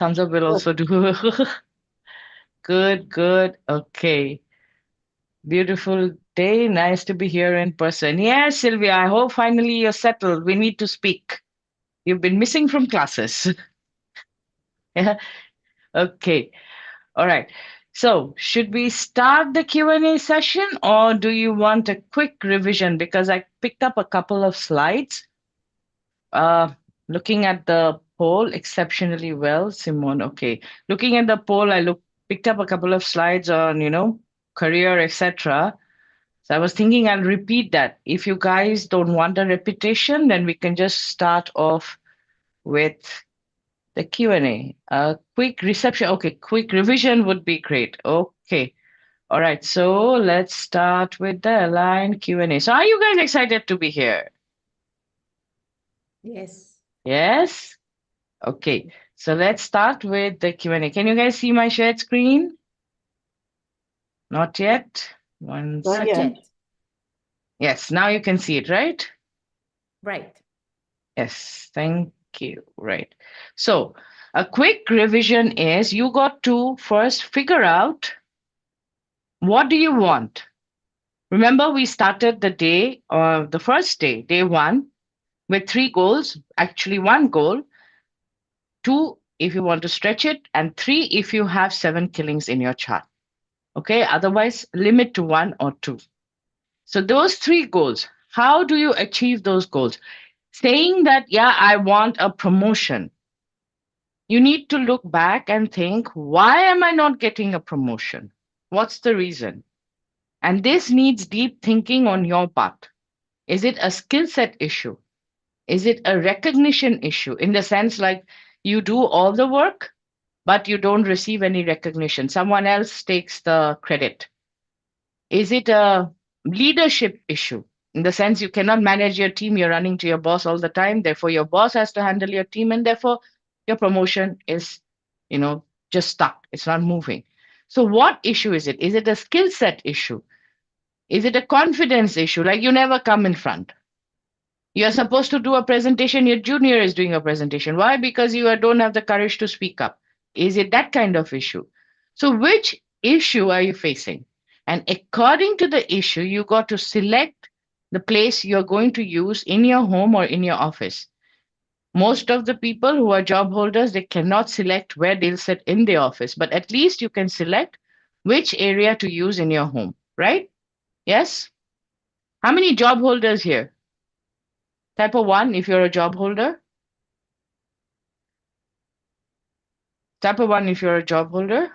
Thumbs up will also do. Good, good. Okay. Beautiful day. Nice to be here in person. Yes, Sylvia, I hope finally you're settled. We need to speak. You've been missing from classes. Yeah. Okay. All right. So, should we start the Q&A session or do you want a quick revision? Because I picked up a couple of slides. Uh, Looking at the poll exceptionally well, Simone. Okay. Looking at the poll, picked up a couple of slides on, career, etc. So I was thinking I'll repeat that. If you guys don't want a repetition, then we can just start off with the Q&A. A quick reception. Okay, quick revision would be great. Okay. All right. So let's start with the aligned Q&A. So are you guys excited to be here? Yes. Yes? Okay. So let's start with the Q&A. Can you guys see my shared screen? Not yet. One Not second. yet. Yes, now you can see it, right? Right. Yes, thank you. Right. So, a quick revision is you got to first figure out what do you want. Remember, we started the day, or the first day, day one, with three goals. Actually, one goal, two, if you want to stretch it, and three, if you have seven killings in your chart. Okay. Otherwise, limit to one or two. So, those three goals, how do you achieve those goals? Saying that, yeah, I want a promotion. You need to look back and think, why am I not getting a promotion? What's the reason? And this needs deep thinking on your part. Is it a skill set issue? Is it a recognition issue in the sense like you do all the work, but you don't receive any recognition? Someone else takes the credit. Is it a leadership issue in the sense you cannot manage your team? You're running to your boss all the time. Therefore, your boss has to handle your team, and therefore, your promotion is, just stuck. It's not moving. So, what issue is it? Is it a skill set issue? Is it a confidence issue? Like you never come in front. You're supposed to do a presentation, your junior is doing a presentation. Why? Because you don't have the courage to speak up. Is it that kind of issue? So, which issue are you facing? And according to the issue, you got to select the place you're going to use in your home or in your office. Most of the people who are job holders, they cannot select where they'll sit in the office, but at least you can select which area to use in your home, right? Yes? How many job holders here? Type of one if you're a job holder. Type of one if you're a job holder.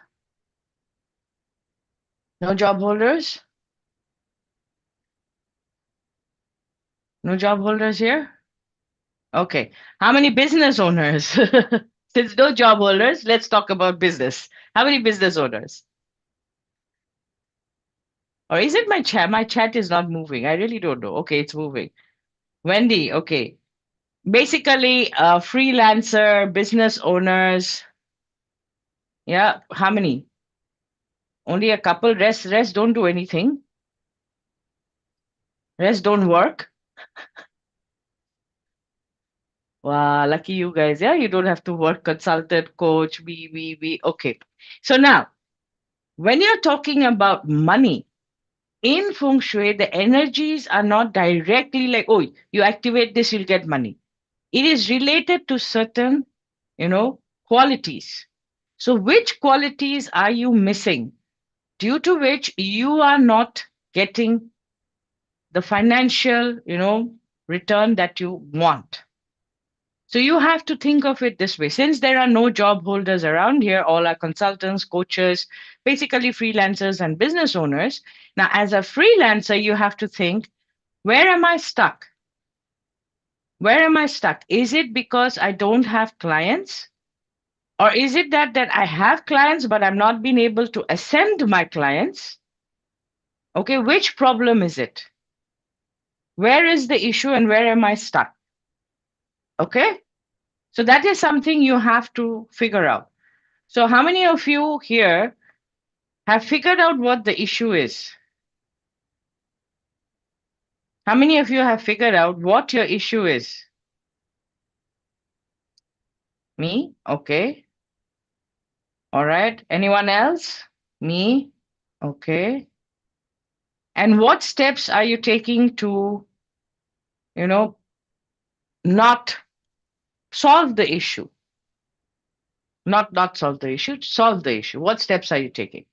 No job holders? No job holders here? Okay. How many business owners? Since no job holders, let's talk about business. How many business owners? Or is it my chat? My chat is not moving. I really don't know. Okay, it's moving. Wendy, okay. Basically, freelancer, business owners. Yeah, how many? Only a couple. Rest don't do anything. Rest don't work. Wow, lucky you guys. Yeah, you don't have to work consultant, coach, we. Okay. So now, when you're talking about money in Feng Shui, the energies are not directly like, oh, you activate this, you'll get money. It is related to certain, qualities. So, which qualities are you missing due to which you are not getting the financial, return that you want? So you have to think of it this way. Since there are no job holders around here, all are consultants, coaches, basically freelancers and business owners. Now, as a freelancer, you have to think, where am I stuck? Where am I stuck? Is it because I don't have clients? Or is it that I have clients, but I'm not being able to ascend my clients? Okay, which problem is it? Where is the issue and where am I stuck? Okay, so that is something you have to figure out. So, how many of you here have figured out what the issue is? How many of you have figured out what your issue is? Me? Okay. All right. Anyone else? Me? Okay. And what steps are you taking to, you know, not solve the issue? Not solve the issue, solve the issue. What steps are you taking?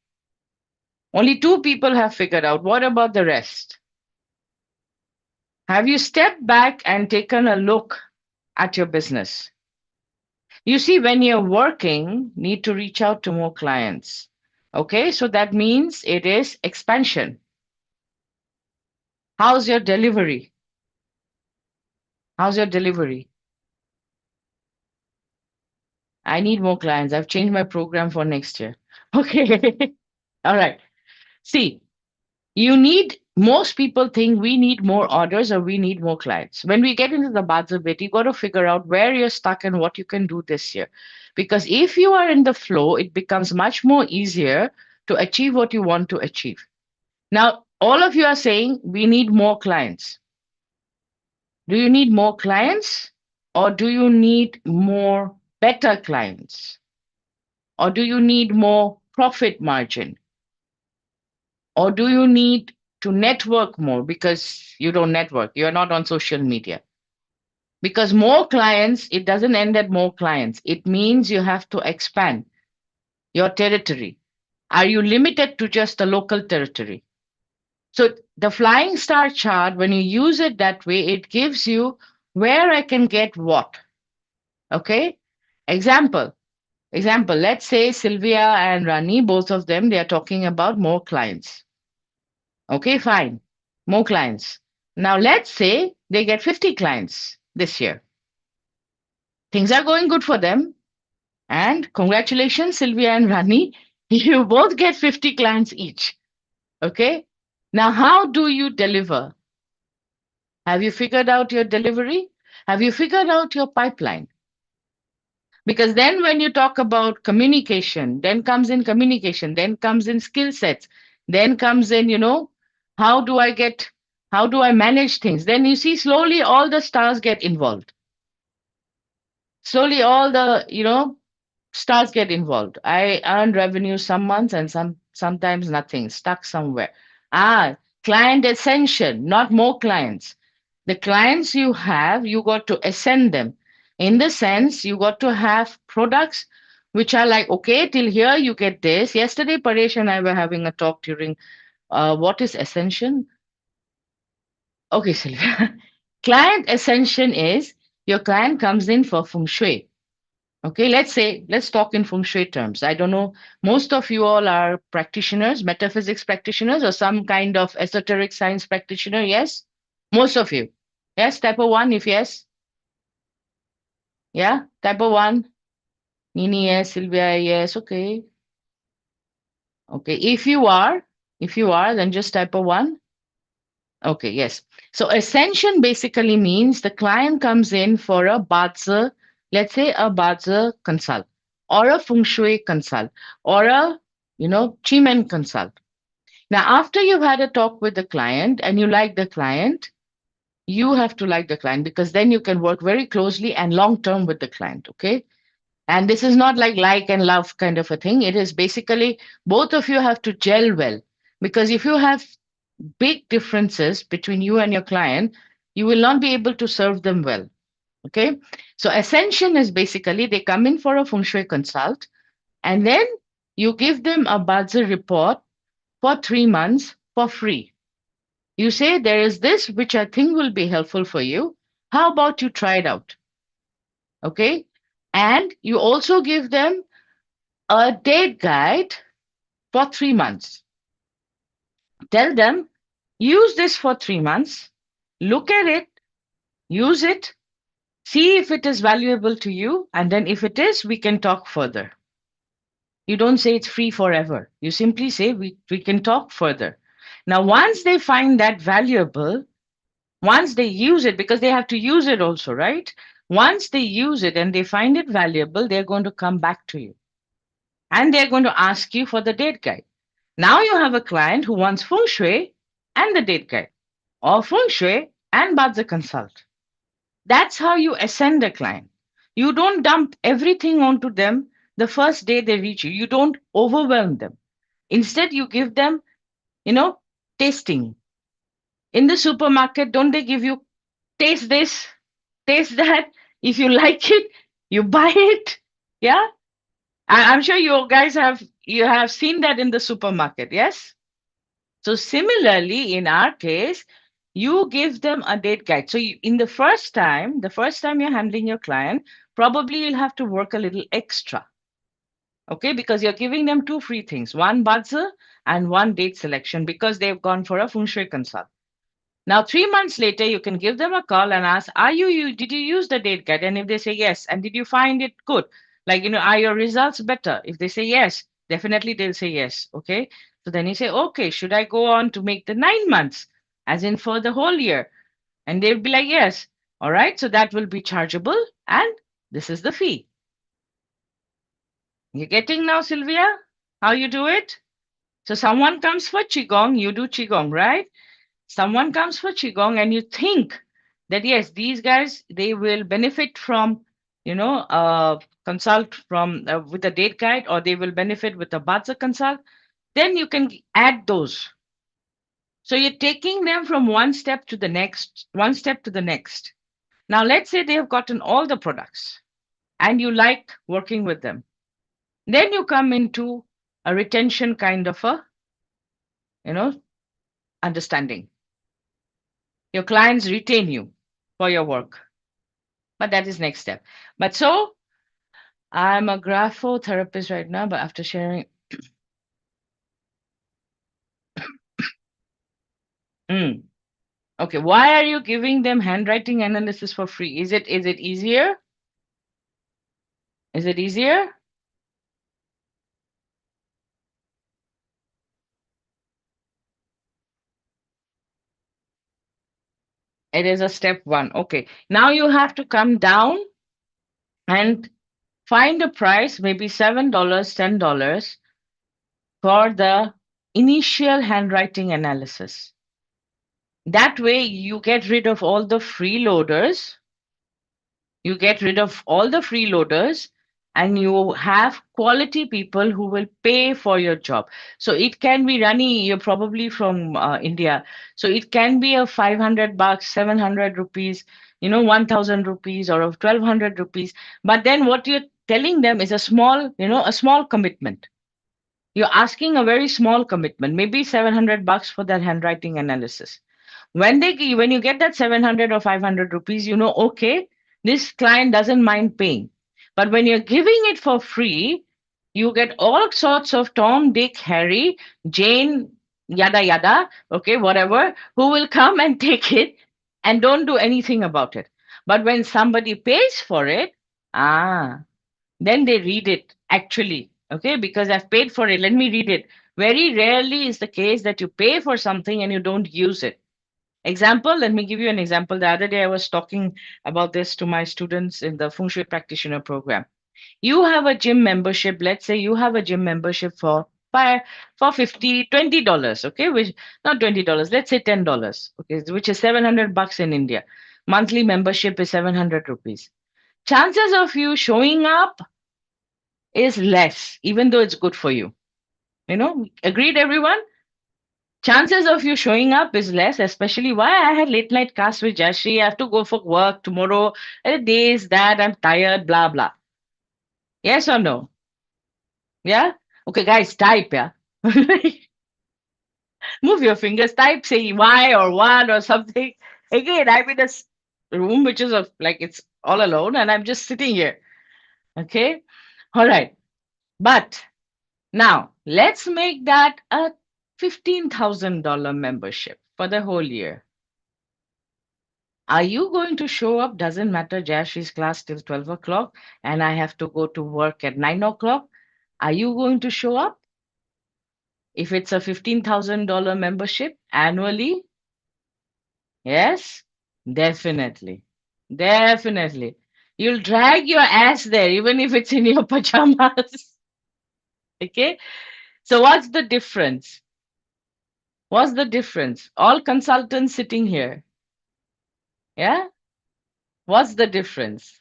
Only two people have figured out. What about the rest? Have you stepped back and taken a look at your business? You see, when you're working, need to reach out to more clients. Okay, so that means it is expansion. How's your delivery? How's your delivery? I need more clients. I've changed my program for next year. Okay. All right. See, you need, most people think we need more orders or we need more clients. When we get into the Bazi bit, you got to figure out where you're stuck and what you can do this year. Because if you are in the flow, it becomes much more easier to achieve what you want to achieve. Now, all of you are saying we need more clients. Do you need more clients or do you need more better clients? Or do you need more profit margin? Or do you need to network more because you don't network? You're not on social media. Because more clients, it doesn't end at more clients. It means you have to expand your territory. Are you limited to just a local territory? So the flying star chart, when you use it that way, it gives you where I can get what. Okay? Example. Example. Let's say Sylvia and Rani, both of them, they are talking about more clients. Okay, fine. More clients. Now let's say they get 50 clients this year. Things are going good for them. And congratulations, Sylvia and Rani. You both get 50 clients each. Okay. Now, how do you deliver? Have you figured out your delivery? Have you figured out your pipeline? Because then when you talk about communication, then comes in skill sets, then comes in, how do I get, how do I manage things? Then you see slowly all the stars get involved. Slowly all the, stars get involved. I earn revenue some months and sometimes nothing, stuck somewhere. Ah, client ascension, not more clients. The clients you have, you got to ascend them. In the sense, you got to have products which are like, okay, till here you get this. Yesterday, Paresh and I were having a talk during what is ascension? Okay, Sylvia. Client ascension is your client comes in for Feng Shui. Okay, let's talk in Feng Shui terms. I don't know, most of you all are practitioners, metaphysics practitioners, or some kind of esoteric science practitioner. Yes? Most of you. Yes, type of one, if yes. Yeah, type of one. Nini, yes, Sylvia, yes, okay. Okay, if you are, then just type of one. Okay, yes. So ascension basically means the client comes in for a Bazi, let's say a Bazi consult, or a Feng Shui consult, or a, Chimen consult. Now, after you've had a talk with the client and you like the client, you have to like the client because then you can work very closely and long term with the client. Okay. And this is not like and love kind of a thing. It is basically both of you have to gel well. Because if you have big differences between you and your client, you will not be able to serve them well. Okay. So ascension is basically they come in for a feng shui consult and then you give them a Bazi report for 3 months for free. You say there is this which I think will be helpful for you. How about you try it out? Okay. And you also give them a date guide for 3 months. Tell them, use this for 3 months, look at it, use it, see if it is valuable to you, and then if it is, we can talk further. You don't say it's free forever. You simply say we can talk further. Now, once they find that valuable, once they use it, because they have to use it also, right? Once they use it and they find it valuable, they're going to come back to you and they're going to ask you for the date guide. Now you have a client who wants feng shui and the date guide, or feng shui and Bazi consult. That's how you ascend a client. You don't dump everything onto them the first day they reach you. You don't overwhelm them. Instead, you give them, you know, tasting. In the supermarket, don't they give you taste this, taste that? If you like it, you buy it. Yeah. I'm sure you guys have seen that in the supermarket. Yes. So similarly, in our case, you give them a date guide. So in the first time you're handling your client, probably you'll have to work a little extra. Okay, because you're giving them two free things, one buzzer and one date selection because they've gone for a feng shui consult. Now, 3 months later, you can give them a call and ask, did you use the date guide? And if they say yes, and did you find it good? Like, are your results better? If they say yes, definitely they'll say yes. Okay. So then you say, okay, should I go on to make the 9 months, as in for the whole year? And they'll be like, yes. All right. So that will be chargeable. And this is the fee. You getting now, Sylvia? How you do it? So someone comes for Qigong, you do Qigong, right? Someone comes for Qigong and you think that yes, these guys, they will benefit from, consult from with a date guide, or they will benefit with a Bazi consult, then you can add those. So you're taking them from one step to the next, one step to the next. Now, let's say they have gotten all the products and you like working with them. Then you come into a retention kind of a, you know, understanding. Your clients retain you for your work. But that is next step. But so I'm a graphotherapist right now, but after sharing, mm, okay, why are you giving them handwriting analysis for free? Is it easier? Is it easier? It is a step one. Okay. Now you have to come down and find a price, maybe $7, $10 for the initial handwriting analysis. That way you get rid of all the freeloaders. You get rid of all the freeloaders and you have quality people who will pay for your job. So it can be Rani, you're probably from India. So it can be a 500 bucks, 700 rupees, 1000 rupees or of 1200 rupees. But then what you're telling them is a small commitment. You're asking a very small commitment, maybe 700 bucks for that handwriting analysis. When you get that 700 or 500 rupees, okay, this client doesn't mind paying. But when you're giving it for free, you get all sorts of Tom, Dick, Harry, Jane, yada yada, okay, whatever, who will come and take it and don't do anything about it. But when somebody pays for it, then they read it actually, okay, because I've paid for it, let me read it. Very rarely is the case that you pay for something and you don't use it. Example, let me give you an example. The other day I was talking about this to my students in the Feng Shui Practitioner program. You have a gym membership. Let's say you have a gym membership for 50 $20, okay, which not $20, let's say $10, okay, which is 700 bucks in India. Monthly membership is 700 rupees. Chances of you showing up is less, even though it's good for you. Agreed, everyone? Chances of you showing up is less, especially why I had late night class with Jayashree. I have to go for work tomorrow. Days that I'm tired, blah, blah. Yes or no? Yeah? Okay, guys, type, yeah? Move your fingers, type, say why or what or something. Again, I'm in a room which is like it's all alone and I'm just sitting here. Okay? All right. But now let's make that a $15,000 membership for the whole year. Are you going to show up? Doesn't matter. Jayashree's class till 12 o'clock, and I have to go to work at 9 o'clock. Are you going to show up? If it's a $15,000 membership annually, yes, definitely. Definitely. You'll drag your ass there, even if it's in your pajamas. Okay. So, what's the difference? What's the difference? All consultants sitting here. Yeah. What's the difference?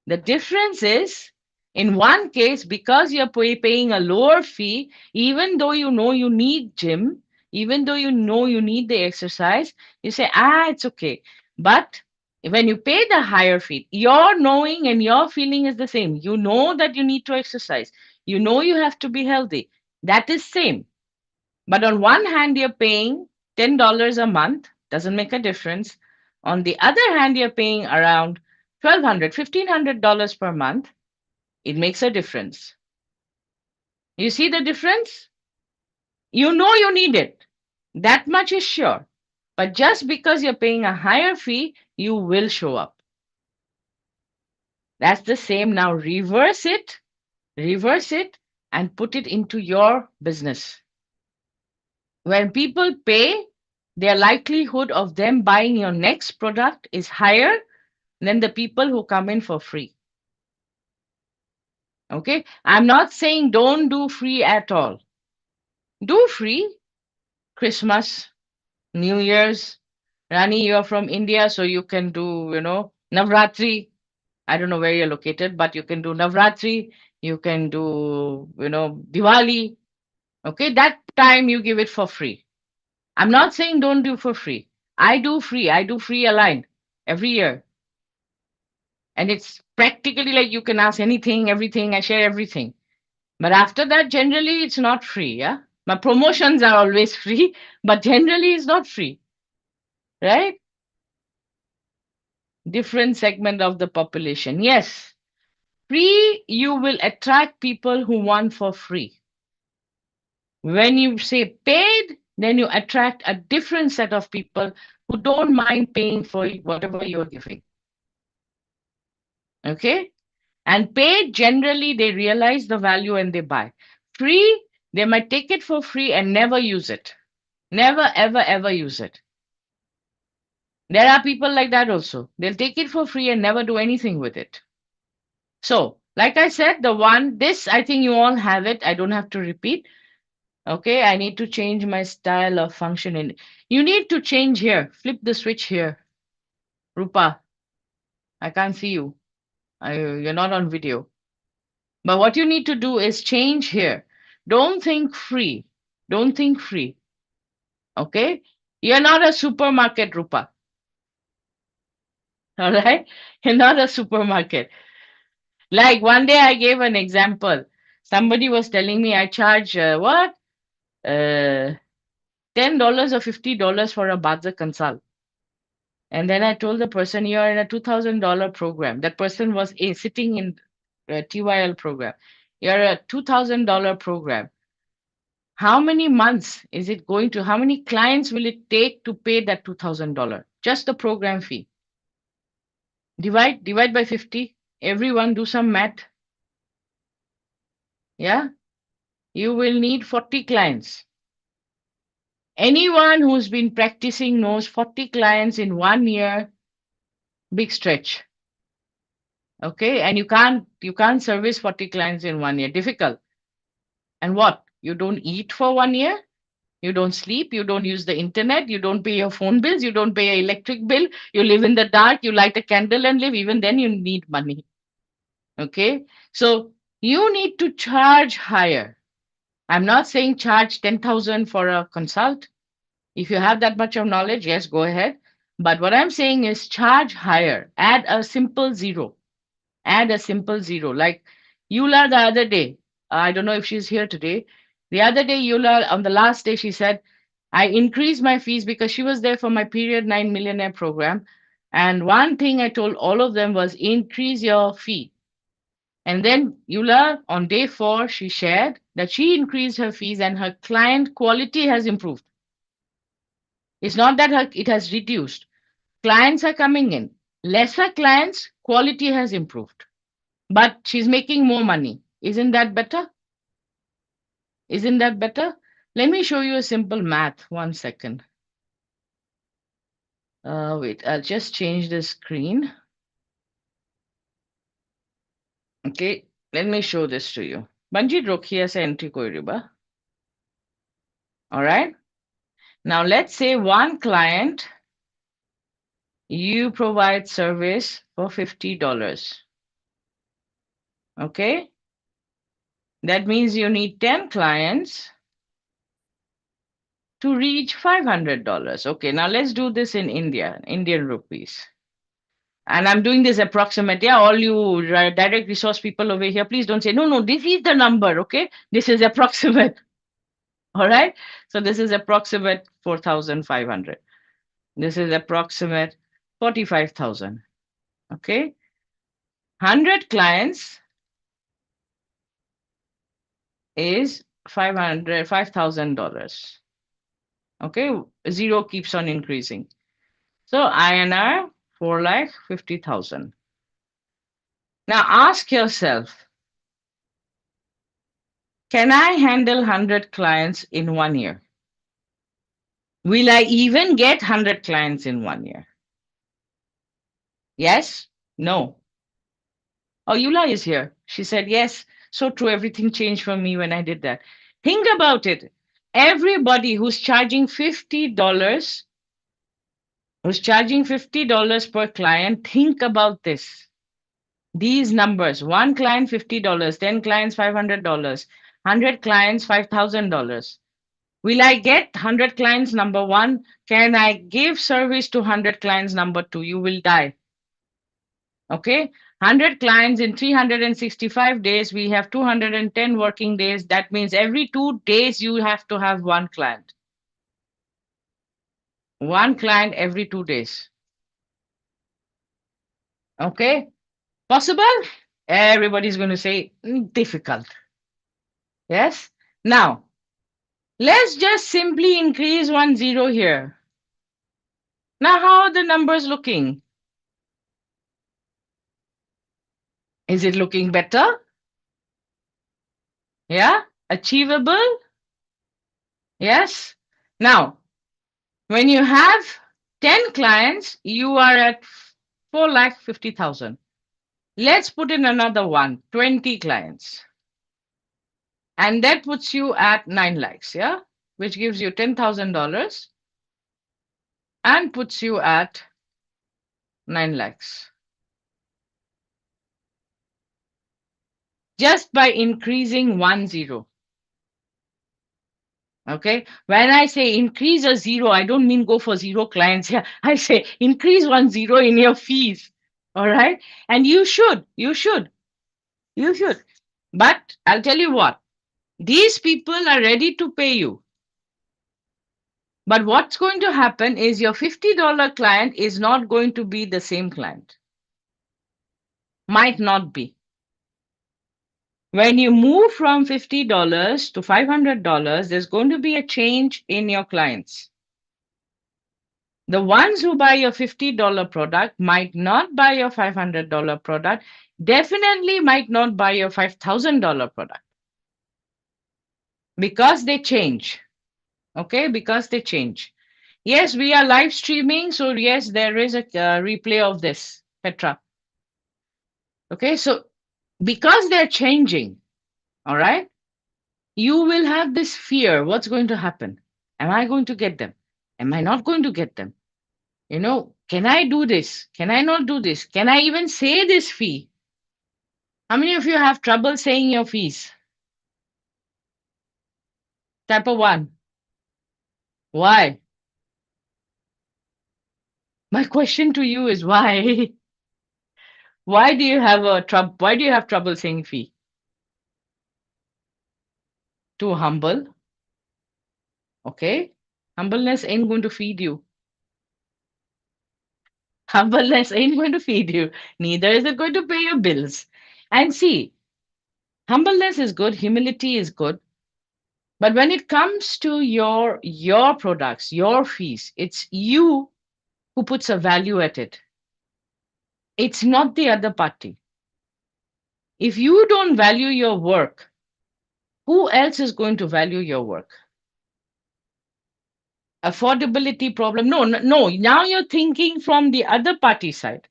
The difference is In one case, because you're paying a lower fee, even though you know you need gym, even though you know you need the exercise, you say, it's okay. But when you pay the higher fee, your knowing and your feeling is the same. You know that you need to exercise. You know you have to be healthy. That is same. But on one hand, you're paying $10 a month, doesn't make a difference. On the other hand, you're paying around $1,200, $1,500 per month. It makes a difference. You see the difference? You know you need it. That much is sure. But just because you're paying a higher fee, you will show up. That's the same. Now reverse it, and put it into your business. When people pay, their likelihood of them buying your next product is higher than the people who come in for free. Okay? I'm not saying don't do free at all. Do free. Christmas, New Year's. Rani, you're from India, so you can do, Navratri. I don't know where you're located, but you can do Navratri. You can do, Diwali. Okay, that time you give it for free. I'm not saying don't do for free. I do free. I do free aligned every year. And it's practically like you can ask anything, everything. I share everything. But after that, generally, it's not free. Yeah. My promotions are always free, but generally, it's not free. Right? Different segment of the population. Yes. Free, you will attract people who want for free. When you say paid, then you attract a different set of people who don't mind paying for whatever you're giving. Okay? And paid, generally, they realize the value and they buy. Free, they might take it for free and never use it. Never, ever, ever use it. There are people like that also. They'll take it for free and never do anything with it. So, like I said, this, I think you all have it. I don't have to repeat. Okay, I need to change my style of functioning. You need to change here. Flip the switch here. Rupa, I can't see you. You're not on video. But what you need to do is change here. Don't think free. Don't think free. Okay? You're not a supermarket, Rupa. All right? You're not a supermarket. Like one day I gave an example. Somebody was telling me I charge what? Uh, $10 or $50 for a Bazi consult. And then I told the person, you're in a $2,000 program. That person was sitting in a TYL program. You're a $2,000 program. How many months is it going to, how many clients will it take to pay that $2,000? Just the program fee. Divide by 50. Everyone do some math. Yeah. You will need 40 clients. Anyone who's been practicing knows 40 clients in 1 year, big stretch. Okay. And you can't service 40 clients in 1 year. Difficult. And what? You don't eat for 1 year? You don't sleep, you don't use the internet, you don't pay your phone bills, you don't pay your electric bill, you live in the dark, you light a candle and live, even then you need money. Okay? So you need to charge higher. I'm not saying charge 10,000 for a consult. If you have that much of knowledge, yes, go ahead. But what I'm saying is charge higher. Add a simple zero. Add a simple zero. Like Eula the other day, I don't know if she's here today. The other day, Eula, on the last day, she said, I increased my fees because she was there for my period 9 millionaire program. And one thing I told all of them was increase your fee. And then Eula, on day 4, she shared that she increased her fees and her client quality has improved. It's not that it has reduced. Clients are coming in. Lesser clients, quality has improved. But she's making more money. Isn't that better? Isn't that better? Let me show you a simple math. 1 second. Wait, I'll just change the screen. Okay, let me show this to you. Banji Rokhiya se entry koi riba. All right. Now let's say one client, you provide service for $50. Okay. That means you need 10 clients to reach $500. Okay, now let's do this in Indian rupees. And I'm doing this approximate. Yeah, all you direct resource people over here, please don't say, no, no, this is the number, okay? This is approximate. All right. So this is approximate 4,500. This is approximate 45,000. Okay. 100 clients is $5,000. Okay. Zero keeps on increasing. So INR 4,50,000. Now ask yourself, can I handle 100 clients in 1 year? Will I even get 100 clients in 1 year? Yes? No? Oh, Eula is here. She said, yes, so true. Everything changed for me when I did that. Think about it. Everybody who's charging $50 per client, think about this. These numbers, one client $50, 10 clients $500, 100 clients $5,000. Will I get 100 clients? Number one. Can I give service to 100 clients? Number two. You will die. Okay. 100 clients in 365 days. We have 210 working days. That means every 2 days you have to have one client. One client every 2 days. Okay. Possible? Everybody's going to say difficult. Yes. Now, let's just simply increase 1 0 here. Now, how are the numbers looking? Is it looking better? Yeah. Achievable? Yes. Now, when you have 10 clients, you are at 4,50,000. Let's put in another one, 20 clients. And that puts you at 9 lakhs, yeah? Which gives you $10,000 and puts you at 9 lakhs. Just by increasing 1 0. Okay. When I say increase a zero, I don't mean go for zero clients. Yeah. I say increase 1 0 in your fees. All right. And you should. But I'll tell you what, these people are ready to pay you. But what's going to happen is your $50 client is not going to be the same client. Might not be. When you move from $50 to $500, there's going to be a change in your clients. The ones who buy your $50 product might not buy your $500 product, definitely might not buy your $5,000 product because they change. Okay, because they change. Yes, we are live streaming. So, yes, there is a replay of this, Petra. Okay, so because they're changing, all right, you will have this fear. What's going to happen? Am I going to get them? Am I not going to get them? Can I do this? Can I not do this? Can I even say this fee? How many of you have trouble saying your fees? Type of one. Why? My question to you is why? Why do you have why do you have trouble saying fee? Too humble. Okay. Humbleness ain't going to feed you. Humbleness ain't going to feed you. Neither is it going to pay your bills. And see, humbleness is good, humility is good. But when it comes to your products, your fees, it's you who puts a value at it. It's not the other party. If you don't value your work, who else is going to value your work? Affordability problem. No, no, no. Now you're thinking from the other party side.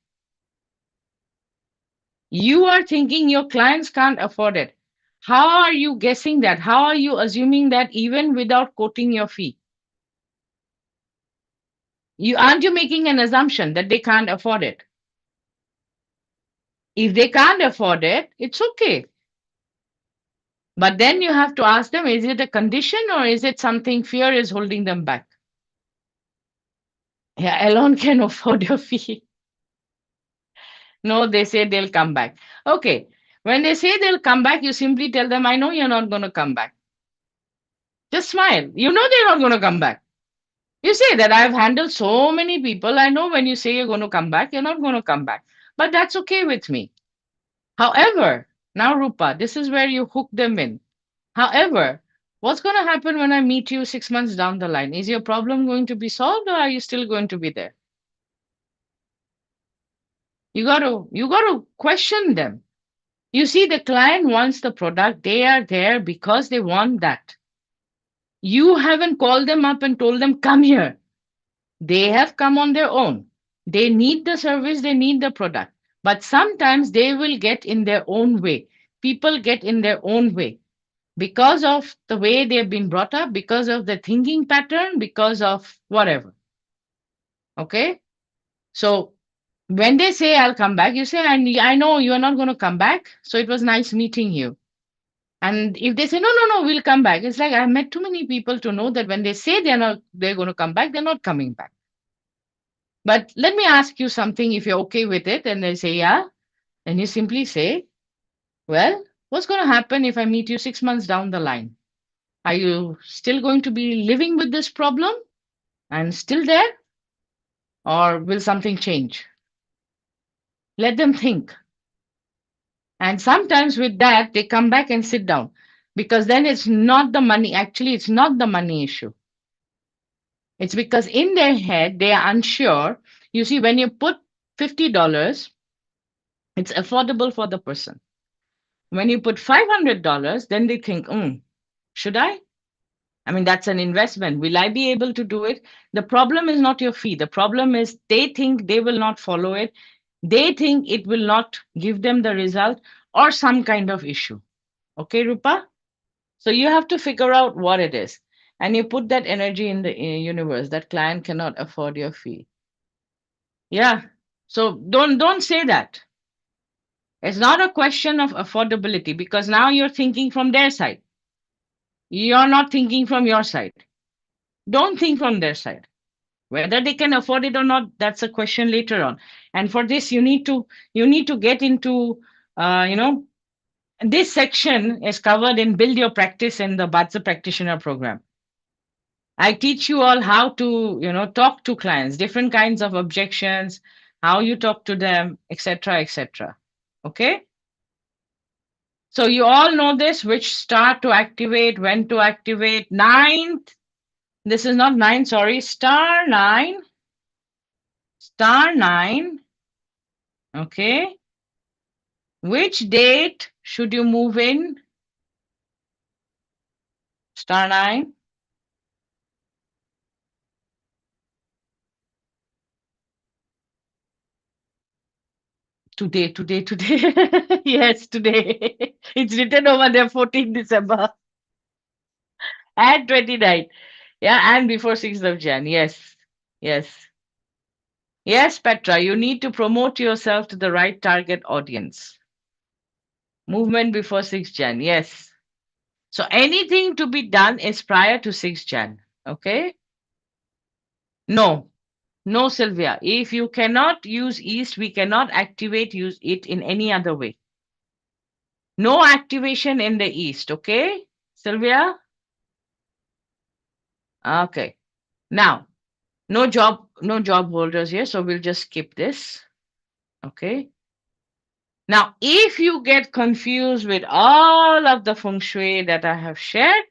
You are thinking your clients can't afford it. How are you guessing that? How are you assuming that even without quoting your fee? Aren't you making an assumption that they can't afford it? If they can't afford it, it's okay. But then you have to ask them, is it a condition or is it something fear is holding them back? Yeah, alone can afford your fee. No, they say they'll come back. Okay. When they say they'll come back, you simply tell them, I know you're not going to come back. Just smile. You know they're not going to come back. You say that I've handled so many people. I know when you say you're going to come back, you're not going to come back. But that's okay with me. However, now, Rupa, this is where you hook them in. However, what's going to happen when I meet you 6 months down the line? Is your problem going to be solved or are you still going to be there? You got to question them. You see, the client wants the product. They are there because they want that. You haven't called them up and told them, come here. They have come on their own. They need the service, they need the product. But sometimes they will get in their own way. People get in their own way because of the way they've been brought up, because of the thinking pattern, because of whatever. Okay? So when they say, I'll come back, you say, I know you're not going to come back. So it was nice meeting you. And if they say, no, no, no, we'll come back, it's like I've met too many people to know that when they say they're going to come back, they're not coming back. But let me ask you something if you're okay with it. And they say, yeah. And you simply say, well, what's going to happen if I meet you 6 months down the line? Are you still going to be living with this problem and still there? Or will something change? Let them think. And sometimes with that, they come back and sit down because then it's not the money. Actually, it's not the money issue. It's because in their head, they are unsure. You see, when you put $50, it's affordable for the person. When you put $500, then they think, should I? I mean, that's an investment. Will I be able to do it? The problem is not your fee. The problem is they think they will not follow it. They think it will not give them the result or some kind of issue. Okay, Rupa? So you have to figure out what it is. And you put that energy in the universe. That client cannot afford your fee. Yeah. So don't say that. It's not a question of affordability because now you're thinking from their side. You're not thinking from your side. Don't think from their side. Whether they can afford it or not, that's a question later on. And for this, you need to get into you know this section is covered in Build Your Practice in the Bazi Practitioner program. I teach you all how to talk to clients, different kinds of objections, how you talk to them, etc., etc. Okay. So you all know this, which star to activate, when to activate. Ninth, this is not nine, sorry, star nine, star nine. Okay. Which date should you move in? Star nine. Today, today, today. Yes, today. It's written over there, 14th December and 29. Yeah, and before 6th of Jan. Yes. Yes. Yes, Petra, you need to promote yourself to the right target audience. Movement before 6th Jan. Yes. So anything to be done is prior to 6th Jan. Okay? No. No, Sylvia. If you cannot use East, we cannot use it in any other way. No activation in the East. Okay, Sylvia? Okay. Now, no job holders here, so we'll just skip this. Okay. Now, if you get confused with all of the feng shui that I have shared,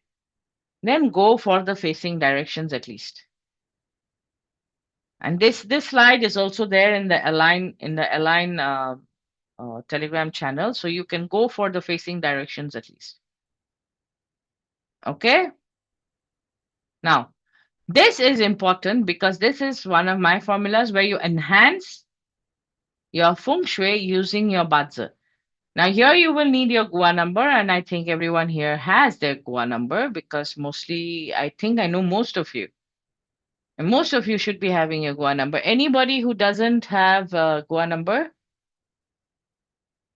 then go for the facing directions at least. And this slide is also there in the align Telegram channel, so you can go for the facing directions at least. Okay. Now, this is important because this is one of my formulas where you enhance your feng shui using your Bazi. Now, here you will need your Gua number, and I think everyone here has their Gua number because mostly, I think I know most of you. And most of you should be having your Gua number. Anybody who doesn't have a Gua number?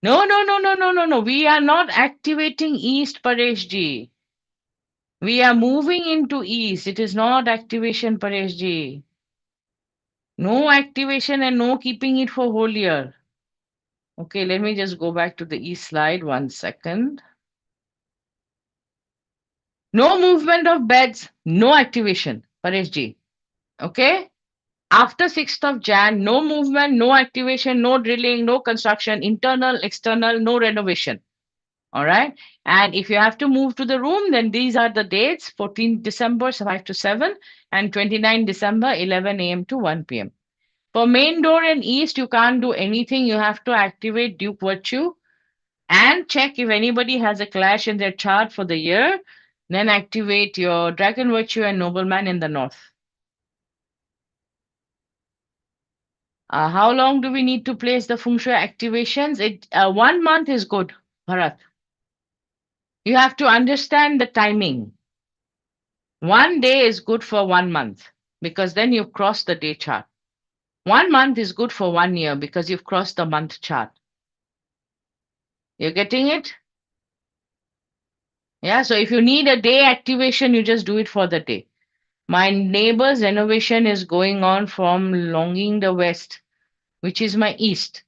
No, no, no, no, no, no, no. We are not activating East, Paresh ji. We are moving into East. It is not activation, Paresh ji. No activation and no keeping it for whole year. Okay, let me just go back to the East slide 1 second. No movement of beds, no activation, Paresh ji. Okay? After 6th of Jan, no movement, no activation, no drilling, no construction, internal, external, no renovation. All right. And if you have to move to the room, then these are the dates: 14th December, 5 to 7, and 29th December, 11 a.m. to 1 p.m. For main door and east, you can't do anything. You have to activate Duke Virtue and check if anybody has a clash in their chart for the year. Then activate your Dragon Virtue and Nobleman in the north. How long do we need to place the Feng Shui activations? 1 month is good, Bharat. You have to understand the timing. 1 day is good for 1 month because then you've crossed the day chart. 1 month is good for 1 year because you've crossed the month chart. You're getting it? Yeah, so if you need a day activation, you just do it for the day. My neighbor's renovation is going on from Longing the West, which is my east.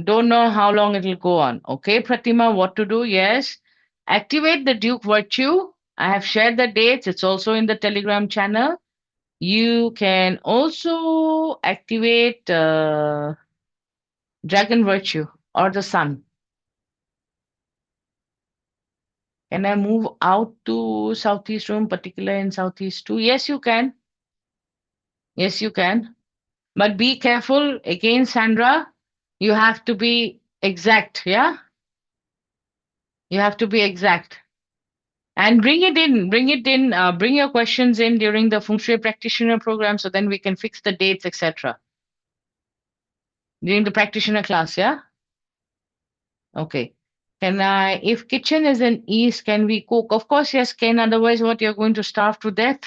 Don't know how long it will go on. Okay, Pratima, what to do? Yes. Activate the Duke Virtue. I have shared the dates. It's also in the Telegram channel. You can also activate Dragon Virtue or the Sun. Can I move out to Southeast room, particular in Southeast too? Yes, you can. Yes, you can. But be careful again, Sandra. You have to be exact. Yeah, you have to be exact. And bring it in, bring your questions in during the Feng Shui practitioner program so then we can fix the dates, etc. During the practitioner class, yeah? Okay. Can I, if kitchen is in east, can we cook? Of course, yes, can. Otherwise, what, you're going to starve to death?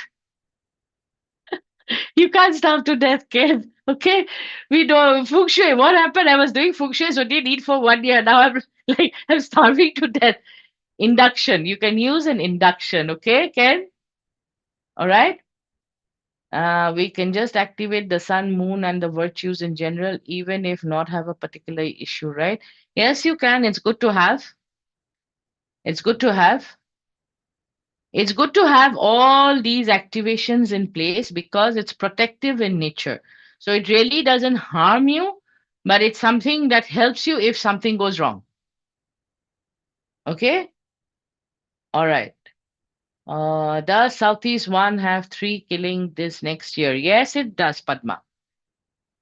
You can't starve to death, Ken. Okay? We do Feng Shui. What happened? I was doing Feng Shui, so didn't eat for 1 year. Now I'm like, I'm starving to death. Induction. You can use an induction, okay, Ken? All right? We can just activate the sun, moon, and the virtues in general, even if not have a particular issue, right? Yes, you can. It's good to have. It's good to have. It's good to have all these activations in place because it's protective in nature. So it really doesn't harm you, but it's something that helps you if something goes wrong. Okay? All right. Does Southeast one have three killing this next year? Yes, it does, Padma.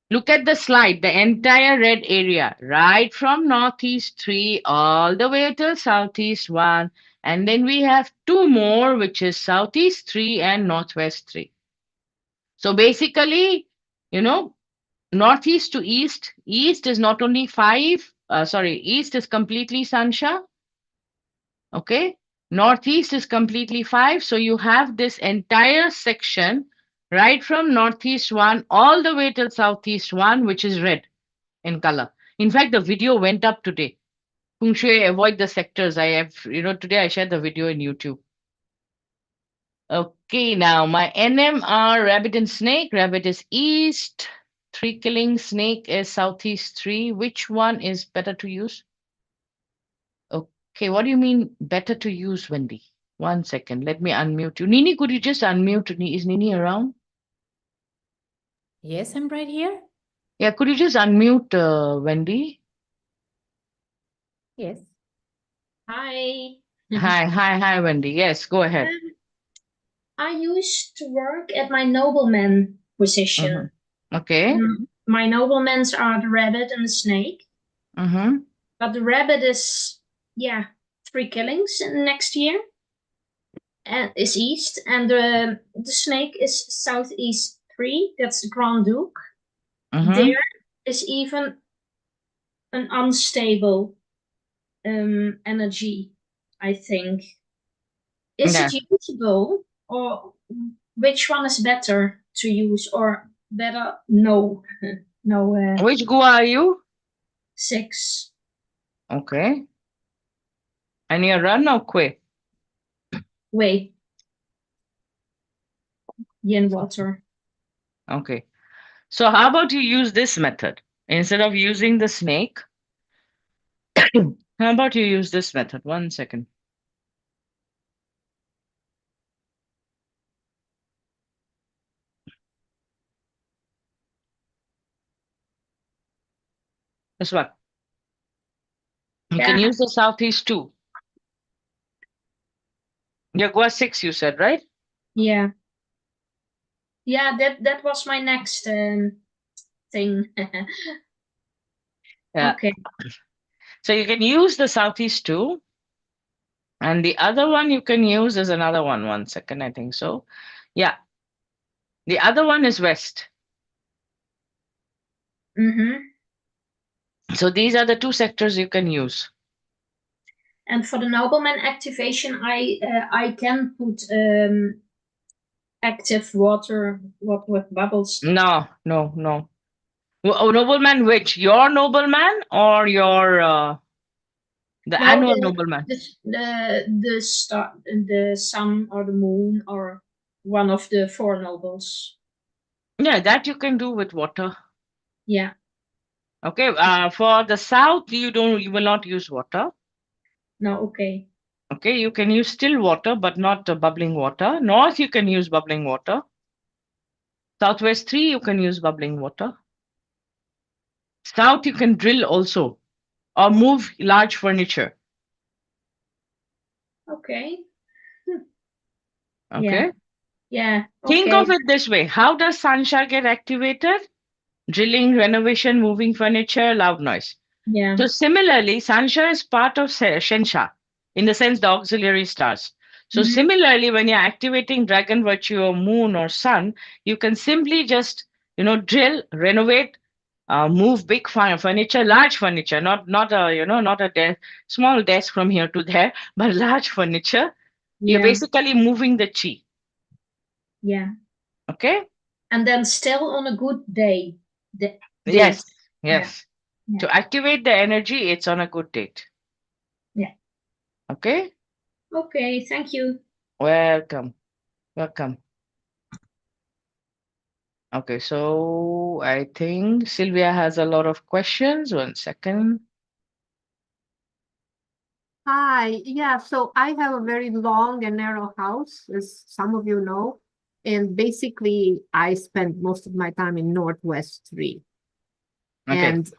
Look at the slide, the entire red area, right from northeast 3 all the way to southeast 1. And then we have two more, which is southeast 3 and northwest 3. So basically, you know, northeast to east, east is not only 5, east is completely Sansha. Okay. Northeast is completely 5. So you have this entire section right from northeast 1 all the way till southeast 1, which is red in color. In fact, the video went up today. Feng Shui, avoid the sectors. I have, today I shared the video in YouTube. Okay, now my NMR rabbit and snake. Rabbit is east. 3 killing, snake is southeast 3. Which one is better to use? Okay, what do you mean better to use, Wendy? 1 second, let me unmute you. Nini, could you just unmute? Is Nini around? Yes, I'm right here. Yeah, could you just unmute Wendy? Yes. Hi. Hi, Wendy. Yes, go ahead. I used to work at my nobleman position. Okay. My noblemans are the rabbit and the snake. But the rabbit is, 3 killings next year. And is east. And the snake is southeast 3. That's the Grand Duke. There is even an unstable energy, I think. Is it usable, or which one is better to use, or better no? No. Which Gua are you? 6. Okay. And you run or quit? Wei. Yin water. Okay. So how about you use this method? Instead of using the snake, how about you use this method? 1 second. Guess what? You can Yeah. use the southeast too. Gua 6, you said, right? Yeah. Yeah, that was my next thing. Yeah. Okay. So you can use the southeast too. And the other one you can use is another one. 1 second, I think so. Yeah. The other one is west. Mm-hmm. So these are the two sectors you can use. And for the nobleman activation, I can put active water, what with bubbles. No, no, no. Oh, nobleman which? Your nobleman or your the No, annual nobleman? the star, the sun or the moon or one of the four nobles. Yeah, that you can do with water. Yeah. Okay. For the south, you will not use water. No. Okay. Okay, you can use still water, but not bubbling water. North, you can use bubbling water. Southwest 3, you can use bubbling water. South, you can drill also or move large furniture. Okay. Yeah. Okay. Yeah. Think Okay. of it this way. How does Sansha get activated? Drilling, renovation, moving furniture, loud noise. Yeah. So similarly, Sansha is part of Shensha, in the sense the auxiliary stars. So Mm-hmm. similarly, when you're activating dragon virtue or moon or sun, you can simply just drill, renovate, move big furniture, large furniture, not a not a small desk from here to there, but large furniture. You're Yeah. basically moving the chi. Yeah. Okay. And then still on a good day, the Yes. date. Yeah. Yes. Yeah. To activate the energy, it's on a good date. Yeah. Okay. Okay. Thank you. Welcome. Welcome. Okay, so I think Sylvia has a lot of questions. 1 second. Hi, yeah, so I have a very long and narrow house, as some of you know, and basically I spend most of my time in Northwest 3. Okay. And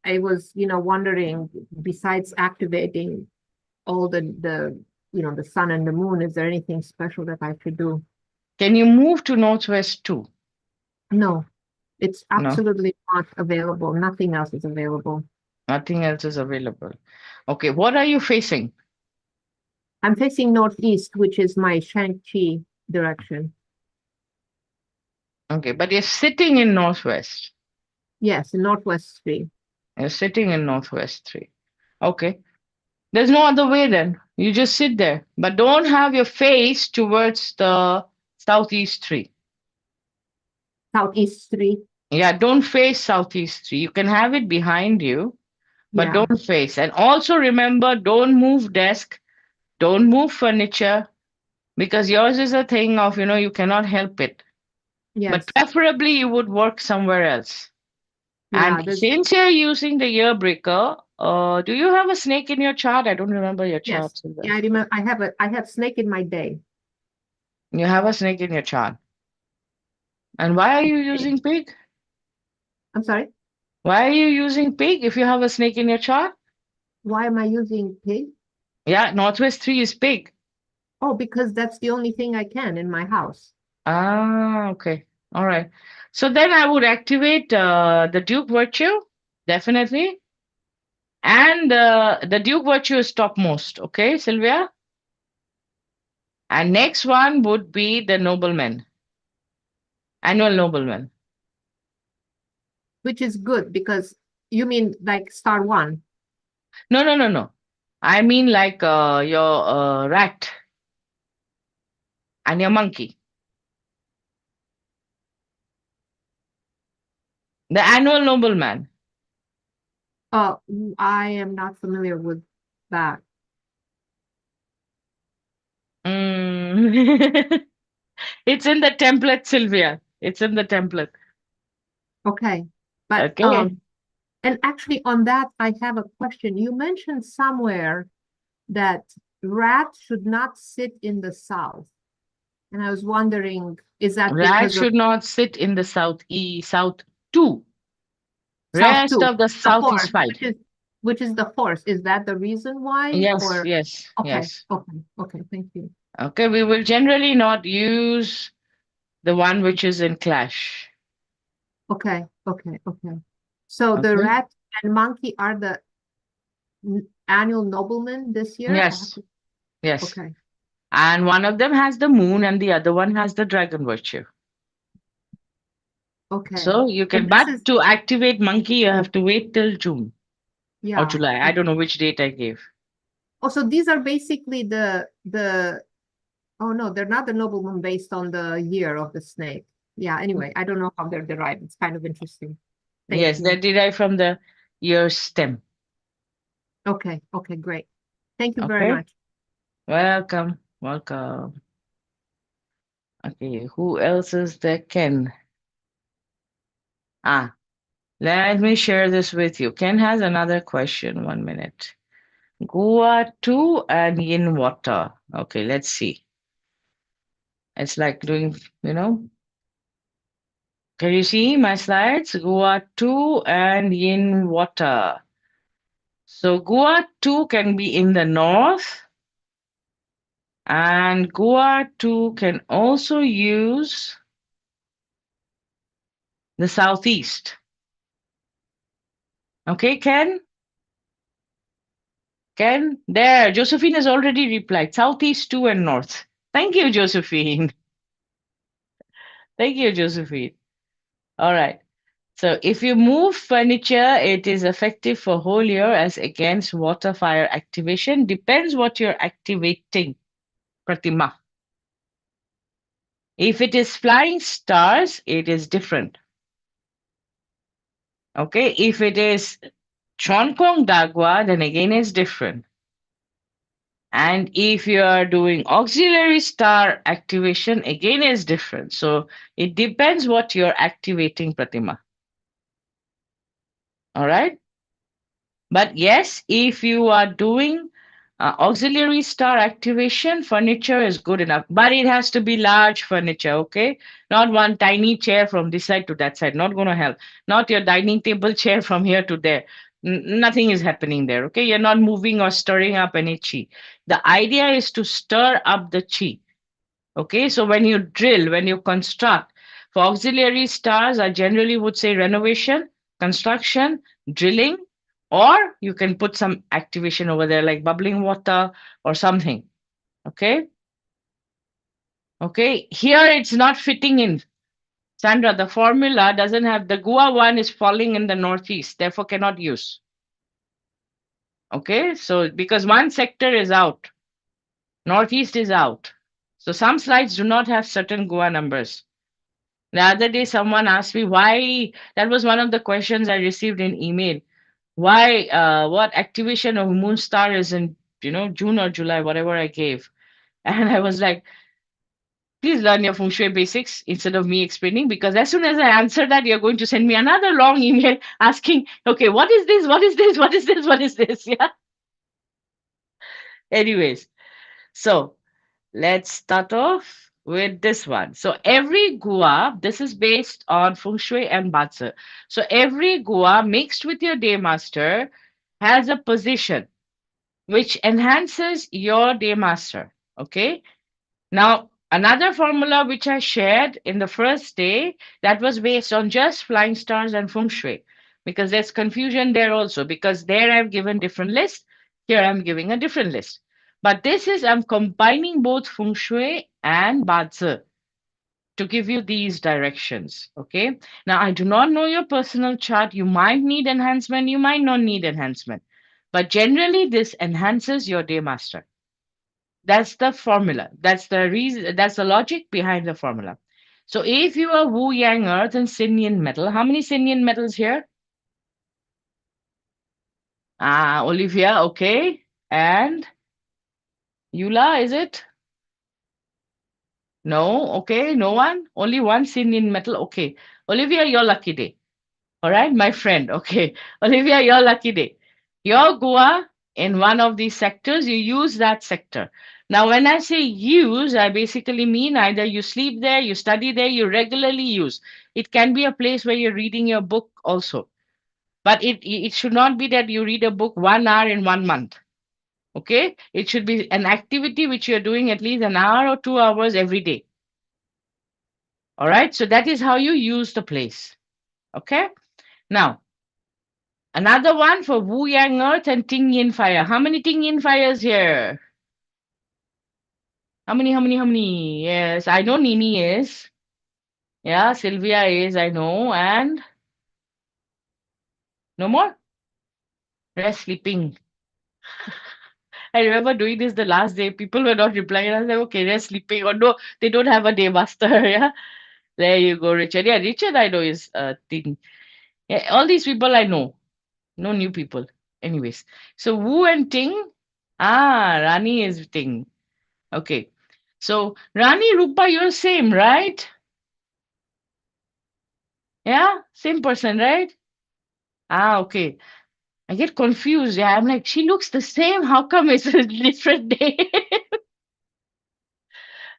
I was, wondering, besides activating all the sun and the moon, is there anything special that I should do? Can you move to Northwest too? No, it's No, absolutely not available. Nothing else is available. nothing else is available. Okay, what are you facing? I'm facing northeast, which is my Shang-Chi direction. Okay, but you're sitting in Northwest. Yes, in Northwest 3. You're sitting in Northwest 3. Okay. There's no other way then. You just sit there, but don't have your face towards the Southeast 3. Southeast 3. Yeah, don't face Southeast 3. You can have it behind you, but Yeah. don't face. And also remember, don't move desk, don't move furniture, because yours is a thing of, you cannot help it. But Yes. preferably you would work somewhere else. And Yeah. There's since you're using the year breaker, do you have a snake in your chart? I don't remember your yes. chart. Sylvia. Yeah, I remember. I have snake in my day. You have a snake in your chart. And why are you Okay. using pig? I'm sorry. Why are you using pig if you have a snake in your chart? Why am I using pig? Yeah, Northwest 3 is pig. Oh, because that's the only thing I can in my house. Ah, okay. All right. So then I would activate the Duke Virtue, definitely. And the Duke Virtue is topmost. Okay, Sylvia? And next one would be the Nobleman, Annual Nobleman. Which is good because you mean like star 1. No, no, no, no. I mean like your rat and your monkey. The Annual Nobleman. I am not familiar with that. Mm. It's in the template, Sylvia. It's in the template. Okay. But Okay. and actually on that I have a question. You mentioned somewhere that rats should not sit in the south. And I was wondering, is that Rat because of should not sit in the south two. south Rest too? of the The south is horse, fine. which is the horse. Is that the reason why? Yes, Or yes, okay, yes. okay, okay, thank you. Okay, we will generally not use the one which is in clash. Okay, okay, okay. So the Okay. rat and monkey are the annual noblemen this year? Yes, yes. Okay, And one of them has the moon and the other one has the dragon virtue. okay. So you can, And this but is, to activate monkey, you have to wait till June or yeah. July. I Okay. don't know which date I gave. Oh, so these are basically oh no, they're not the noblemen based on the year of the snake. Yeah, anyway, I don't know how they're derived. It's kind of interesting. Thank Yes, they're you. derived from the year stem. Okay, okay, great. Thank you very Okay. much. Welcome. Welcome. Okay. Who else is there? Ken. Ah, let me share this with you. Ken has another question. 1 minute. Goa 2 and yin water. Okay, let's see. It's like doing, can you see my slides? Goa 2 and yin water. So Goa 2 can be in the north, and Goa 2 can also use the southeast. Okay, Ken? Ken? There, Josephine has already replied. Southeast 2 and north. Thank you, Josephine. Thank you, Josephine. All right. So if you move furniture, it is effective for whole year as against water fire activation. Depends what you're activating, Pratima. If it is flying stars, it is different. Okay. If it is Chonkong Dagwa, then again it's different. And if you are doing auxiliary star activation, again is different. So it depends what you're activating, Pratima. All right. But yes, if you are doing auxiliary star activation, furniture is good enough. But it has to be large furniture, okay? Not one tiny chair from this side to that side. Not going to help. Not your dining table chair from here to there. Nothing is happening there, okay? You're not moving or stirring up any chi. The idea is to stir up the chi. Okay, so when you drill, when you construct, for auxiliary stars, I generally would say renovation, construction, drilling, or you can put some activation over there like bubbling water or something. Okay, okay, here it's not fitting in. Sandra, the formula doesn't have the Goa one is falling in the northeast, therefore cannot use. Okay, so because one sector is out, northeast is out. So some slides do not have certain Goa numbers. The other day, someone asked me why. That was one of the questions I received in email. Why? What activation of moon star is in June or July, whatever I gave, and I was like, please learn your feng shui basics instead of me explaining. Because as soon as I answer that, you're going to send me another long email asking, okay, what is this? What is this? What is this? What is this? Yeah. Anyways, so let's start off with this one. So every gua, this is based on feng shui and Bazi. So every gua mixed with your day master has a position which enhances your day master. Okay. Now, another formula which I shared in the first day that was based on just flying stars and feng shui, because there's confusion there also, because there I've given different lists, here I'm giving a different list. But this is I'm combining both feng shui and bazi to give you these directions. Okay. Now, I do not know your personal chart. You might need enhancement, you might not need enhancement. But generally, this enhances your day master. That's the formula. That's the reason. That's the logic behind the formula. So if you are Wu Yang Earth and Sin Yin Metal, how many Sin Yin metals here? Olivia, okay. And Eula, is it? No, okay, no one. Only one sin in metal. Okay. Olivia, your lucky day. All right, my friend. Okay. Olivia, your lucky day. Your Goa in one of these sectors, you use that sector. Now, when I say use, I basically mean either you sleep there, you study there, you regularly use. It can be a place where you're reading your book also. But it should not be that you read a book 1 hour in 1 month. Okay? It should be an activity which you're doing at least an hour or 2 hours every day. All right? So that is how you use the place. Okay? Now, another one for Wu Yang Earth and Ting Yin Fire. How many Ting Yin Fires here? How many, how many, how many? Yes, I know Nini is. Yeah, Sylvia is, I know. And no more? Rest sleeping. I remember doing this the last day. People were not replying. I was like, okay, they're sleeping. Or no, they don't have a day master. Yeah. There you go, Richard. Yeah, Richard I know is a thing. Yeah, all these people I know. No new people. Anyways. So Wu and Ting. Rani is Ting. Okay. So Rani, Rupa, you're same, right? Yeah, same person, right? Okay. I get confused. Yeah, I'm like, she looks the same. How come it's a different day?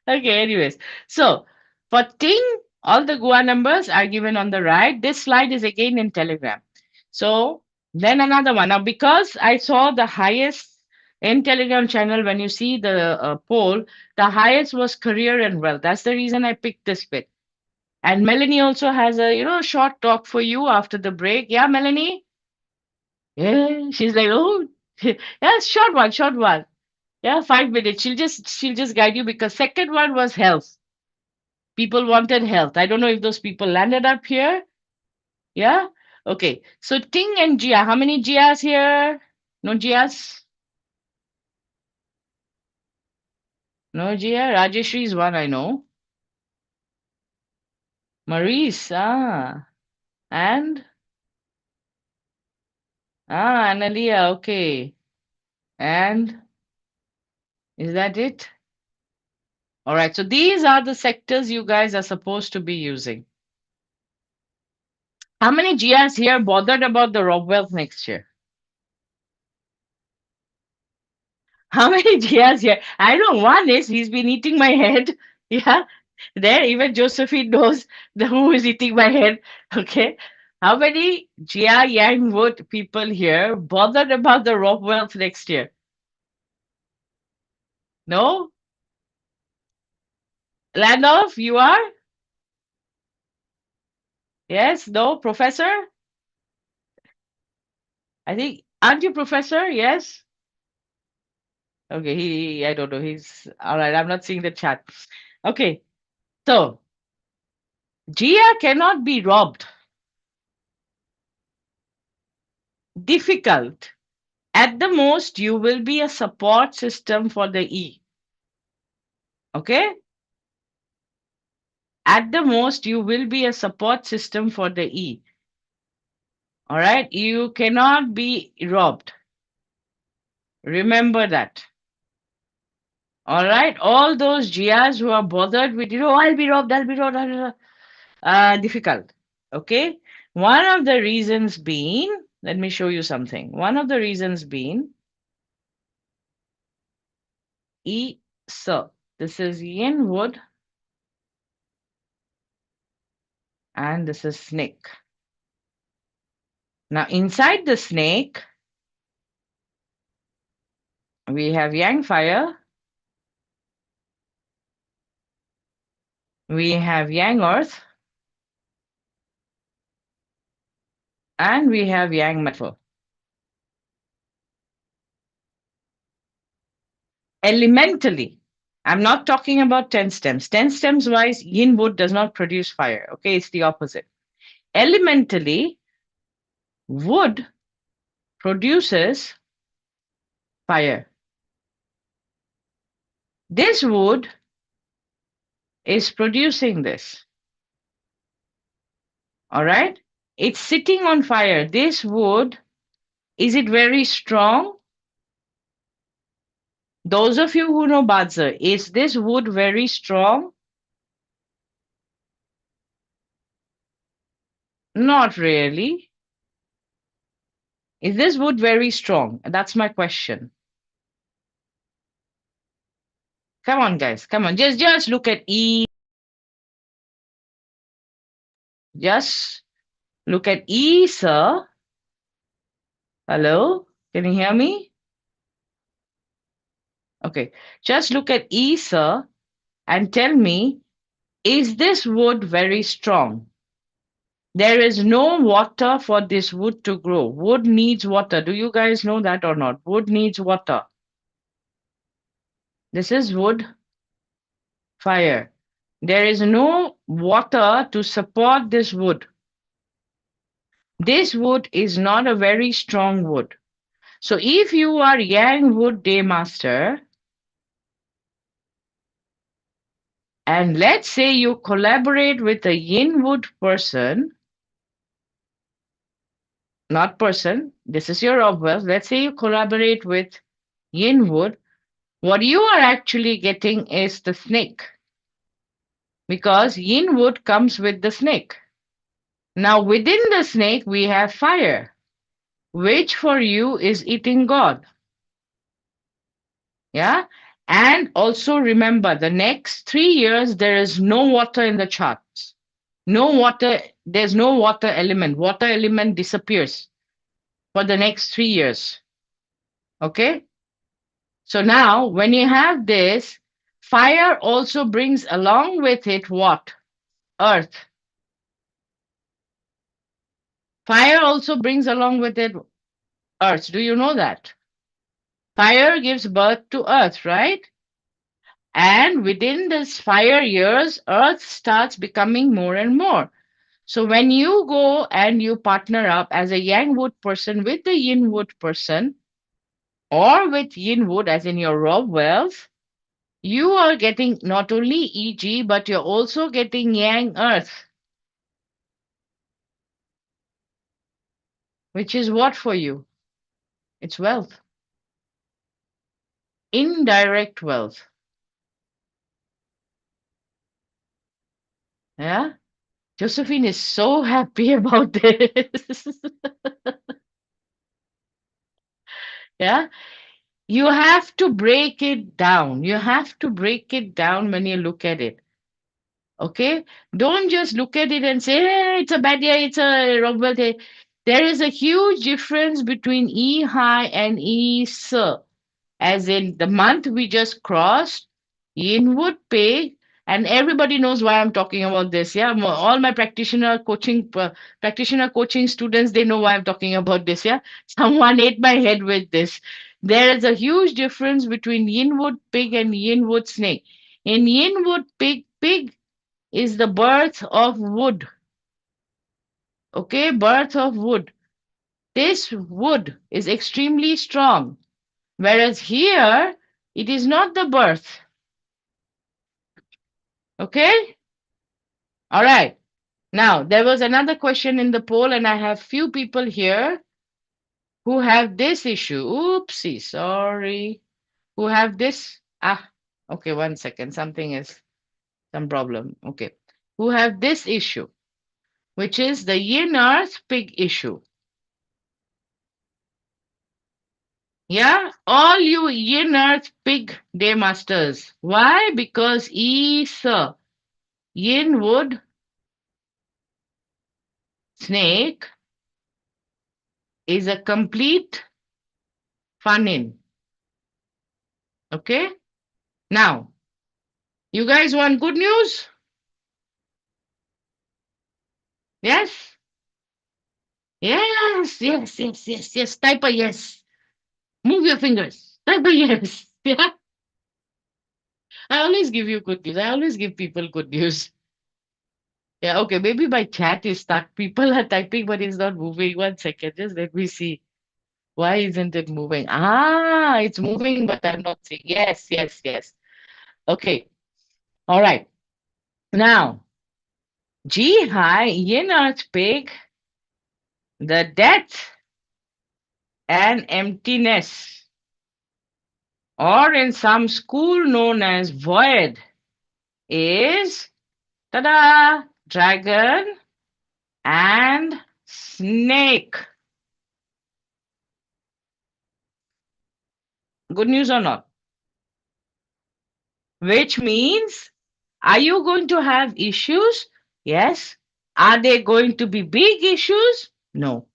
Okay, anyways. So for Ting, all the Goa numbers are given on the right. This slide is again in Telegram. So then another one. Now, because I saw the highest in Telegram channel, when you see the poll, the highest was career and wealth. That's the reason I picked this bit. And Melanie also has a short talk for you after the break. Yeah, Melanie. Yeah, she's like, oh, yeah, short one, short one. Yeah, 5 minutes. She'll just guide you because second one was health. People wanted health. I don't know if those people landed up here. Yeah. Okay. So Ting and Jia. How many Jias here? No Jias? No Jia. Rajeshri is one I know. Maurice. And Analia. Okay. And is that it? All right. So these are the sectors you guys are supposed to be using. How many Jias here bothered about the Rob Wealth next year? How many Jias here? I know one is he's been eating my head. Yeah. There, even Josephine knows who is eating my head. Okay. How many Jia Yang Wood people here bothered about the Rob Wealth next year? No? Landolf, you are? Yes? No? Professor? I think, aren't you professor? Yes? Okay, I don't know. He's all right. I'm not seeing the chat. Okay. So, Jia cannot be robbed. Difficult. At the most, you will be a support system for the E. Okay? At the most, you will be a support system for the E. All right? You cannot be robbed. Remember that. All right? All those Gias who are bothered with, I'll be robbed, I'll be robbed, I'll be robbed. Difficult. Okay? One of the reasons being, let me show you something. One of the reasons being, E, so this is yin wood, and this is snake. Now, inside the snake, we have yang fire, we have yang earth, and we have yang metal. Elementally, I'm not talking about 10 stems. 10 stems wise, yin wood does not produce fire. Okay, it's the opposite. Elementally, wood produces fire. This wood is producing this. All right? It's sitting on fire. This wood Is it very strong? Those of you who know Bazi, is this wood very strong? Not really. Is this wood very strong? That's my question. Come on, guys. Come on. Just look at E. Just look at E, sir. Hello? Can you hear me? Okay. Just look at E, sir, and tell me, is this wood very strong? There is no water for this wood to grow. Wood needs water. Do you guys know that or not? Wood needs water. This is wood, fire. There is no water to support this wood. This wood is not a very strong wood. So if you are Yang Wood Day Master, and let's say you collaborate with a Yin Wood person, not person, this is your obverse. Let's say you collaborate with Yin Wood. What you are actually getting is the snake, because Yin Wood comes with the snake. Now within the snake we have fire, which for you is eating God. Yeah. And also remember, the next 3 years, there is no water in the charts. No water, there's no water element. Water element disappears for the next 3 years. Okay? So now, when you have this, fire also brings along with it what? Earth. Fire also brings along with it earth. Do you know that? Fire gives birth to earth, right? And within this 5 years, earth starts becoming more and more. So when you go and you partner up as a Yang Wood person with the Yin Wood person, or with Yin Wood as in your raw wealth, you are getting not only EG, but you're also getting Yang Earth, which is what for you? It's wealth. Indirect wealth. Yeah? Josephine is so happy about this. Yeah? You have to break it down. You have to break it down when you look at it. Okay? Don't just look at it and say, hey, it's a bad day, it's a wrong day. There is a huge difference between E high and E sir. As in the month we just crossed, Yinwood pay, and everybody knows why I'm talking about this. Yeah, all my practitioner coaching students, they know why I'm talking about this. Yeah, someone ate my head with this. There is a huge difference between Yinwood pig and Yinwood snake. In Yinwood pig is the birth of wood. Okay, birth of wood. This wood is extremely strong, whereas here it is not the birth. Okay? All right. Now, there was another question in the poll, and I have few people here who have this issue. Oopsie, sorry. Who have this? Okay, 1 second. Something is some problem. Okay. Who have this issue, which is the yin earth pig issue. Yeah, all you yin earth pig day masters. Why? Because yin wood snake is a complete fun-in. Okay? Now, you guys want good news? Yes? Yes. Type a yes. Move your fingers. Type a yes. Yeah? I always give you good news. I always give people good news. Yeah, okay. Maybe my chat is stuck. People are typing, but it's not moving. 1 second. Just let me see. Why isn't it moving? It's moving, but I'm not seeing. Yes. Okay. All right. Now, G high, yin earth pig, the death and emptiness, or in some school known as void, is ta-da, dragon and snake. Good news or not? Which means, are you going to have issues? Yes. Are they going to be big issues? No.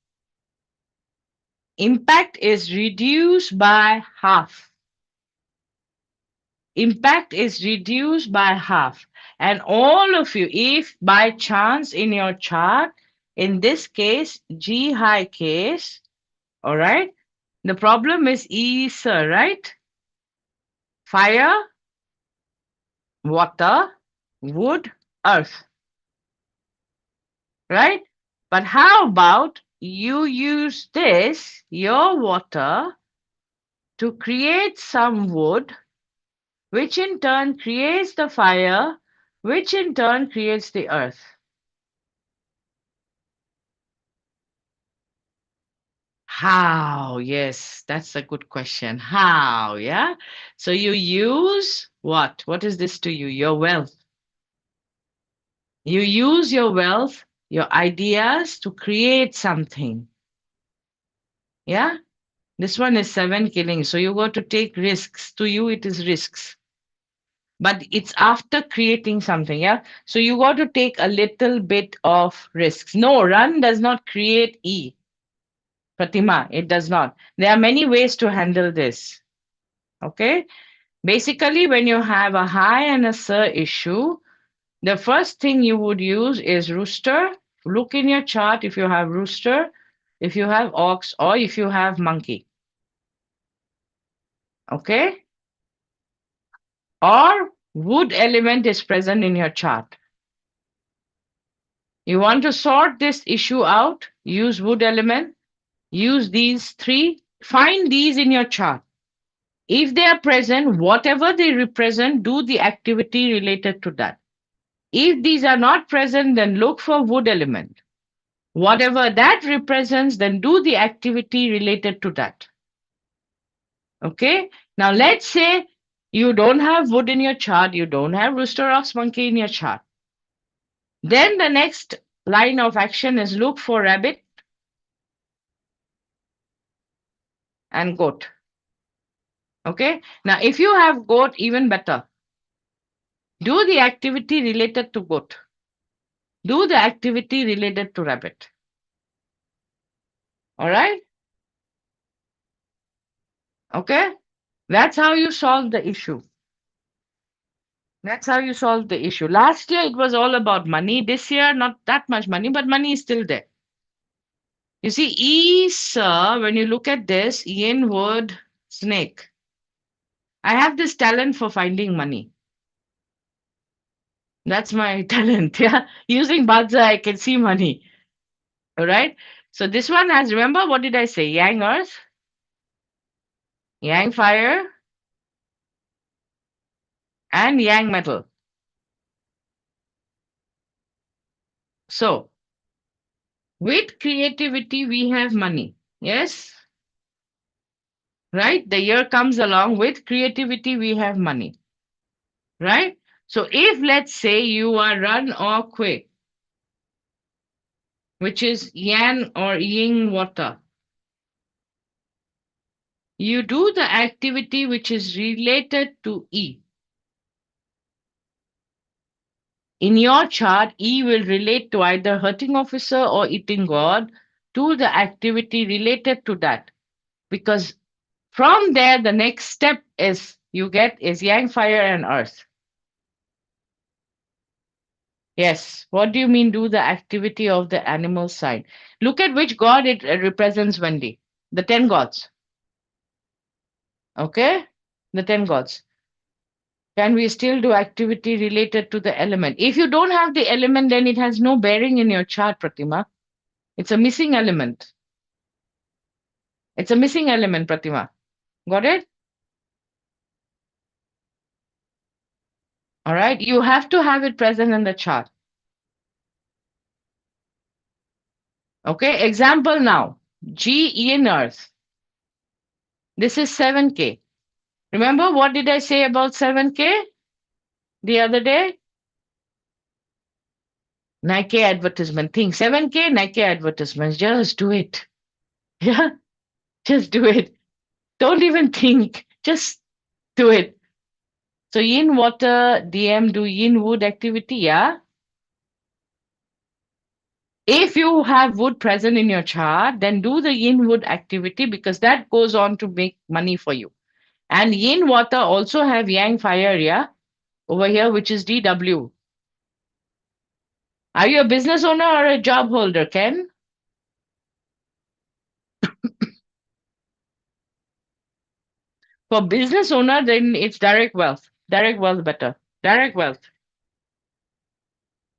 Impact is reduced by half. Impact is reduced by half. And all of you, if by chance in your chart, in this case, G high case, all right, the problem is ether, right? Fire, water, wood, earth, right? But how about you use this, your water, to create some wood, which in turn creates the fire, which in turn creates the earth? How? Yes, that's a good question. How? Yeah. So you use what? What is this to you? Your wealth. You use your wealth, your ideas to create something. Yeah. This one is 7 killing. So you got to take risks. To you, it is risks. But it's after creating something. Yeah. So you got to take a little bit of risks. No, run does not create E. Pratima, it does not. There are many ways to handle this. Okay. Basically, when you have a high and a sir issue, the first thing you would use is rooster. Look in your chart if you have rooster, if you have ox, or if you have monkey. Okay? Or wood element is present in your chart. You want to sort this issue out, use wood element, use these three, find these in your chart. If they are present, whatever they represent, do the activity related to that. If these are not present, then look for wood element. Whatever that represents, then do the activity related to that. Okay? Now let's say you don't have wood in your chart, you don't have rooster, ox, monkey in your chart. Then the next line of action is look for rabbit and goat. Okay? Now if you have goat, even better. Do the activity related to goat. Do the activity related to rabbit. All right? Okay? That's how you solve the issue. That's how you solve the issue. Last year, it was all about money. This year, not that much money, but money is still there. You see, Isa, when you look at this, yin word snake. I have this talent for finding money. That's my talent. Yeah. Using Bazi, I can see money. All right. So this one has, remember, what did I say? Yang earth, yang fire, and yang metal. So with creativity, we have money. Yes. Right? The year comes along with creativity, we have money. Right? So if let's say you are run or quick, which is yang or yin water, you do the activity which is related to E. In your chart, E will relate to either hurting officer or eating God. Do the activity related to that. Because from there, the next step is you get is yang, fire, and earth. Yes. What do you mean do the activity of the animal side? Look at which god it represents, Wendy. The 10 gods. Okay? The 10 gods. Can we still do activity related to the element? If you don't have the element, then it has no bearing in your chart, Pratima. It's a missing element. It's a missing element, Pratima. Got it? All right. You have to have it present in the chart. Okay. Example now. G in earth. This is 7K. Remember what did I say about 7K the other day? Nike advertisement thing. 7K Nike advertisements. Just do it. Yeah, just do it. Don't even think. Just do it. So yin water, DM do yin wood activity, yeah. If you have wood present in your chart, then do the yin wood activity because that goes on to make money for you. And yin water also have yang fire, yeah, over here, which is DW. Are you a business owner or a job holder, Ken? For business owner, then it's direct wealth. Direct wealth better. Direct wealth.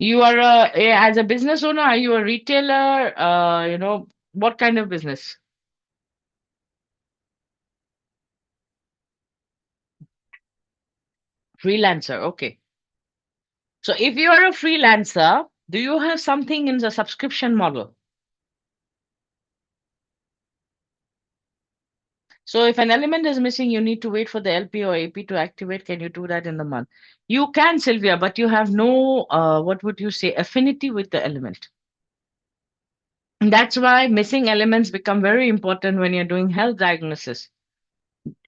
You are as a business owner, are you a retailer? What kind of business? Freelancer. Okay. So if you are a freelancer, do you have something in the subscription model? So if an element is missing, you need to wait for the LP or AP to activate. Can you do that in the month? You can, Sylvia, but you have no, what would you say, affinity with the element. And that's why missing elements become very important when you're doing health diagnosis.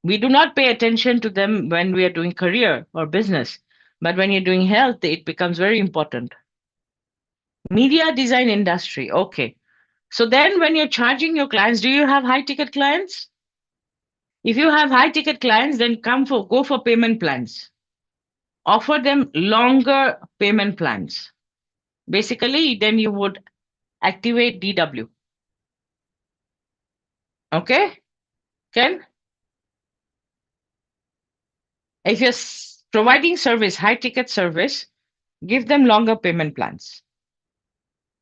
We do not pay attention to them when we are doing career or business, but when you're doing health, it becomes very important. Media design industry. Okay. So then when you're charging your clients, do you have high ticket clients? If you have high ticket clients, then go for payment plans. Offer them longer payment plans. Basically, then you would activate DW. Okay? Ken? If you're providing service, high ticket service, give them longer payment plans.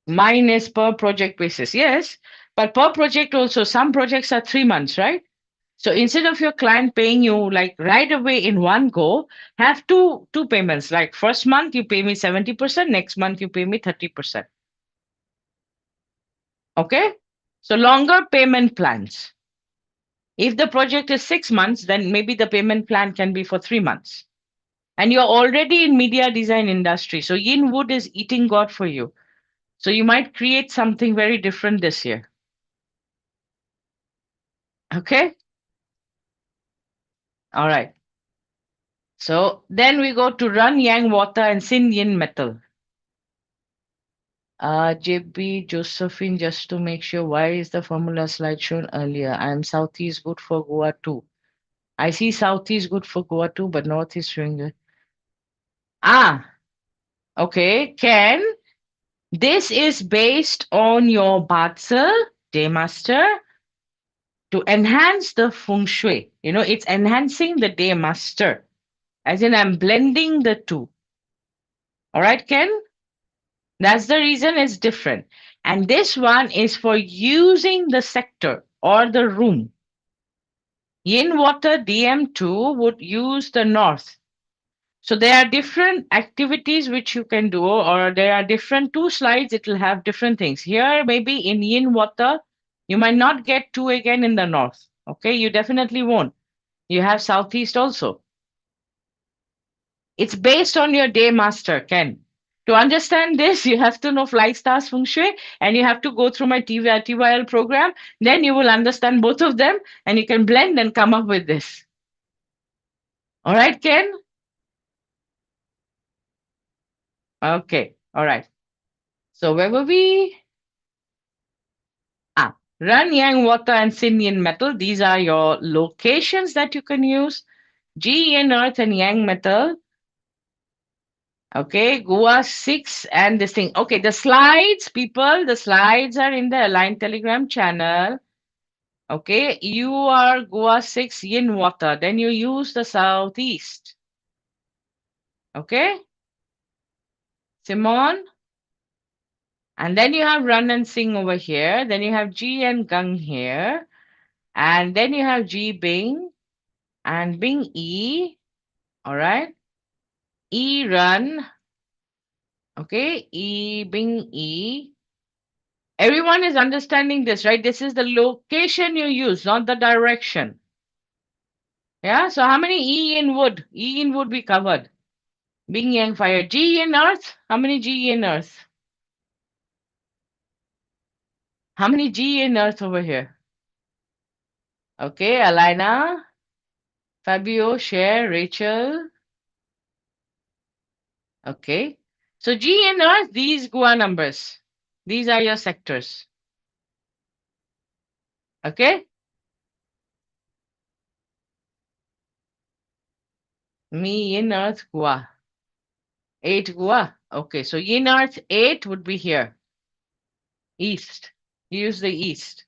Mine is per project basis. Yes, but per project also, some projects are 3 months, right? So instead of your client paying you like right away in one go, have two payments. Like first month you pay me 70%, next month you pay me 30%. Okay? So longer payment plans. If the project is 6 months, then maybe the payment plan can be for 3 months. And you're already in media design industry. So Yin Wood is eating God for you. So you might create something very different this year. Okay? All right. So then we go to Run Yang Water and Sin Yin Metal. JB Josephine, just to make sure, why is the formula slide shown earlier? I'm Southeast good for Goa too. I see Southeast good for Goa too, but Northeast showing the. Okay. Ken, this is based on your Bazi Day Master to enhance the Feng Shui. It's enhancing the Day Master. As in, I'm blending the two. All right, Ken? That's the reason it's different. And this one is for using the sector or the room. Yin water DM2 would use the north. So there are different activities which you can do, or there are different 2 slides, it will have different things. Here, maybe in yin water, you might not get 2 again in the north. Okay, you definitely won't. You have southeast also. It's based on your day master, Ken. To understand this, you have to know Fly Stars Feng Shui and you have to go through my TYL program. Then you will understand both of them and you can blend and come up with this. All right, Ken? Okay, all right. So where were we? Run Yang Water and Sin Yin Metal. These are your locations that you can use. G Yin Earth and Yang Metal. Okay, Goa 6 and this thing. Okay, the slides, people, the slides are in the Align Telegram channel. Okay, you are Goa 6 Yin Water. Then you use the southeast. Okay, Simon. And then you have Run and Sing over here. Then you have G and Gung here. And then you have G Bing and Bing E. All right. E Run. Okay, E Bing E. Everyone is understanding this, right? This is the location you use, not the direction. Yeah, so how many E in wood? E in wood we covered. Being yang fire. G in earth? How many G in earth? How many G in earth over here? Okay, Alina, Fabio, Cher, Rachel. Okay. So G in earth, these Gua numbers. These are your sectors. Okay. Me in earth Gua. 8 Gua. Okay, so in earth 8 would be here. East. Use the east.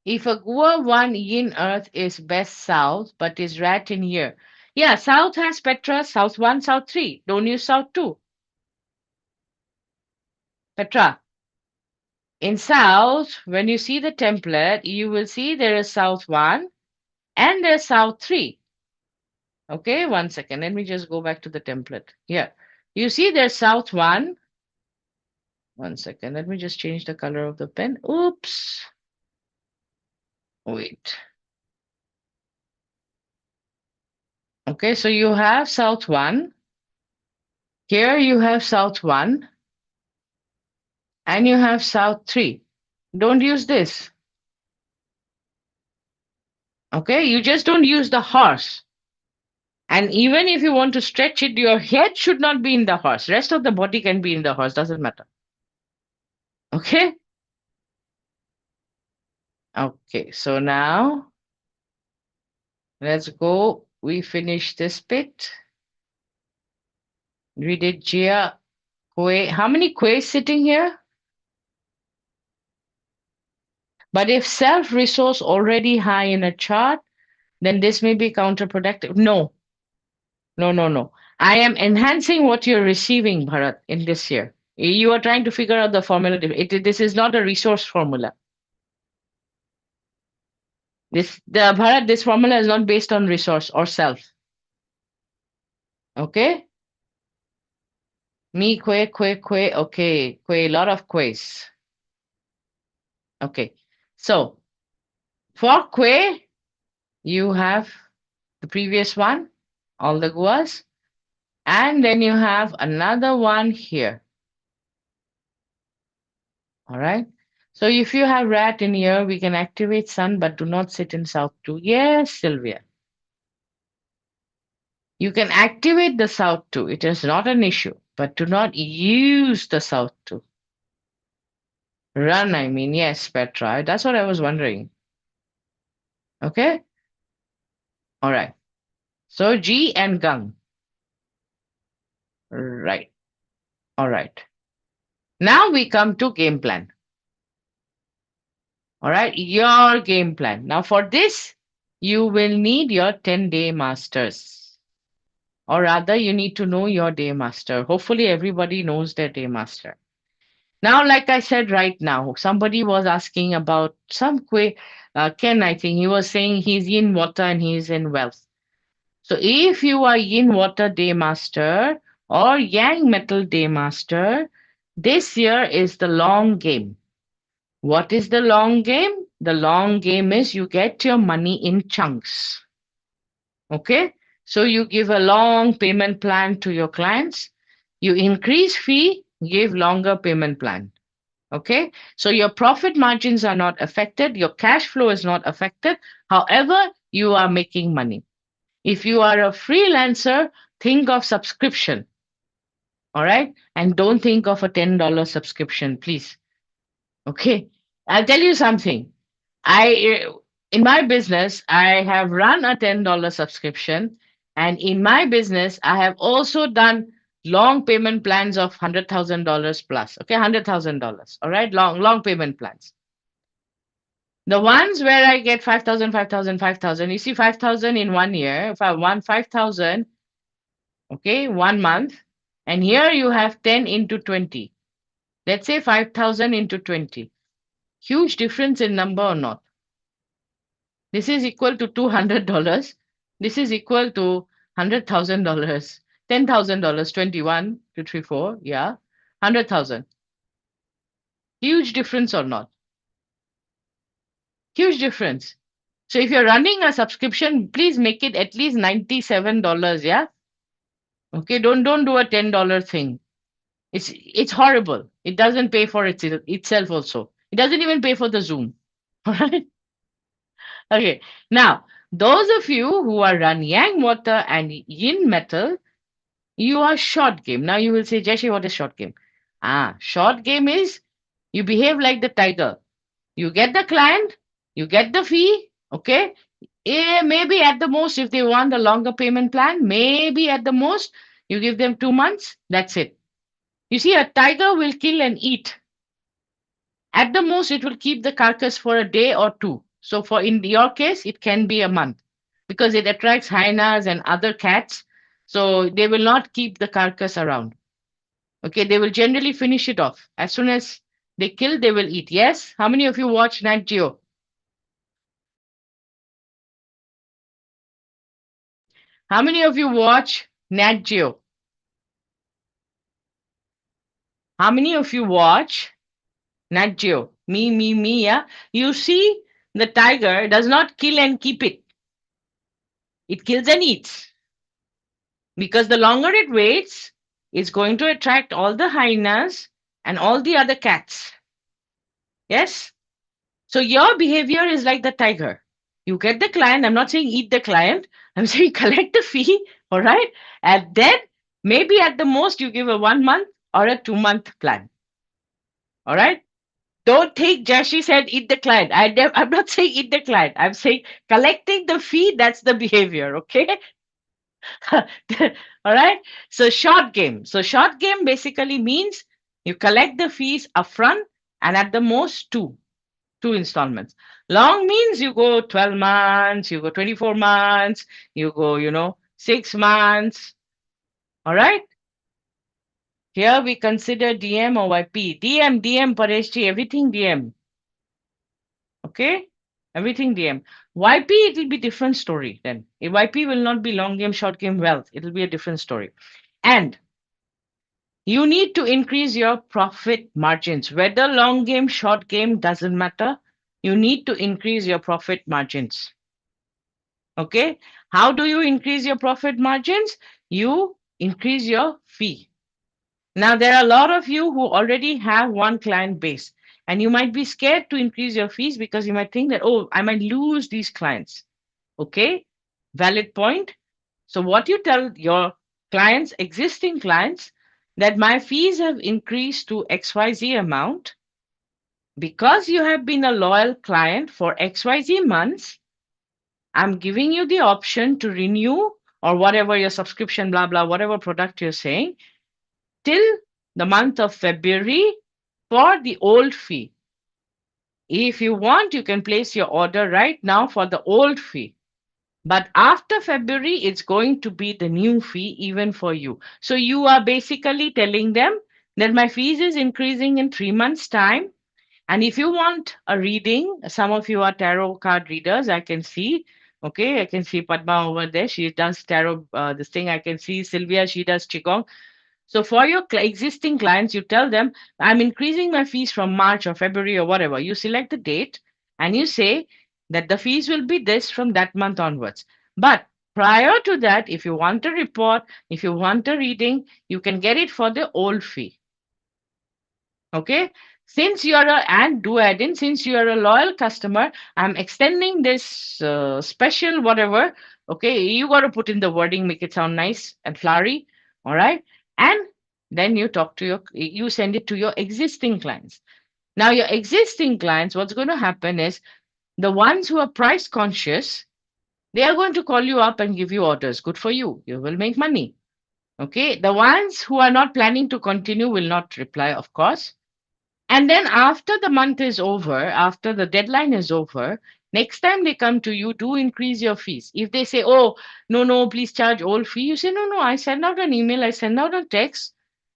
If a Gua 1 yin earth is best south, but is rat in here. Yeah, south has Petra, south 1, south 3. Don't use south 2. Petra. In south, when you see the template, you will see there is south 1 and there's south 3. Okay, 1 second. Let me just go back to the template. Here. You see there's south 1. 1 second. Let me just change the color of the pen. Oops. Wait. Okay, so you have south 1. Here you have south 1. And you have south 3. Don't use this. Okay, you just don't use the horse. And even if you want to stretch it, your head should not be in the horse. Rest of the body can be in the horse. Doesn't matter. Okay. Okay, so now let's go. We finished this bit. We did Jia, Kue. How many Kues sitting here? But if self-resource already high in a chart, then this may be counterproductive. No, no, no, no. I am enhancing what you're receiving, Bharat, in this year. You are trying to figure out the formula. This is not a resource formula. Bharat, this formula is not based on resource or self. Okay? Me, Kwe. Okay. Kwe, lot of Kwes. Okay. So, for Kwe, you have the previous one, all the Guas. And then you have another one here. All right. So if you have rat in here, we can activate sun, but do not sit in south 2. Yes, Sylvia. You can activate the south 2. It is not an issue, but do not use the south 2. Run, I mean. Yes, Petra. That's what I was wondering. Okay. All right. So G and Gang. Right. All right. Now we come to game plan. All right. Your game plan. Now for this, you will need your 10-day masters. Or rather, you need to know your day master. Hopefully, everybody knows their day master. Now, like I said right now, somebody was asking about Ken, I think he was saying he's in water and he's in wealth. So if you are yin water day master or yang metal day master, this year is the long game. What is the long game? The long game is you get your money in chunks. Okay? So you give a long payment plan to your clients. You increase fee, give longer payment plan. Okay? So your profit margins are not affected. Your cash flow is not affected. However, you are making money. If you are a freelancer, think of subscription. All right? And don't think of a $10 subscription, please. Okay? I'll tell you something. In my business, I have run a $10 subscription. And in my business, I have also done long payment plans of $100,000 plus. Okay, $100,000. All right, long payment plans. The ones where I get 5,000, 5,000, 5,000. You see, 5,000 in 1 year. If I want 5,000, okay, 1 month. And here you have 10 into 20. Let's say 5,000 into 20. Huge difference in number or not? This is equal to $200. This is equal to $100,000. $10,000, 21, 2, 3, 4. Yeah. 100,000. Huge difference or not? Huge difference. So if you're running a subscription, please make it at least $97. Yeah. Okay. Don't do a $10 thing. It's horrible. It doesn't pay for itself also. It doesn't even pay for the Zoom. All right. Okay. Now, those of you who are run Yang water and Yin metal, you are short game. Now you will say, Jayashree, what is short game? Short game is you behave like the tiger. You get the client, you get the fee, okay? Maybe at the most, if they want a longer payment plan, maybe at the most, you give them 2 months, that's it. You see, a tiger will kill and eat. At the most, it will keep the carcass for a day or two. So for in your case, it can be a month because it attracts hyenas and other cats. So they will not keep the carcass around. Okay, they will generally finish it off. As soon as they kill, they will eat. Yes? How many of you watch Nat Geo? How many of you watch Nat Geo? How many of you watch Nat Geo? Me, yeah. You see, the tiger does not kill and keep it. It kills and eats. Because the longer it waits, it's going to attract all the hyenas and all the other cats. Yes? So your behavior is like the tiger. You get the client. I'm not saying eat the client. I'm saying collect the fee. All right. And then maybe at the most you give a 1 month or a 2 month plan. All right. Don't think Jayashree said eat the client. I'm not saying eat the client. I'm saying collecting the fee. That's the behavior. Okay. All right. So short game. So short game basically means you collect the fees upfront and at the most two installments. Long means you go 12 months, you go 24 months, you go, 6 months. All right. Here we consider DM or YP. DM, Pareshji, everything DM. Okay. Everything DM. YP, it will be different story then. YP will not be long game, short game, wealth. It will be a different story. And you need to increase your profit margins. Whether long game, short game, doesn't matter. You need to increase your profit margins. Okay. How do you increase your profit margins? You increase your fee. Now, there are a lot of you who already have one client base, and you might be scared to increase your fees because you might think that, oh, I might lose these clients. Okay. Valid point. So, what you tell your clients, existing clients, that my fees have increased to XYZ amount because you have been a loyal client for XYZ months. I'm giving you the option to renew or whatever your subscription, blah, blah, whatever product you're saying, till the month of February for the old fee. If you want, you can place your order right now for the old fee. But after February, it's going to be the new fee even for you. So you are basically telling them that my fees is increasing in 3 months' time. And if you want a reading, some of you are tarot card readers, I can see. Okay, I can see Padma over there. She does tarot, this thing. I can see Sylvia, she does Qigong. So for your existing clients, you tell them, I'm increasing my fees from March or February or whatever. You select the date and you say that the fees will be this from that month onwards. But prior to that, if you want a report, if you want a reading, you can get it for the old fee. Okay. Since you are since you are a loyal customer, I'm extending this special whatever. Okay. You got to put in the wording, make it sound nice and flowery. All right. And then you send it to your existing clients. Now, your existing clients, what's going to happen is the ones who are price conscious, they are going to call you up and give you orders. Good for you. You will make money. Okay. The ones who are not planning to continue will not reply, of course. And then after the month is over, after the deadline is over, next time they come to you, do increase your fees. If they say, oh, no, please charge old fee, you say, no, I send out an email, I send out a text,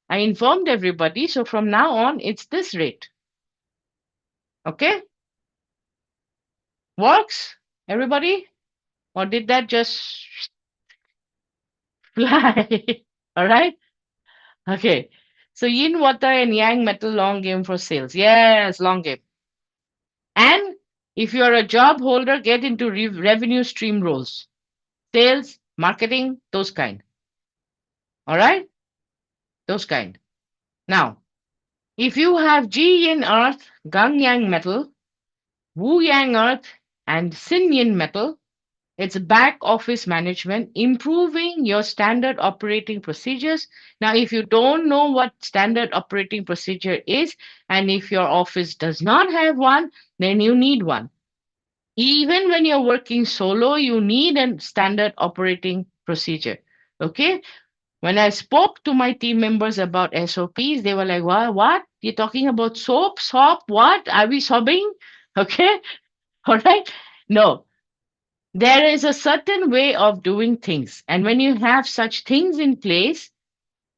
I informed everybody. So from now on, it's this rate. Okay? Works? Everybody? Or did that just fly? All right? Okay. So yin water and yang metal long game for sales. Yes, long game. And If you're a job holder, get into revenue stream roles, sales, marketing, those kind. All right? Those kind. Now, if you have Ji Yin earth, Gang Yang metal, Wu Yang earth, and Sin Yin metal, it's back office management, improving your standard operating procedures. Now, if you don't know what standard operating procedure is, and if your office does not have one, then you need one. Even when you're working solo, you need a standard operating procedure. Okay? When I spoke to my team members about SOPs, they were like, what? You're talking about soap? What? Are we sobbing? Okay? All right? No, there is a certain way of doing things. And when you have such things in place,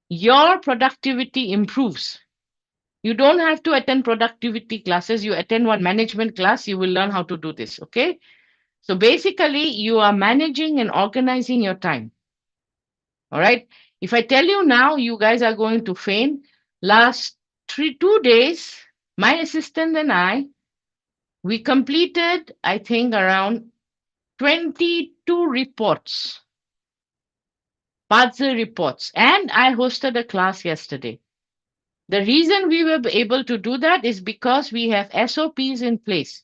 your productivity improves. You don't have to attend productivity classes. You attend one management class, you will learn how to do this. Okay? So basically, you are managing and organizing your time. All right. If I tell you now, you guys are going to faint. Last 2 days, my assistant and I, we completed, I think, around 22 reports, Bazi reports, and I hosted a class yesterday. The reason we were able to do that is because we have SOPs in place.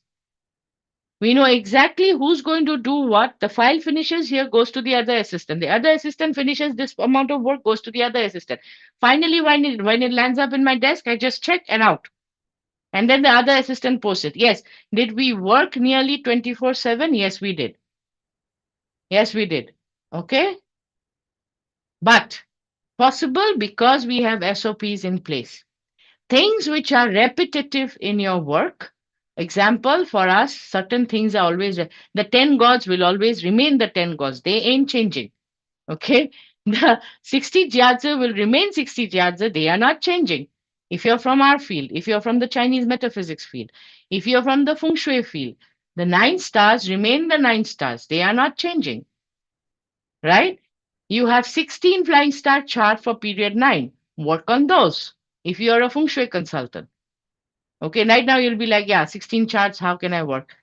We know exactly who's going to do what. The file finishes here, goes to the other assistant. The other assistant finishes this amount of work, goes to the other assistant. Finally, when it lands up in my desk, I just check and out. And then the other assistant posts it. Yes. Did we work nearly 24/7? Yes, we did. Yes, we did. Okay. But possible because we have SOPs in place. Things which are repetitive in your work. Example, for us, certain things are always, the 10 gods will always remain the 10 gods. They ain't changing. Okay. The 60 jyatsa will remain 60 jyatsa. They are not changing. If you're from our field, if you're from the Chinese metaphysics field, if you're from the Feng Shui field, the 9 stars remain the 9 stars. They are not changing. Right? You have 16 flying star chart for period 9. Work on those if you're a Feng Shui consultant. Okay, right now you'll be like, yeah, 16 charts, how can I work?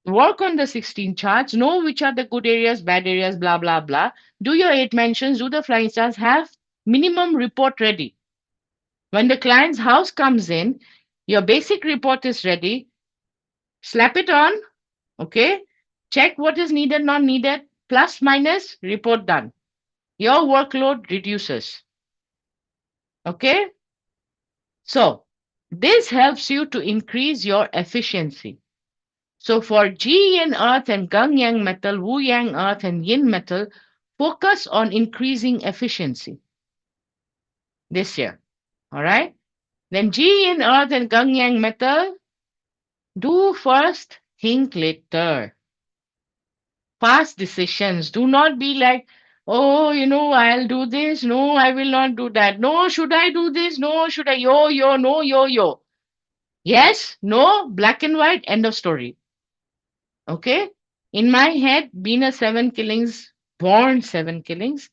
Work on the 16 charts, know which are the good areas, bad areas, blah, blah, blah. Do your 8 mentions, do the flying stars, have minimum report ready. When the client's house comes in, your basic report is ready. Slap it on, okay? Check what is needed, not needed, plus, minus, report done. Your workload reduces. Okay? So, this helps you to increase your efficiency. So for Ji Yin earth and Gang Yang metal, Wu Yang earth and Yin metal, focus on increasing efficiency this year. All right. Then Ji Yin earth and Gang Yang metal, do first, think later. Fast decisions. Do not be like, oh, I'll do this. No, I will not do that. No, should I do this? No, should I? Yo, no, yo. Yes, no, black and white, end of story. Okay. In my head, being a 7 killings, born 7 killings,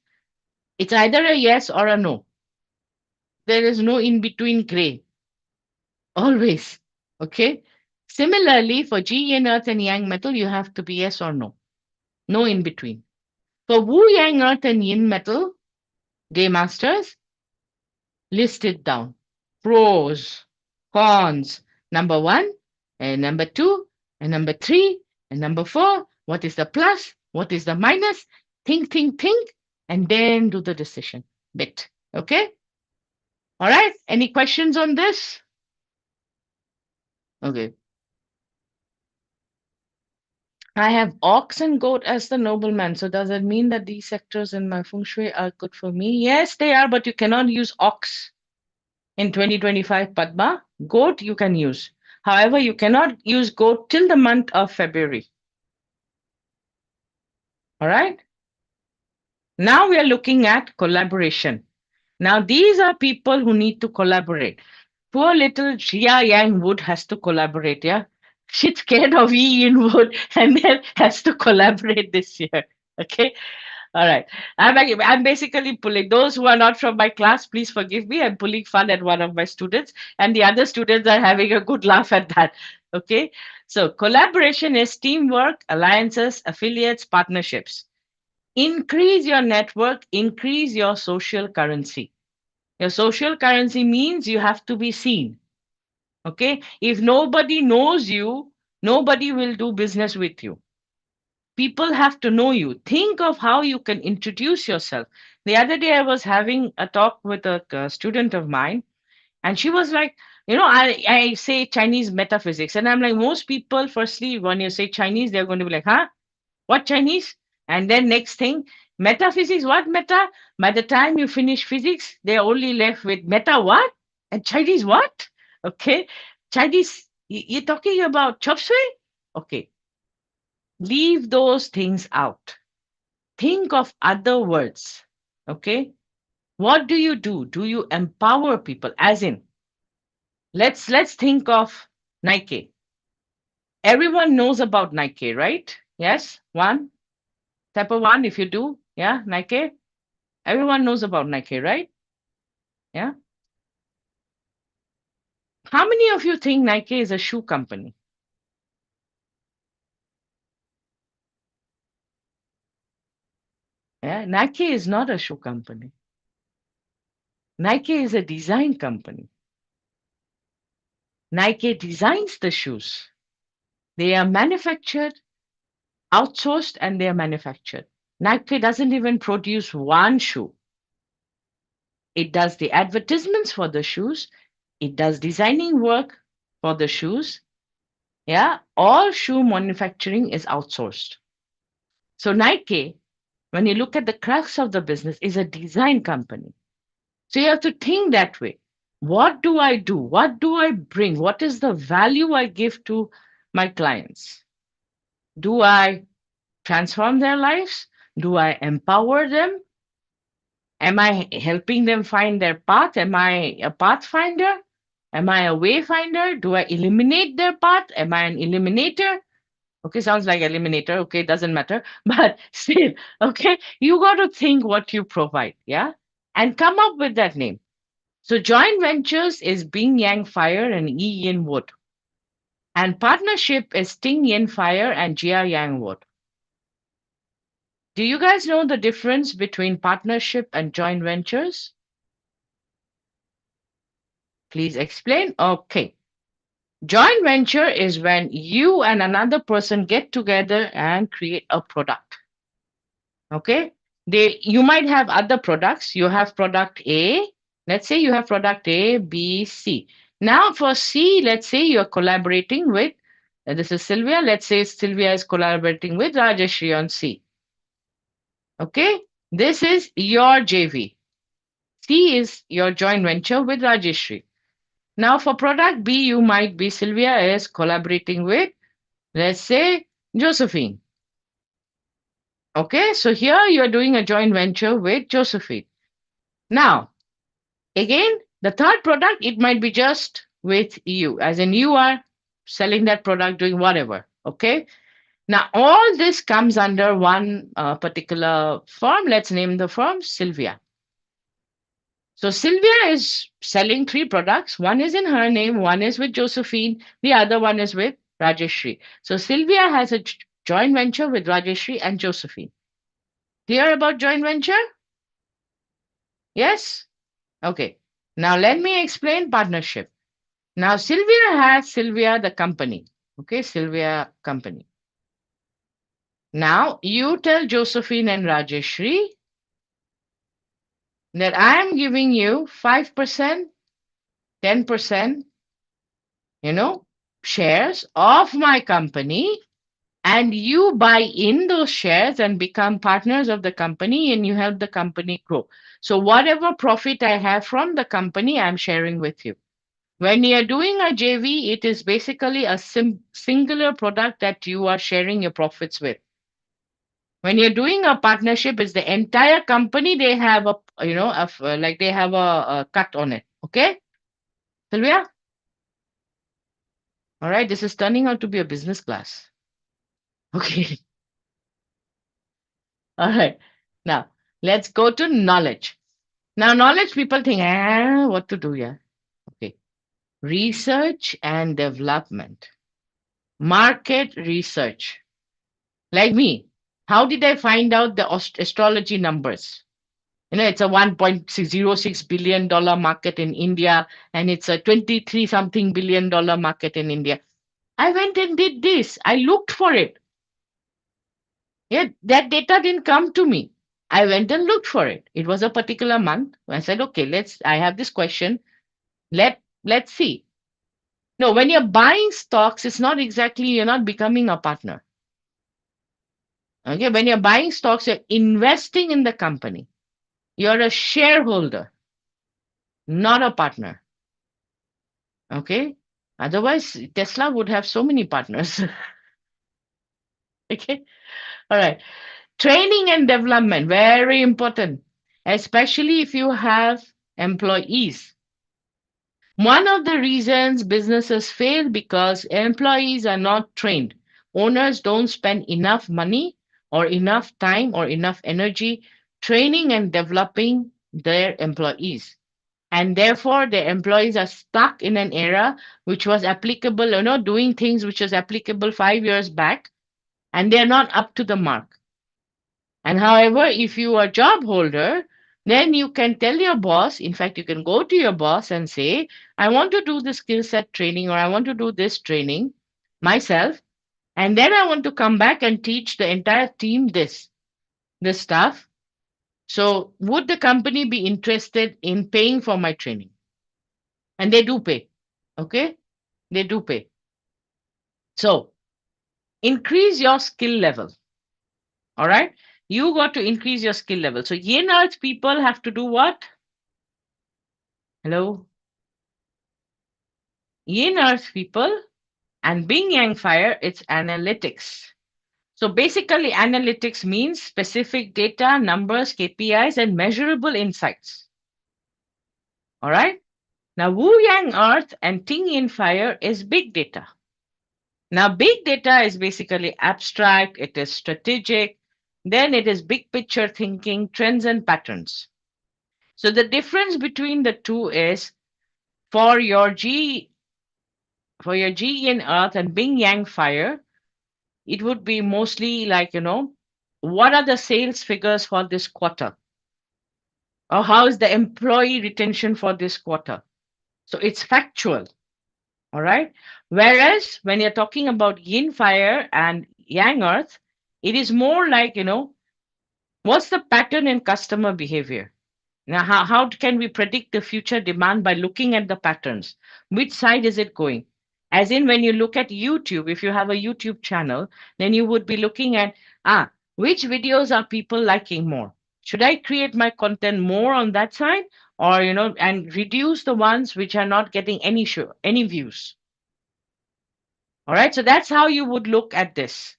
it's either a yes or a no. There is no in between gray. Always. Okay. Similarly, for Ji Yin earth and Yang metal, you have to be yes or no. No in between. For Wu Yang earth and Yin metal, Day Masters, list it down. Pros, cons, number 1, and number 2, and number 3, and number 4. What is the plus? What is the minus? Think, and then do the decision bit. Okay? All right. Any questions on this? Okay. I have ox and goat as the nobleman. So does it mean that these sectors in my feng shui are good for me? Yes, they are, but you cannot use ox in 2025 Padma. Goat you can use. However, you cannot use goat till the month of February. All right. Now we are looking at collaboration. Now these are people who need to collaborate. Poor little Jia Yang Wood has to collaborate, yeah? She's scared of Yi Yin Wood and then has to collaborate this year, okay? All right. I'm basically pulling those who are not from my class. Please forgive me. I'm pulling fun at one of my students, and the other students are having a good laugh at that. Okay. So collaboration is teamwork, alliances, affiliates, partnerships. Increase your network. Increase your social currency. Your social currency means you have to be seen. Okay. If nobody knows you, nobody will do business with you. People have to know you. Think of how you can introduce yourself. The other day I was having a talk with a student of mine, and she was like, I say Chinese metaphysics, and I'm like, most people, firstly, when you say Chinese, they're going to be like, huh, what Chinese? And then next thing, metaphysics, what meta? By the time you finish physics, they're only left with meta what? And Chinese what? Okay. Chinese, you're talking about chop suey? Okay. Leave those things out. Think of other words. Okay. What do you do? Do you empower people? As in, let's think of Nike. Everyone knows about Nike, right? Yes. One. Type of one, if you do. Yeah, Nike. Everyone knows about Nike, right? Yeah. How many of you think Nike is a shoe company? Yeah, Nike is not a shoe company. Nike is a design company. Nike designs the shoes. They are manufactured, outsourced, and they are manufactured. Nike doesn't even produce one shoe. It does the advertisements for the shoes. It does designing work for the shoes. Yeah, all shoe manufacturing is outsourced. So Nike, when you look at the crux of the business, is a design company. So you have to think that way. What do I do? What do I bring? What is the value I give to my clients? Do I transform their lives? Do I empower them? Am I helping them find their path? Am I a pathfinder? Am I a wayfinder? Do I eliminate their path? Am I an eliminator? Okay, sounds like eliminator. Okay, doesn't matter. But still, okay, you got to think what you provide, yeah? And come up with that name. So joint ventures is Bing Yang Fire and Yi Yin Wood. And partnership is Ting Yin Fire and Jia Yang Wood. Do you guys know the difference between partnership and joint ventures? Please explain. Okay. Joint venture is when you and another person get together and create a product. Okay. You might have other products. You have product A. Let's say you have product A, B, C. Now for C, let's say you're collaborating with, this is Sylvia. Let's say Sylvia is collaborating with Rajeshri on C. Okay. This is your JV. C is your joint venture with Rajeshri. Now for product B, you might be Sylvia is collaborating with, let's say, Josephine. Okay, so here you are doing a joint venture with Josephine. Now, again, the third product, it might be just with you, as in you are selling that product, doing whatever. Okay, now all this comes under one particular firm. Let's name the firm Sylvia. So Sylvia is selling three products. One is in her name, one is with Josephine, the other one is with Rajeshri. So Sylvia has a joint venture with Rajeshri and Josephine. Clear about joint venture? Yes? Okay. Now let me explain partnership. Now Sylvia has Sylvia the company. Okay, Sylvia company. Now you tell Josephine and Rajeshri that I am giving you 5%, 10%, shares of my company, and you buy in those shares and become partners of the company and you help the company grow. So whatever profit I have from the company, I'm sharing with you. When you're doing a JV, it is basically a singular product that you are sharing your profits with. When you're doing a partnership, it's the entire company. They have like they have a cut on it. Okay, Sylvia? All right, this is turning out to be a business class. Okay. All right. Now, let's go to knowledge. Now, knowledge, people think, what to do here? Okay. Research and development. Market research. Like me, how did I find out the astrology numbers? It's a $1.06 billion market in India, and it's a 23 something billion-dollar market in India. I went and did this. I looked for it. Yeah, that data didn't come to me. I went and looked for it. It was a particular month. I said, okay, I have this question. Let's see. No, when you're buying stocks, it's not exactly, you're not becoming a partner. Okay, when you're buying stocks, you're investing in the company. You're a shareholder, not a partner. Okay. Otherwise, Tesla would have so many partners. Okay. All right. Training and development, very important, especially if you have employees. One of the reasons businesses fail because employees are not trained. Owners don't spend enough money or enough time or enough energy training and developing their employees. And therefore, the employees are stuck in an era which was applicable, doing things which was applicable 5 years back, and they're not up to the mark. And however, if you are a job holder, then you can tell your boss, in fact, you can go to your boss and say, I want to do the skill set training or I want to do this training myself. And then I want to come back and teach the entire team this stuff. So would the company be interested in paying for my training? And they do pay. Okay? They do pay. So increase your skill level. All right? You got to increase your skill level. So yin earth people have to do what? Hello? Yin earth people and being yang fire, it's analytics. So basically, analytics means specific data, numbers, KPIs, and measurable insights. All right? Now, Wu Yang Earth and Ting Yin Fire is big data. Now, big data is basically abstract, it is strategic, then it is big picture thinking, trends and patterns. So the difference between the two is for your G Yin Earth and Bing Yang Fire, it would be mostly like, what are the sales figures for this quarter? Or how is the employee retention for this quarter? So it's factual. All right. Whereas when you're talking about yin fire and yang earth, it is more like, what's the pattern in customer behavior? Now, how can we predict the future demand by looking at the patterns? Which side is it going? As in, when you look at YouTube, if you have a YouTube channel, then you would be looking at, which videos are people liking more? Should I create my content more on that side or, and reduce the ones which are not getting any views? All right. So that's how you would look at this.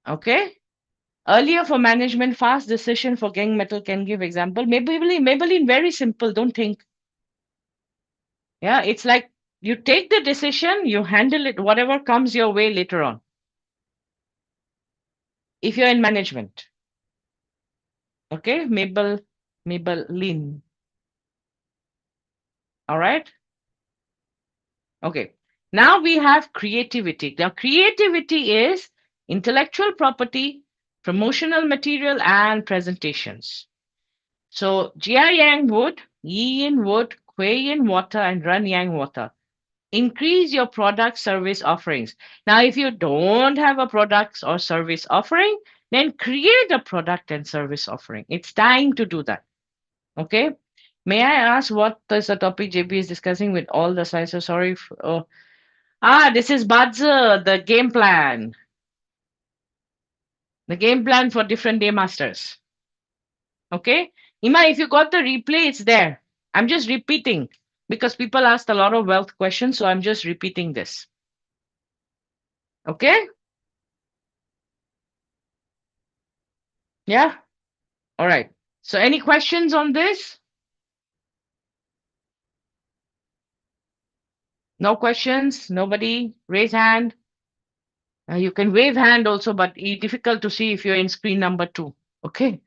Okay. Earlier for management, fast decision for gang metal can give example. Maybelline, very simple. Don't think. Yeah, it's like you take the decision, you handle it, whatever comes your way later on. If you're in management. Okay, Maybelline. All right. Okay. Now we have creativity. Now, creativity is intellectual property, promotional material, and presentations. So Jia Yang wood, Yi Yin wood, Kuei Yin water, and Run Yang water. Increase your product service offerings. Now, if you don't have a product or service offering, then create a product and service offering. It's time to do that. Okay. May I ask what is the topic JB is discussing with all the sides? So sorry. This is Bazi, the game plan. The game plan for different day masters. Okay. Ima, if you got the replay, it's there. I'm just repeating because people asked a lot of wealth questions. So I'm just repeating this. Okay. Yeah. All right. So any questions on this? No questions? Nobody? Raise hand. You can wave hand also, but it's difficult to see if you're in screen number 2. Okay.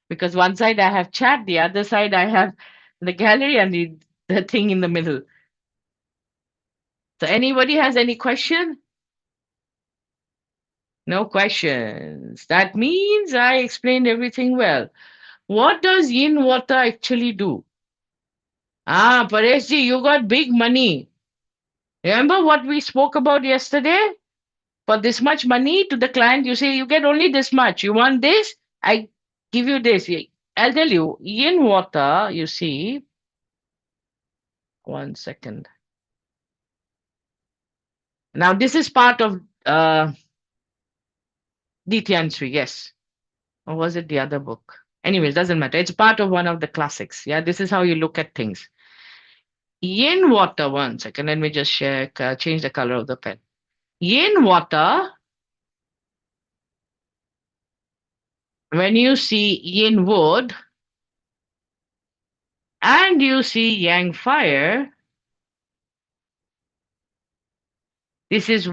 Because one side I have chat, the other side I have the gallery and the thing in the middle. So anybody has any question? No questions. That means I explained everything well. What does yin water actually do? Pareshji, you got big money. Remember what we spoke about yesterday? For this much money to the client, you say you get only this much. You want this? I give you this. I'll tell you, yin water, you see, 1 second. Now, this is part of Dityansri, yes. Or was it the other book? Anyways, doesn't matter. It's part of one of the classics. Yeah, this is how you look at things. Yin water, 1 second. Let me just share, change the color of the pen. Yin water, when you see yin wood and you see yang fire, this is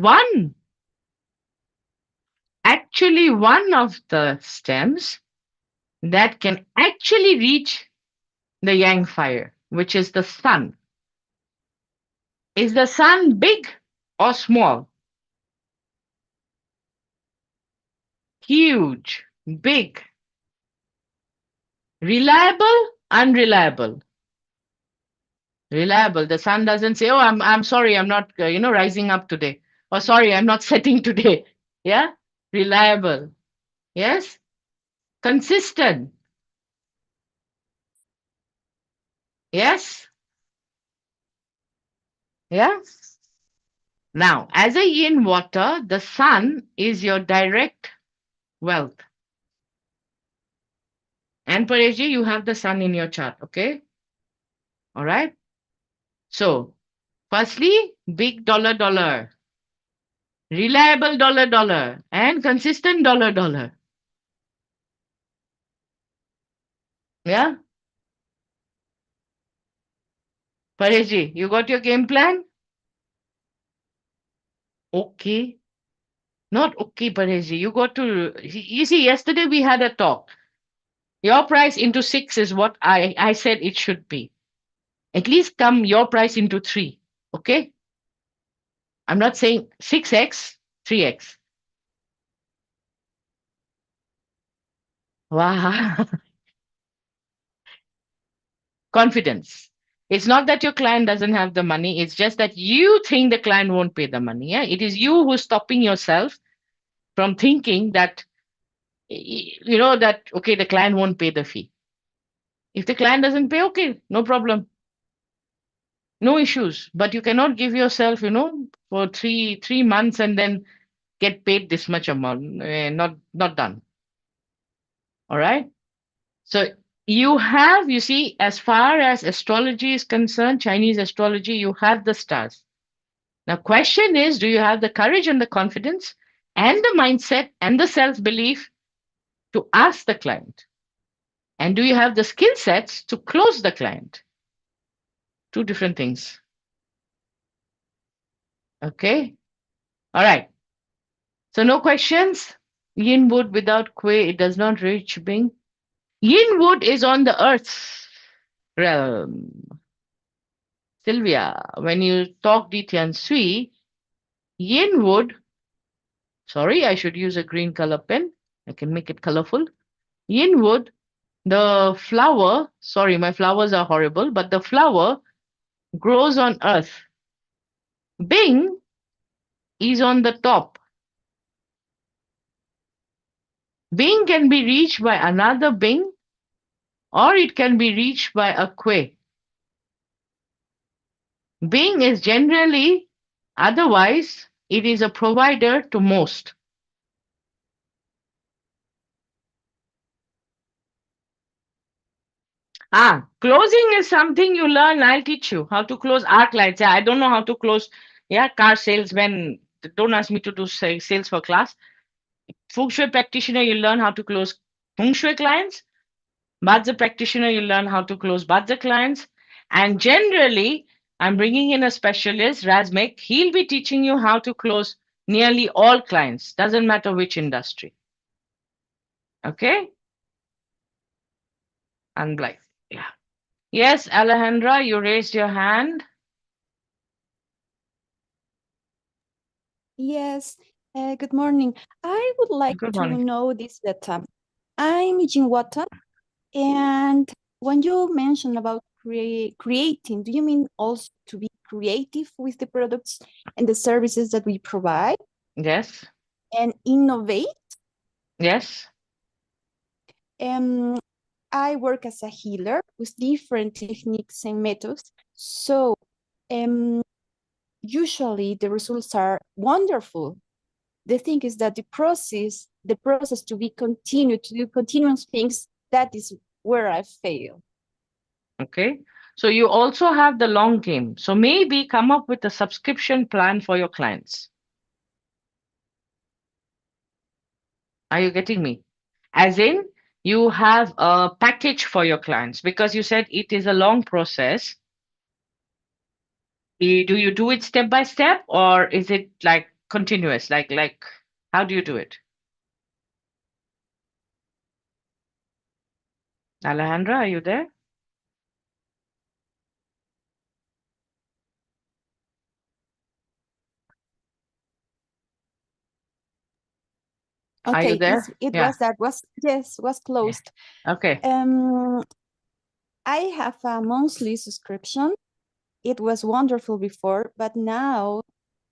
actually one of the stems that can actually reach the yang fire, which is the sun. Is the sun big or small? Huge, big, reliable, unreliable. Reliable. The sun doesn't say, "Oh, I'm sorry, I'm not rising up today," or "Sorry, I'm not setting today." Yeah, reliable. Yes, consistent. Yes, yeah. Now, as a yin water, the sun is your direct wealth. And Pareshji, you have the sun in your chart, okay? All right. So, firstly, big dollar dollar, reliable dollar dollar, and consistent dollar dollar. Yeah. Pareshji, you got your game plan? Okay. Not okay, Pareshji. You got to, you see, yesterday we had a talk. Your price into 6 is what I said it should be. At least come your price into 3. Okay? I'm not saying 6x, 3x. Wow. Confidence. It's not that your client doesn't have the money. It's just that you think the client won't pay the money. Yeah. It is you who's stopping yourself from thinking that, that, okay, the client won't pay the fee. If the client doesn't pay, okay, no problem. No issues. But you cannot give yourself, for three months and then get paid this much amount. Not done. All right. So you see, as far as astrology is concerned, Chinese astrology, you have the stars. Now, question is, do you have the courage and the confidence and the mindset and the self-belief to ask the client? And do you have the skill sets to close the client? Two different things. Okay. All right. So no questions. Yin wood without Kuei, it does not reach Bing. Yin wood is on the earth realm. Sylvia, when you talk Dityan Sui, yin wood, sorry, I should use a green color pen. I can make it colorful. Yin wood, the flower, sorry, my flowers are horrible, but the flower grows on earth. Bing is on the top. Bing can be reached by another Bing or it can be reached by a Kuei. Bing is generally, otherwise, it is a provider to most. Closing is something you learn. I'll teach you how to close arc lights. Yeah, I don't know how to close, car sales. When don't ask me to do sales for class. Feng Shui practitioner, you learn how to close Feng Shui clients. Bazi practitioner, you learn how to close Bazi clients. And generally, I'm bringing in a specialist, Razmik. He'll be teaching you how to close Nearly all clients, doesn't matter which industry. Okay? And like, yeah. Yes, Alejandra, you raised your hand. Yes, good morning. I would like Good to morning. know this that I'm Jinwata, and when you mention about creating, do you mean also to be creative with the products and the services that we provide Yes. and innovate? Yes. Um, I work as a healer with different techniques and methods, so um, usually the results are wonderful. The thing is that the process to be continued, to do continuous things, that is where I fail. Okay. So you also have the long game. So maybe come up with a subscription plan for your clients. Are you getting me? As in, you have a package for your clients because you said it is a long process. Do you do it step by step or is it like continuous? Like how do you do it? Alejandra, are you there? Are you Okay, there? it Yeah. was that was yes was Yeah. closed. Okay. Um, I have a monthly subscription. It was wonderful before, but now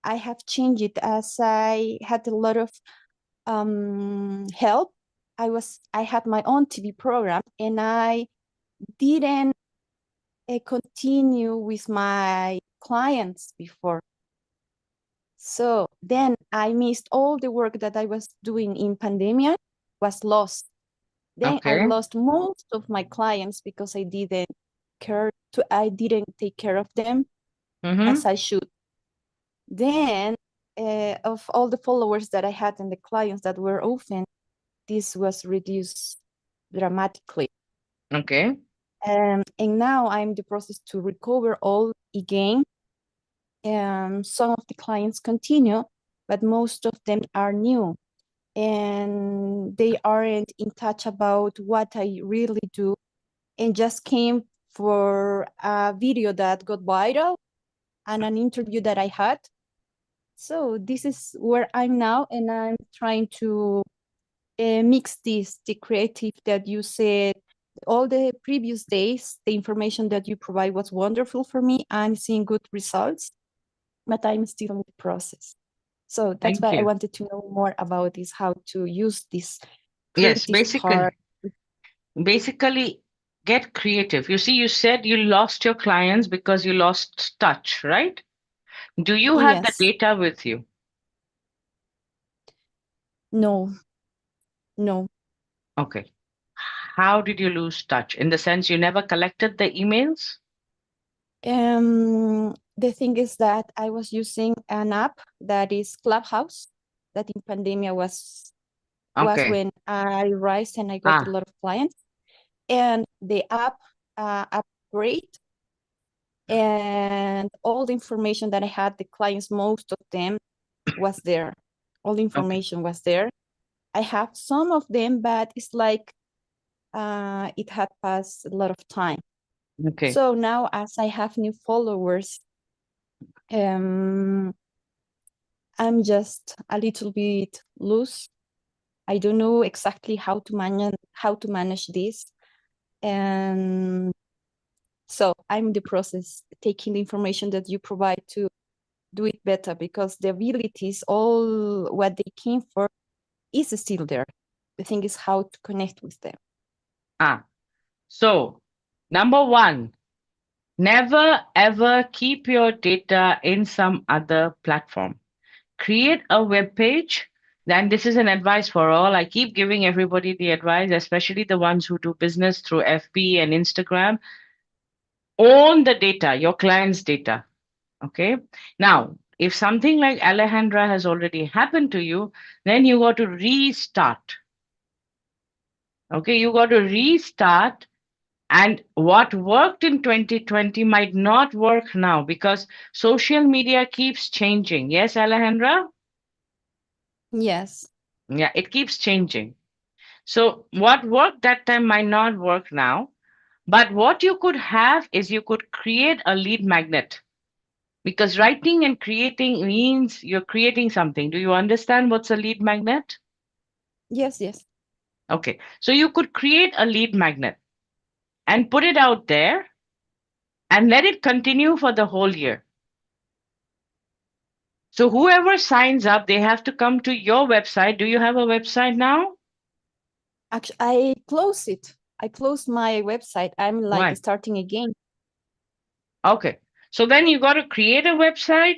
I have changed it as I had a lot of help. I had my own TV program, and I didn't continue with my clients before. So then I missed all the work that I was doing in pandemic was lost. Then I Okay. lost most of my clients because I didn't take care of them Mm-hmm. as I should. Then of all the followers that I had and the clients that were open, this was reduced dramatically. Okay. And now I'm in the process to recover all again. Some of the clients continue, but most of them are new and they aren't in touch about what I really do and just came for a video that got viral and an interview that I had. So this is where I'm now, and I'm trying to mix the creative that you said. All the previous days, the information that you provide was wonderful for me. I'm seeing good results, but I'm still in the process. So that's Thank why I you. wanted to know more about this, how to use this Yes, creative part. basically get creative. You see, you said you lost your clients because you lost touch, right? Do you have the Yes, data with you? no, no. Okay. How did you lose touch? In the sense you never collected the emails? The thing is that I was using an app that is Clubhouse, that in pandemia was Okay. when I rise and I got a Ah, lot of clients. And the app upgrade and all the information that I had, the clients, most of them was there. All the okay. information was there. I have some of them, but it's like it had passed a lot of time. Okay. So now, as I have new followers, um, I'm just a little bit loose. I don't know exactly how to manage this, and so I'm in the process taking the information that you provide to do it better because the abilities, all what they came for, is still there. The thing is how to connect with them. Ah, so number one, never ever keep your data in some other platform. Create a web page. Then this is an advice for all. I keep giving everybody the advice, especially the ones who do business through FB and Instagram. Own the data, your client's data. Okay. Now, if something like Alejandra has already happened to you, then you got to restart. Okay. You got to restart. And what worked in 2020 might not work now because social media keeps changing. Yes, Alejandra? Yes. Yeah, it keeps changing. So what worked that time might not work now. But what you could have is you could create a lead magnet, because writing and creating means you're creating something. Do you understand what's a lead magnet? Yes, yes. Okay. So you could create a lead magnet and put it out there and let it continue for the whole year. So whoever signs up, they have to come to your website. Do you have a website now? Actually, I closed it. I closed my website. I'm like Why? starting again. Okay. So then you got to create a website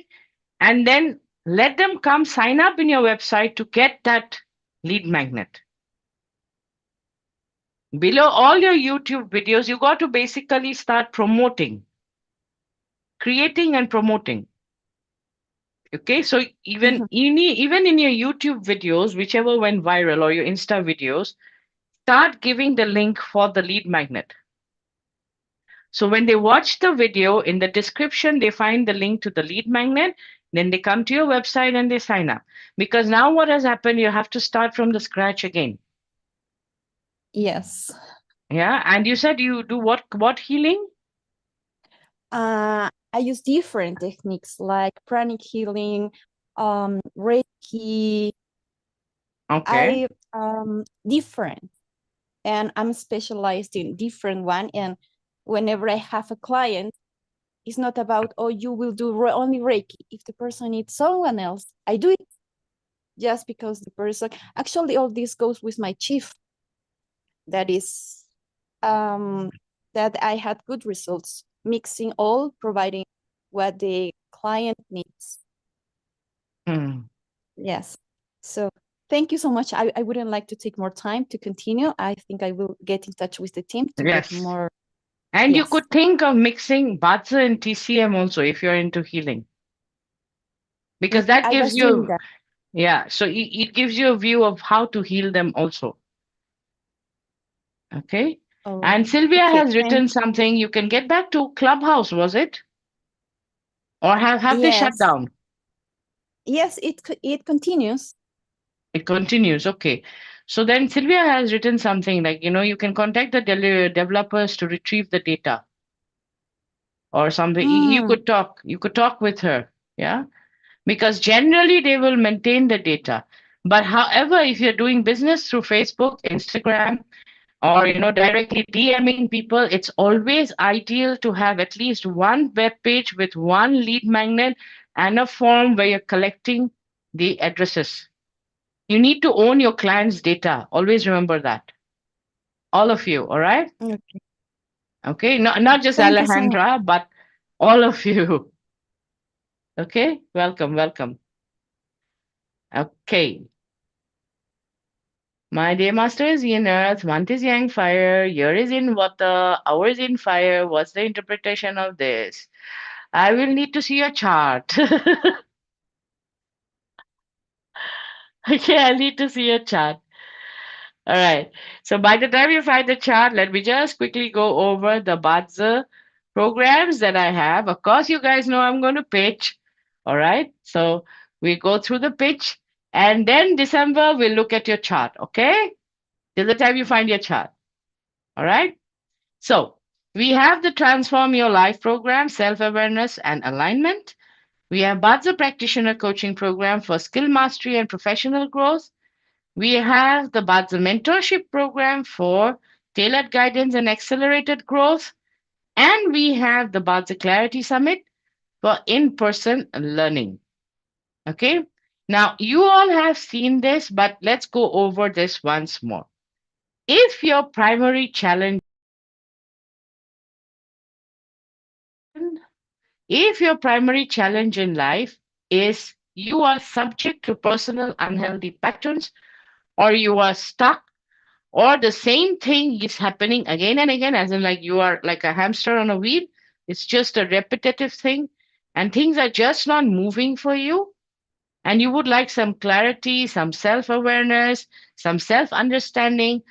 and then let them come sign up in your website to get that lead magnet. Below all your YouTube videos, you got to basically start promoting, creating and promoting. Okay, so even even in your YouTube videos, whichever went viral, or your Insta videos, start giving the link for the lead magnet. So when they watch the video, in the description, they find the link to the lead magnet. Then they come to your website and they sign up. Because now what has happened, you have to start from the scratch again. Yes. Yeah, and you said you do what healing? I use different techniques like pranic healing, Reiki. Okay. Different, and I'm specialized in different one. And whenever I have a client, it's not about, oh, you will do only Reiki. If the person needs someone else, I do it just because the person. Actually, all this goes with my chief. That is, that I had good results mixing all, providing what the client needs. Yes. So thank you so much. I wouldn't like to take more time to continue. I think I will get in touch with the team to get Yes. more. And you Yes. could think of mixing Bazi and TCM also if you're into healing. Because that I gives was doing you, that. yeah, so it gives you a view of how to heal them also. Okay. Oh, And Sylvia okay. has written something. You can get back to Clubhouse, was it? Or have they shut Yes. down? Yes, it continues. It continues. Okay. So then Sylvia has written something like, you can contact the developers to retrieve the data or something. You could talk with her. Yeah. Because generally they will maintain the data. But however, if you're doing business through Facebook, Instagram, or directly DMing people, it's always ideal to have at least one web page with one lead magnet and a form where you're collecting the addresses. You need to own your client's data. Always remember that. All of you, all right? Okay. Okay, not just Thank you so much. Alejandra, but all of you. Okay, welcome, welcome. Okay. My day master is yin earth, month is yang fire, year is in water, hour is in fire. What's the interpretation of this? I will need to see your chart. Okay, I need to see your chart. All right. So by the time you find the chart, let me just quickly go over the Bazi programs that I have. Of course, you guys know I'm going to pitch. All right. So we go through the pitch, and then December we'll look at your chart. Okay. Till the time you find your chart. All right. So we have the Transform Your Life program, self-awareness and alignment. We have Bazi Practitioner Coaching Program for skill mastery and professional growth. We have the Bazi Mentorship Program for tailored guidance and accelerated growth. And we have the Bazi Clarity Summit for in-person learning. Okay. Now, you all have seen this, but let's go over this once more. If your primary challenge If your primary challenge in life is you are subject to personal unhealthy patterns, or you are stuck, or the same thing is happening again and again, as in like you are like a hamster on a wheel, it's just a repetitive thing, and things are just not moving for you, and you would like some clarity, some self awareness, some self understanding.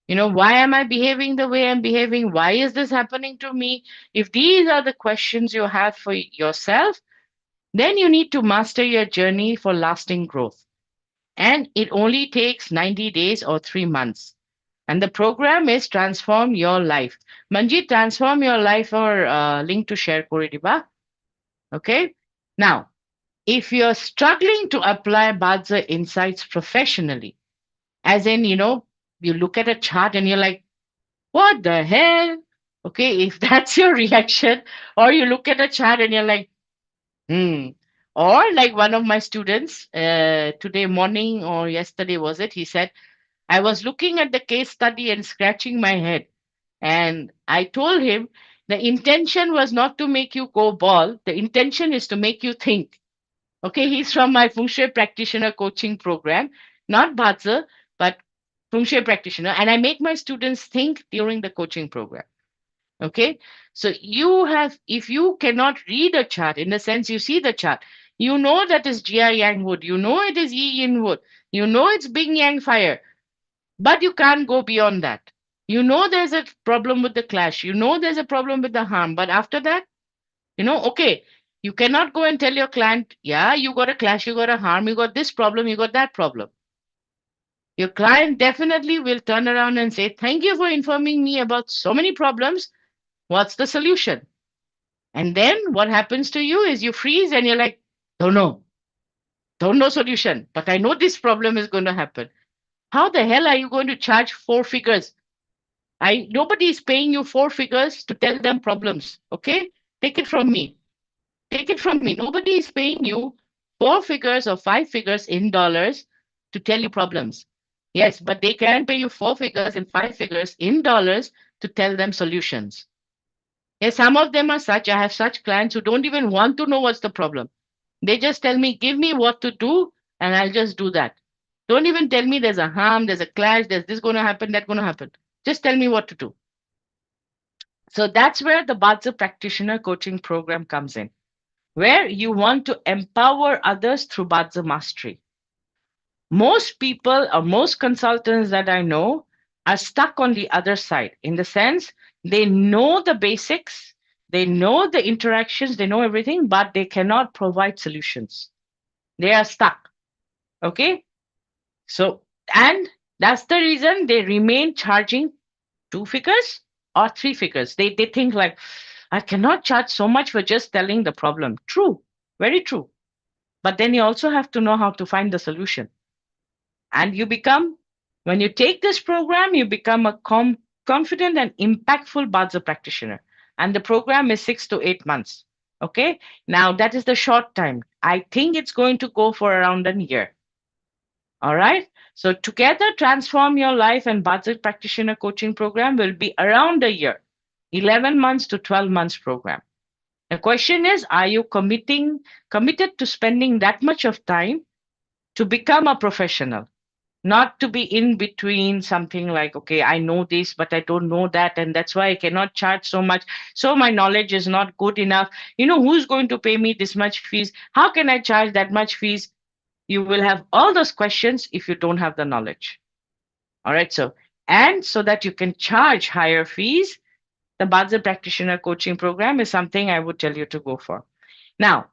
Why am I behaving the way I'm behaving? Why is this happening to me? If these are the questions you have for yourself, then you need to master your journey for lasting growth. And it only takes 90 days or 3 months. And the program is Transform Your Life. Manjit, Transform Your Life or link to share kore diba. Okay. Now, if you're struggling to apply Bazi insights professionally, as in, you look at a chart and you're like, what the hell? Okay, if that's your reaction, or you look at a chart and you're like, hmm. Or like one of my students today morning or yesterday was it, he said, I was looking at the case study and scratching my head. And I told him the intention was not to make you go ball. The intention is to make you think. Okay, he's from my Feng Shui practitioner coaching program, not Bazi, but Feng Shui practitioner. And I make my students think during the coaching program. Okay, so if you cannot read a chart, in the sense you see the chart, you know that is Jia Yang wood, you know it is Yi Yin wood, you know it's Bing Yang fire, but you can't go beyond that. You know there's a problem with the clash, you know there's a problem with the harm, but after that, okay, you cannot go and tell your client, yeah, you got a clash, you got a harm, you got this problem, you got that problem. Your client definitely will turn around and say, thank you for informing me about so many problems. What's the solution? And then what happens to you is you freeze and you're like, don't know, don't know solution, but I know this problem is going to happen. How the hell are you going to charge 4 figures? Nobody is paying you 4 figures to tell them problems. Okay, take it from me. Take it from me. Nobody is paying you 4 figures or 5 figures in dollars to tell you problems. Yes, but they can pay you 4 figures and 5 figures in dollars to tell them solutions. Yes, some of them are such. I have such clients who don't even want to know what's the problem. They just tell me, give me what to do, and I'll just do that. Don't even tell me there's a harm, there's a clash, there's this going to happen, that going to happen. Just tell me what to do. So that's where the Bazi Practitioner Coaching Program comes in, where you want to empower others through Bazi Mastery. Most people or most consultants that I know are stuck on the other side, in the sense they know the basics, they know the interactions, they know everything, but they cannot provide solutions. They are stuck. Okay. So, and that's the reason they remain charging 2 figures or 3 figures. They think like, I cannot charge so much for just telling the problem. True, very true. But then you also have to know how to find the solution. And when you take this program, you become a confident and impactful Bazi practitioner. And the program is 6 to 8 months. Okay. Now that is the short time. I think it's going to go for around a year. All right. So together, Transform Your Life and Bazi Practitioner Coaching Program will be around a year, 11 months to 12 months program. The question is, are you committed to spending that much of time to become a professional? Not to be in between something like, okay, I know this, but I don't know that. And that's why I cannot charge so much. So my knowledge is not good enough. Who's going to pay me this much fees? How can I charge that much fees? You will have all those questions if you don't have the knowledge. All right. So that you can charge higher fees, the Bazi Practitioner Coaching Program is something I would tell you to go for. Now,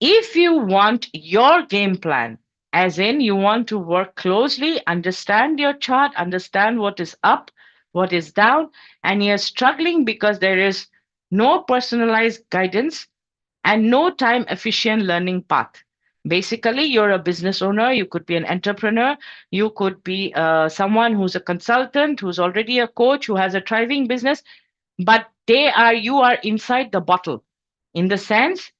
if you want your game plan, as in you want to work closely, understand your chart, understand what is up, what is down, and you're struggling because there is no personalized guidance and no time efficient learning path. Basically, you're a business owner, you could be an entrepreneur, you could be someone who's a consultant, who's already a coach, who has a thriving business, but you are inside the bottle, in the sense,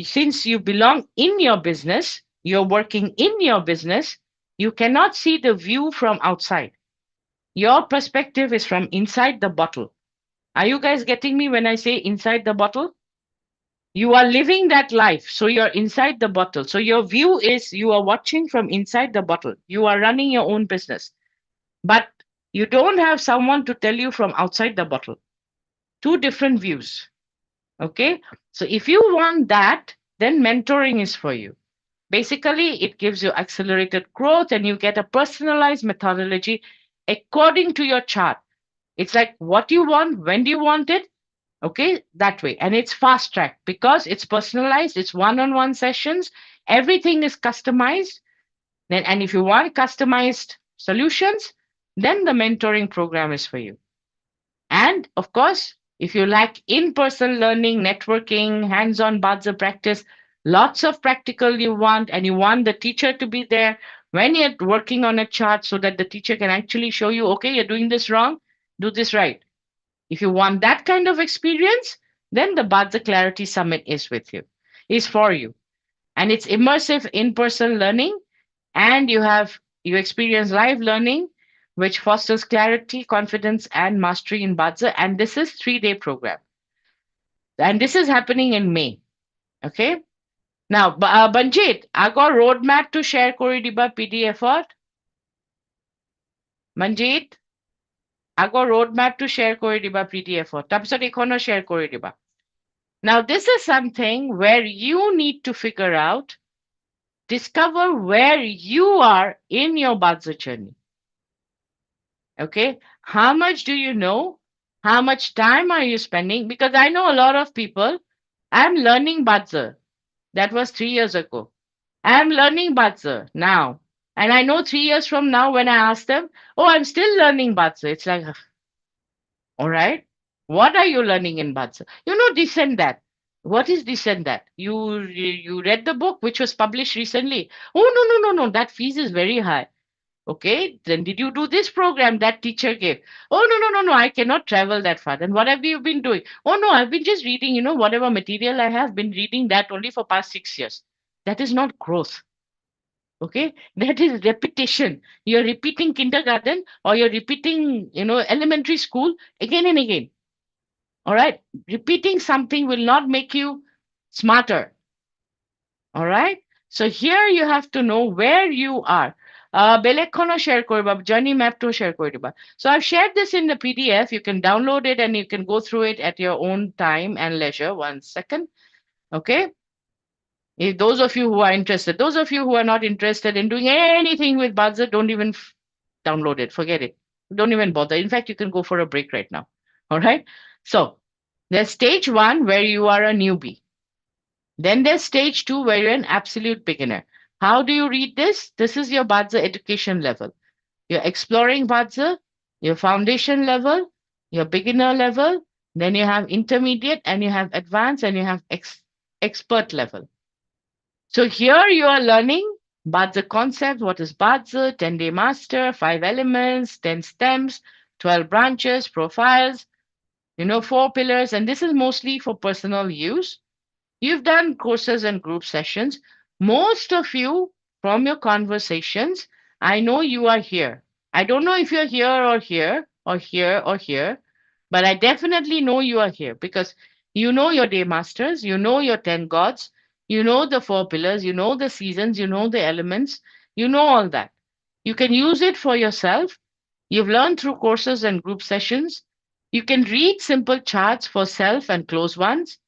since you belong in your business, you're working in your business, you cannot see the view from outside. Your perspective is from inside the bottle. Are you guys getting me when I say inside the bottle? You are living that life, so you're inside the bottle. So your view is you are watching from inside the bottle. You are running your own business, but you don't have someone to tell you from outside the bottle. Two different views. Okay. So if you want that, then mentoring is for you. Basically, it gives you accelerated growth and you get a personalized methodology according to your chart. It's like what you want, when do you want it? Okay, that way. And it's fast track because it's personalized, it's one-on-one sessions, everything is customized. Then, and if you want customized solutions, then the mentoring program is for you. And of course, if you like in-person learning, networking, hands-on Bazi practice, lots of practical you want, and you want the teacher to be there when you're working on a chart so that the teacher can actually show you, okay, you're doing this wrong, do this right. If you want that kind of experience, then the Bazi Clarity Summit is with you, is for you. And it's immersive in-person learning, and you experience live learning which fosters clarity, confidence, and mastery in Bazi. And this is 3-day program. And this is happening in May. Okay. Now, Banjit, I got roadmap to share Kori Diba PDF. Manjit, I got roadmap to share Kori Diba PDF. Tapsot econo share Kori Diba. Now, this is something where you need to figure out, discover where you are in your Bazi journey. Okay. How much do you know? How much time are you spending? Because I know a lot of people, I'm learning Bazi. That was 3 years ago. I'm learning Bazi now. And I know 3 years from now when I ask them, oh, I'm still learning Bazi. It's like, all right. What are you learning in Bazi? You know, this and that. What is this and that? You read the book which was published recently. Oh, no. That fees is very high. Okay, then did you do this program that teacher gave? Oh, no, I cannot travel that far. Then what have you been doing? Oh, no, I've been just reading, whatever material I have been reading that only for past 6 years. That is not growth. Okay, that is repetition. You're repeating kindergarten or you're repeating, elementary school again and again. All right, repeating something will not make you smarter. All right. So here you have to know where you are. Belekhono share koriba, journey map to share koriba. So I've shared this in the PDF. You can download it and you can go through it at your own time and leisure. 1 second. Okay. If those of you who are interested, those of you who are not interested in doing anything with Bazi, don't even download it. Forget it. Don't even bother. In fact, you can go for a break right now. All right. So there's stage 1 where you are a newbie. Then there's stage 2 where you're an absolute beginner. How do you read this? This is your Bazi education level. You're exploring Bazi, your foundation level, your beginner level, then you have intermediate and you have advanced and you have expert level. So here you are learning Bazi concept. What is Bazi? 10-day master, 5 elements, 10 stems, 12 branches, profiles, 4 pillars. And this is mostly for personal use. You've done courses and group sessions. Most of you, from your conversations, I know you are here. I don't know if you're here or here or here or here, but I definitely know you are here because you know your day masters, you know your 10 gods, you know the 4 pillars, you know the seasons, you know the elements, you know all that. You can use it for yourself. You've learned through courses and group sessions. You can read simple charts for self and close ones.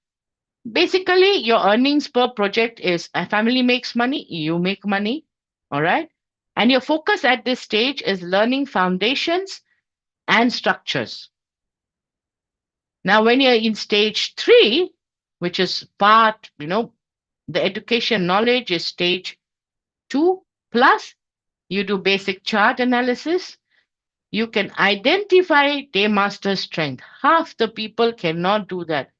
Basically, your earnings per project is a family makes money, you make money. All right. And your focus at this stage is learning foundations and structures. Now, when you're in stage 3, which is part, the education knowledge is stage 2 plus, you do basic chart analysis. You can identify day master strength. Half the people cannot do that.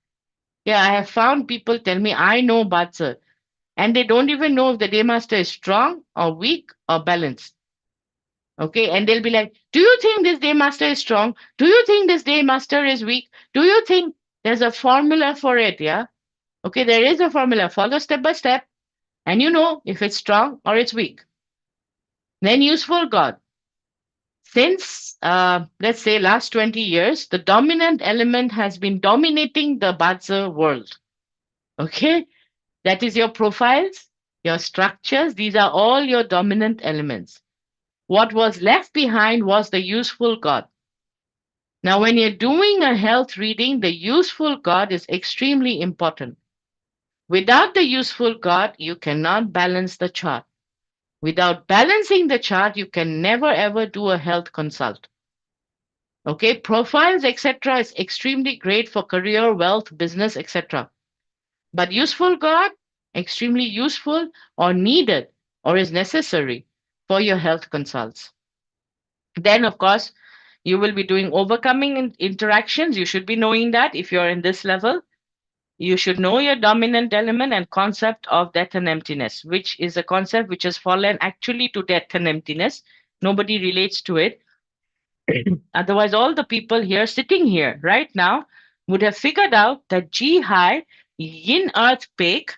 Yeah, I have found people tell me, I know Bazi, and they don't even know if the day master is strong or weak or balanced. Okay, and they'll be like, do you think this day master is strong? Do you think this day master is weak? Do you think there's a formula for it? Yeah. Okay, there is a formula. Follow step by step, and you know if it's strong or it's weak. Then useful God. Since, let's say, last 20 years, the dominant element has been dominating the Bazi world. Okay, that is your profiles, your structures. These are all your dominant elements. What was left behind was the useful God. Now, when you're doing a health reading, the useful God is extremely important. Without the useful God, you cannot balance the chart. Without balancing the chart, you can never ever do a health consult. Okay, profiles, etc. is extremely great for career, wealth, business, etc. But useful God, extremely useful or needed or is necessary for your health consults. Then, of course, you will be doing overcoming interactions. You should be knowing that if you're in this level. You should know your dominant element and concept of death and emptiness, which is a concept which has fallen actually to death and emptiness. Nobody relates to it. Otherwise, all the people here sitting here right now would have figured out that G high, yin earth pig,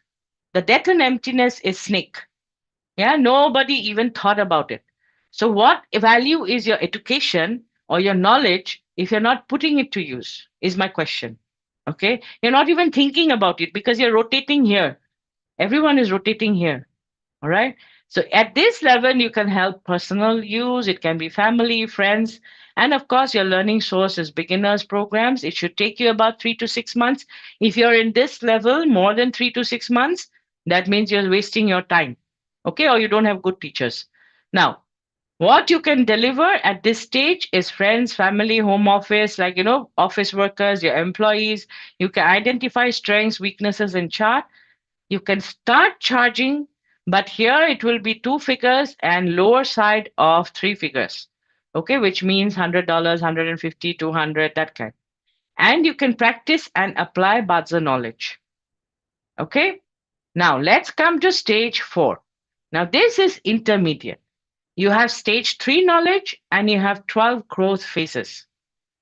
the death and emptiness is snake. Yeah, nobody even thought about it. So, what value is your education or your knowledge if you're not putting it to use? Is my question. Okay, you're not even thinking about it because you're rotating here. Everyone is rotating here. All right. So at this level, you can help personal use. It can be family, friends, and of course, your learning source is beginners programs. It should take you about 3 to 6 months. If you're in this level more than 3 to 6 months, that means you're wasting your time. Okay, or you don't have good teachers. Now, what you can deliver at this stage is friends, family, home office, like, office workers, your employees. You can identify strengths, weaknesses, and chart. You can start charging, but here it will be 2 figures and lower side of 3 figures. Okay, which means $100, 150, 200, that kind. And you can practice and apply Bazi knowledge. Okay, now let's come to stage 4. Now, this is intermediate. You have stage 3 knowledge and you have 12 growth phases.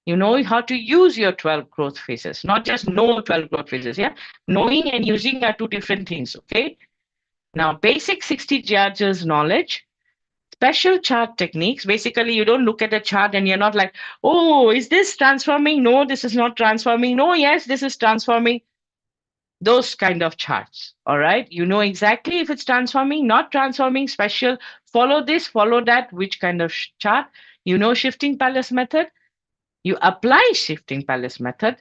You know how to use your 12 growth phases, not just know 12 growth phases. Yeah, knowing and using are two different things. Okay, now basic 60 judges knowledge, special chart techniques. Basically, you don't look at a chart and you're not like, oh, is this transforming? No, this is not transforming. No, yes, this is transforming. Those kind of charts. All right, you know exactly if it's transforming, not transforming, special, follow this, follow that, which kind of chart. You know shifting palace method. You apply shifting palace method.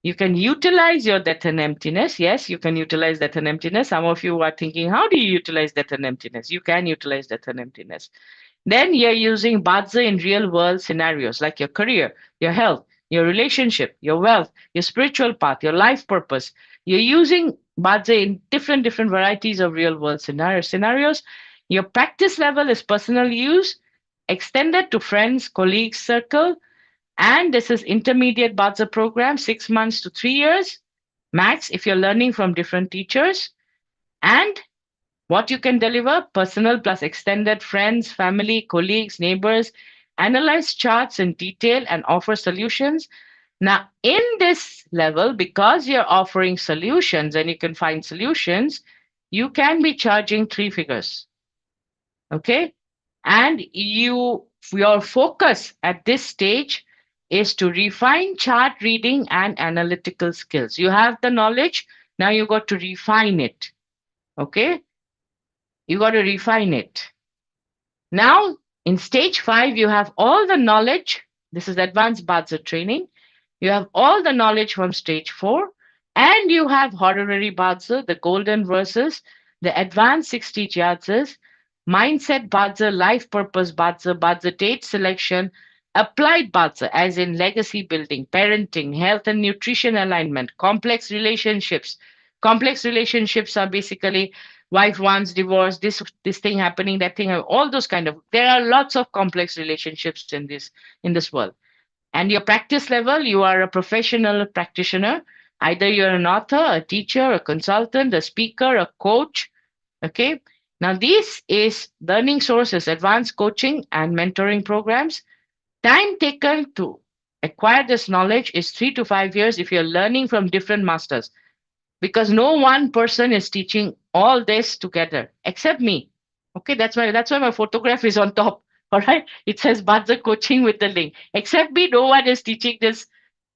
You can utilize your death and emptiness. Yes, you can utilize death and emptiness. Some of you are thinking, how do you utilize death and emptiness? You can utilize death and emptiness. Then you're using Bazi in real world scenarios like your career, your health, your relationship, your wealth, your spiritual path, your life purpose. You're using Bazi in different varieties of real world scenarios. Your practice level is personal use, extended to friends, colleagues, circle, and this is intermediate Bazi program, 6 months to 3 years max if you're learning from different teachers. And what you can deliver, personal plus extended friends, family, colleagues, neighbors, analyze charts in detail and offer solutions. Now, in this level, because you're offering solutions and you can find solutions, you can be charging 3 figures. Okay. And your focus at this stage is to refine chart reading and analytical skills. You have the knowledge, now you got to refine it. Okay. You got to refine it. Now, in stage 5, you have all the knowledge. This is advanced Bazi training. You have all the knowledge from stage 4, and you have honorary Bazi, the golden verses, the advanced 60 jazes, mindset Bazi, life purpose Bazi, Bazi date selection, applied Bazi, as in legacy building, parenting, health and nutrition alignment, complex relationships. Complex relationships are basically wife wants divorce, this thing happening, that thing, all those kind of. There are lots of complex relationships in this world. And your practice level, you are a professional practitioner. Either you're an author, a teacher, a consultant, a speaker, a coach. Okay. Now, this is learning sources, advanced coaching and mentoring programs. Time taken to acquire this knowledge is 3 to 5 years if you're learning from different masters, because no one person is teaching all this together except me. Okay, that's why my photograph is on top. All right, it says Bazi coaching with the link. Except me, no one is teaching this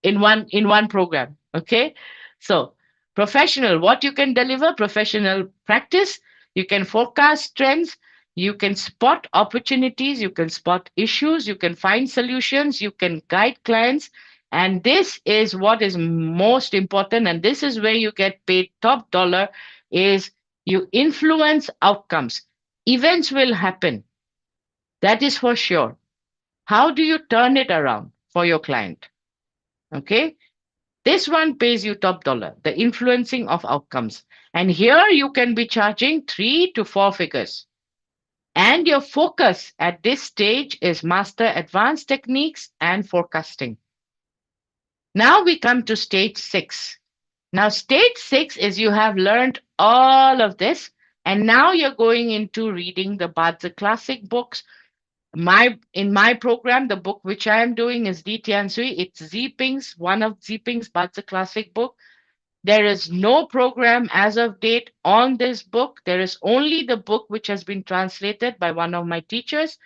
in one program. Okay, so professional, what you can deliver, professional practice. You can forecast trends. You can spot opportunities. You can spot issues. You can find solutions. You can guide clients. And this is what is most important. And this is where you get paid top dollar, is you influence outcomes. Events will happen. That is for sure. How do you turn it around for your client? Okay. This one pays you top dollar, the influencing of outcomes. And here you can be charging 3 to 4 figures. And your focus at this stage is master advanced techniques and forecasting. Now we come to stage 6. Now, stage 6 is you have learned all of this, and now you're going into reading the Bazi classic books. In my program, the book which I am doing is Di Tian Sui. It's Ziping's, one of Ziping's Bazi classic book. There is no program as of date on this book. There is only the book which has been translated by one of my teachers,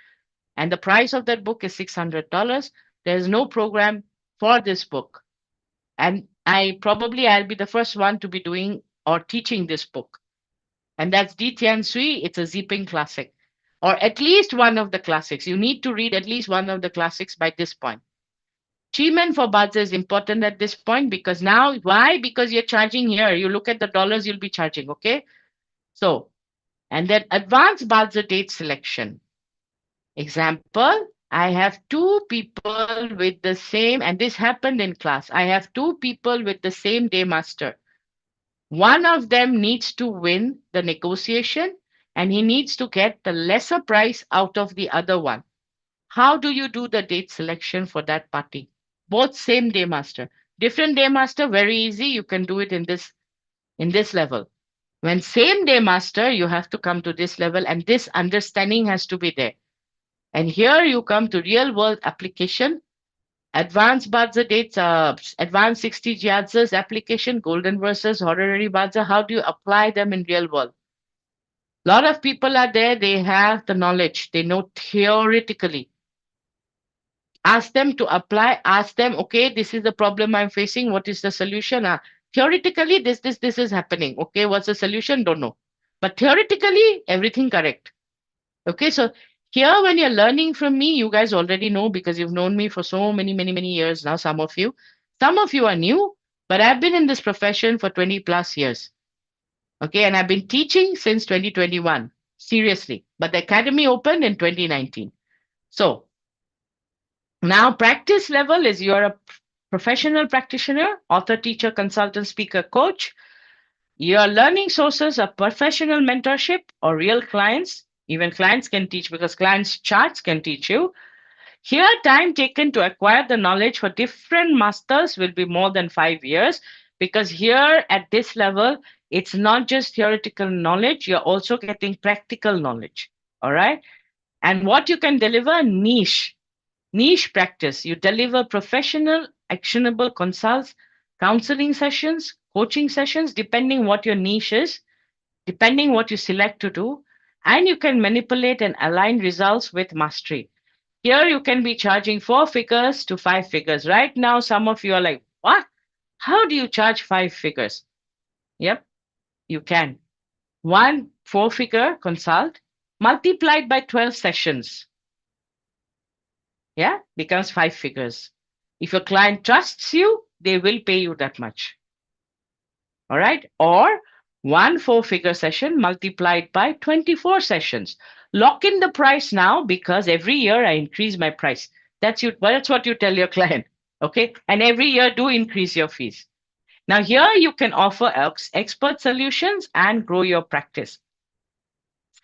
and the price of that book is $600. There is no program for this book. And I'll be the first one to be doing or teaching this book. And that's Di Tian Sui. It's a Ziping classic, or at least one of the classics. You need to read at least one of the classics by this point. Achievement for Bazi is important at this point because now, why? Because you're charging here. You look at the dollars you'll be charging, okay? So, and then advanced Bazi date selection. Example, I have two people with the same, and this happened in class. I have two people with the same day master. One of them needs to win the negotiation and he needs to get the lesser price out of the other one. How do you do the date selection for that party? Both same day master. Different day master, very easy. You can do it in this level. When same day master, you have to come to this level and this understanding has to be there. And here you come to real world application. Advanced Bazi dates, advanced 60 Jiazes application, golden verses, honorary Bazi. How do you apply them in real world? A lot of people are there, they have the knowledge, they know theoretically. Ask them to apply, ask them, okay, this is the problem I'm facing, what is the solution? Theoretically, this is happening. Okay, what's the solution? Don't know. But theoretically, everything correct. Okay, so here when you're learning from me, you guys already know because you've known me for so many, many, many years now, some of you. Some of you are new, but I've been in this profession for 20 plus years. Okay, and I've been teaching since 2021, seriously. But the academy opened in 2019. So now practice level is you're a professional practitioner, author, teacher, consultant, speaker, coach. Your learning sources are professional mentorship or real clients. Even clients can teach because clients' charts can teach you. Here, time taken to acquire the knowledge for different masters will be more than 5 years because here at this level, it's not just theoretical knowledge, you're also getting practical knowledge. All right. And what you can deliver, niche practice. You deliver professional, actionable consults, counseling sessions, coaching sessions, depending what your niche is, depending what you select to do, and you can manipulate and align results with mastery. Here you can be charging 4 figures to 5 figures. Right now, some of you are like, what? How do you charge 5 figures? Yep, you can. One 4-figure consult multiplied by 12 sessions. Yeah, becomes 5 figures. If your client trusts you, they will pay you that much. All right. Or one 4-figure session multiplied by 24 sessions. Lock in the price now because every year I increase my price. That's what you tell your client. Okay. And every year do increase your fees. Now here you can offer expert solutions and grow your practice.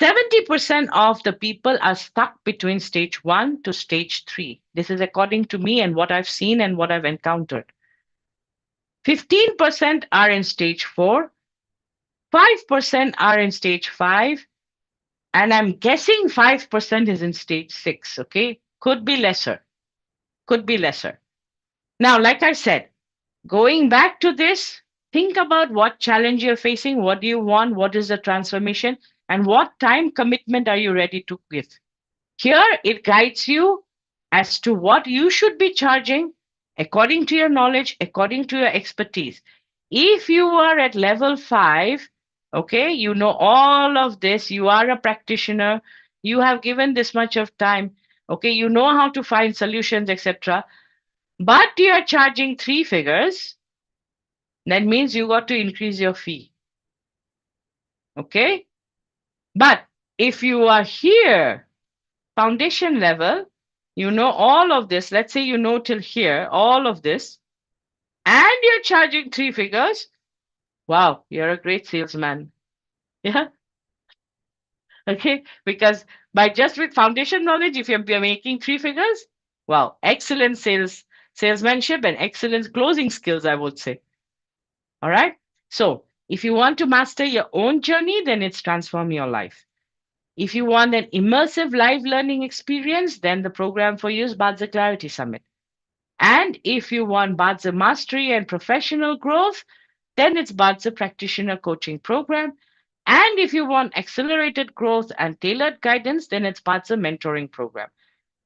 70% of the people are stuck between stage 1 to stage 3. This is according to me and what I've seen and what I've encountered. 15% are in stage 4. 5% are in stage 5. And I'm guessing 5% is in stage 6. Okay. Could be lesser. Could be lesser. Now, like I said, going back to this, think about what challenge you're facing. What do you want? What is the transformation? And what time commitment are you ready to give? Here, it guides you as to what you should be charging according to your knowledge, according to your expertise. If you are at level 5, okay, you know all of this, you are a practitioner, you have given this much of time, okay, you know how to find solutions, etc. But you are charging 3 figures, that means you got to increase your fee. Okay? But if you are here, foundation level, you know all of this. Let's say you know till here, all of this, and you're charging 3 figures. Wow, you're a great salesman. Yeah. Okay, because by just with foundation knowledge, if you're making three figures, wow, excellent salesmanship and excellent closing skills, I would say. All right. So if you want to master your own journey, then it's transform your life. If you want an immersive live learning experience, then the program for you is Bazi Clarity Summit. And if you want Bazi mastery and professional growth, then it's Bazi Practitioner Coaching Program. And if you want accelerated growth and tailored guidance, then it's Bazi Mentoring Program.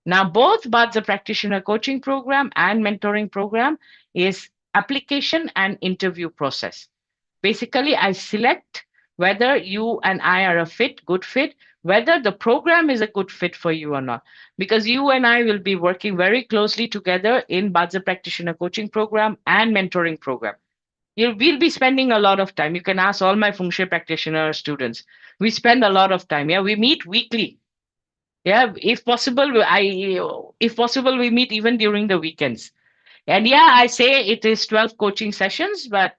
Now, both Bazi Practitioner Coaching Program and Mentoring Program is application and interview process. Basically, I select whether you and I are a good fit, whether the program is a good fit for you or not. Because you and I will be working very closely together in Bazi Practitioner Coaching Program and Mentoring Program. We'll be spending a lot of time. You can ask all my Feng Shui practitioner students. We spend a lot of time. Yeah, we meet weekly. Yeah, if possible, we meet even during the weekends. And yeah, I say it is 12 coaching sessions, but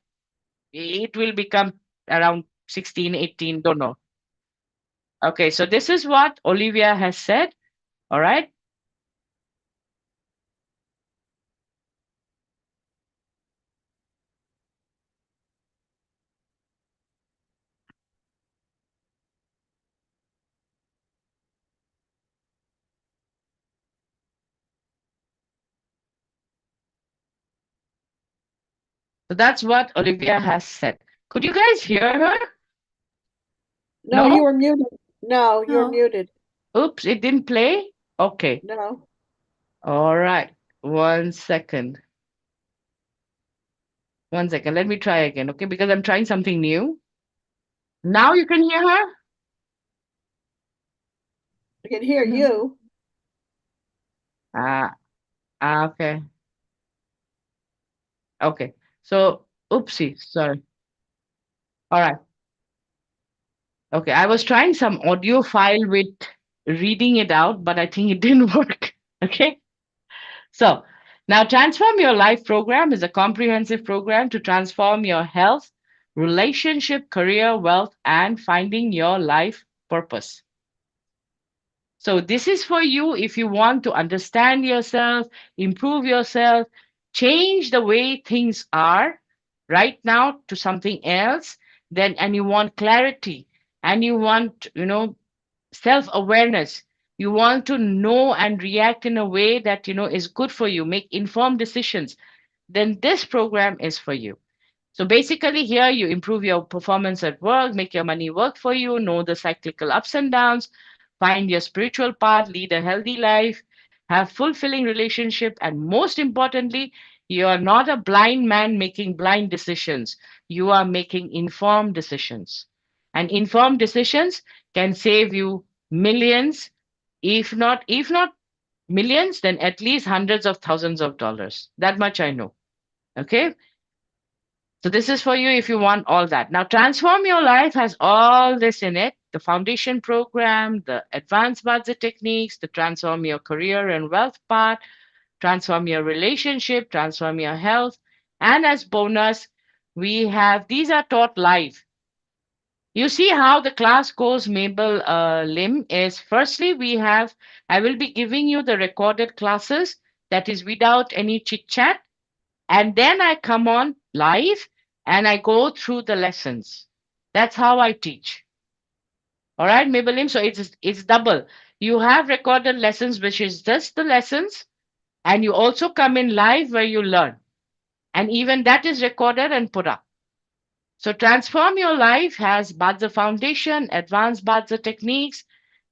it will become around 16, 18, don't know. Okay, so this is what Olivia has said. All right. So that's what Olivia has said. Could you guys hear her? No, you No? were muted. No, you're No. muted. Oops, it didn't play? Okay. No. All right. 1 second. 1 second. Let me try again, okay? Because I'm trying something new. Now you can hear her? I can hear No. you. Okay. Okay. So, oopsie, sorry. All right. Okay, I was trying some audio file with reading it out, but I think it didn't work. Okay. So now Transform Your Life program is a comprehensive program to transform your health, relationship, career, wealth, and finding your life purpose. So this is for you if you want to understand yourself, improve yourself, change the way things are right now to something else, then and you want clarity and you want, self-awareness. You want to know and react in a way that is good for you, make informed decisions, then this program is for you. So basically, here you improve your performance at work, make your money work for you, know the cyclical ups and downs, find your spiritual path, lead a healthy life, have fulfilling relationship, and most importantly, you are not a blind man making blind decisions. You are making informed decisions. And informed decisions can save you millions, if not millions, then at least hundreds of thousands of dollars. That much I know. Okay. So this is for you if you want all that. Now, Transform Your Life has all this in it: the foundation program, the advanced budget techniques, the transform your career and wealth part, transform your relationship, transform your health. And as bonus, we have these are taught live. You see how the class goes, Mabel Lim, is firstly, I will be giving you the recorded classes that is without any chit chat. And then I come on live and I go through the lessons. That's how I teach. All right, Maybelline. So it's double. You have recorded lessons, which is just the lessons, and you also come in live where you learn. And even that is recorded and put up. So Transform Your Life has Badza Foundation, Advanced Badza Techniques,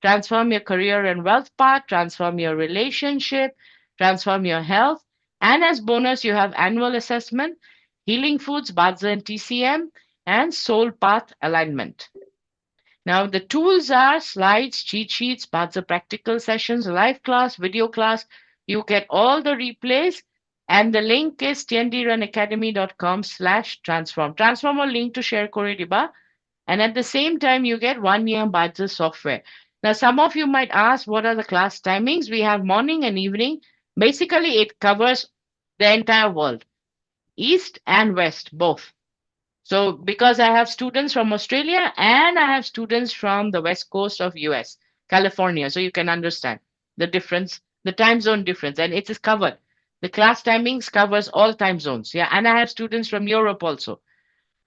Transform Your Career and Wealth Path, Transform Your Relationship, Transform Your Health, and as bonus, you have Annual Assessment, Healing Foods, Badza and TCM, and Soul Path Alignment. Now, the tools are slides, cheat sheets, Badza practical sessions, live class, video class. You get all the replays. And the link is tndrancademy.com/transform. Transform a link to share Kore Diba. And at the same time, you get 1 year Badza software. Now, some of you might ask, what are the class timings? We have morning and evening. Basically, it covers the entire world, East and West, both. So because I have students from Australia and I have students from the west coast of US, California, so you can understand the difference, the time zone difference, and it is covered. The class timings covers all time zones. Yeah, and I have students from Europe also.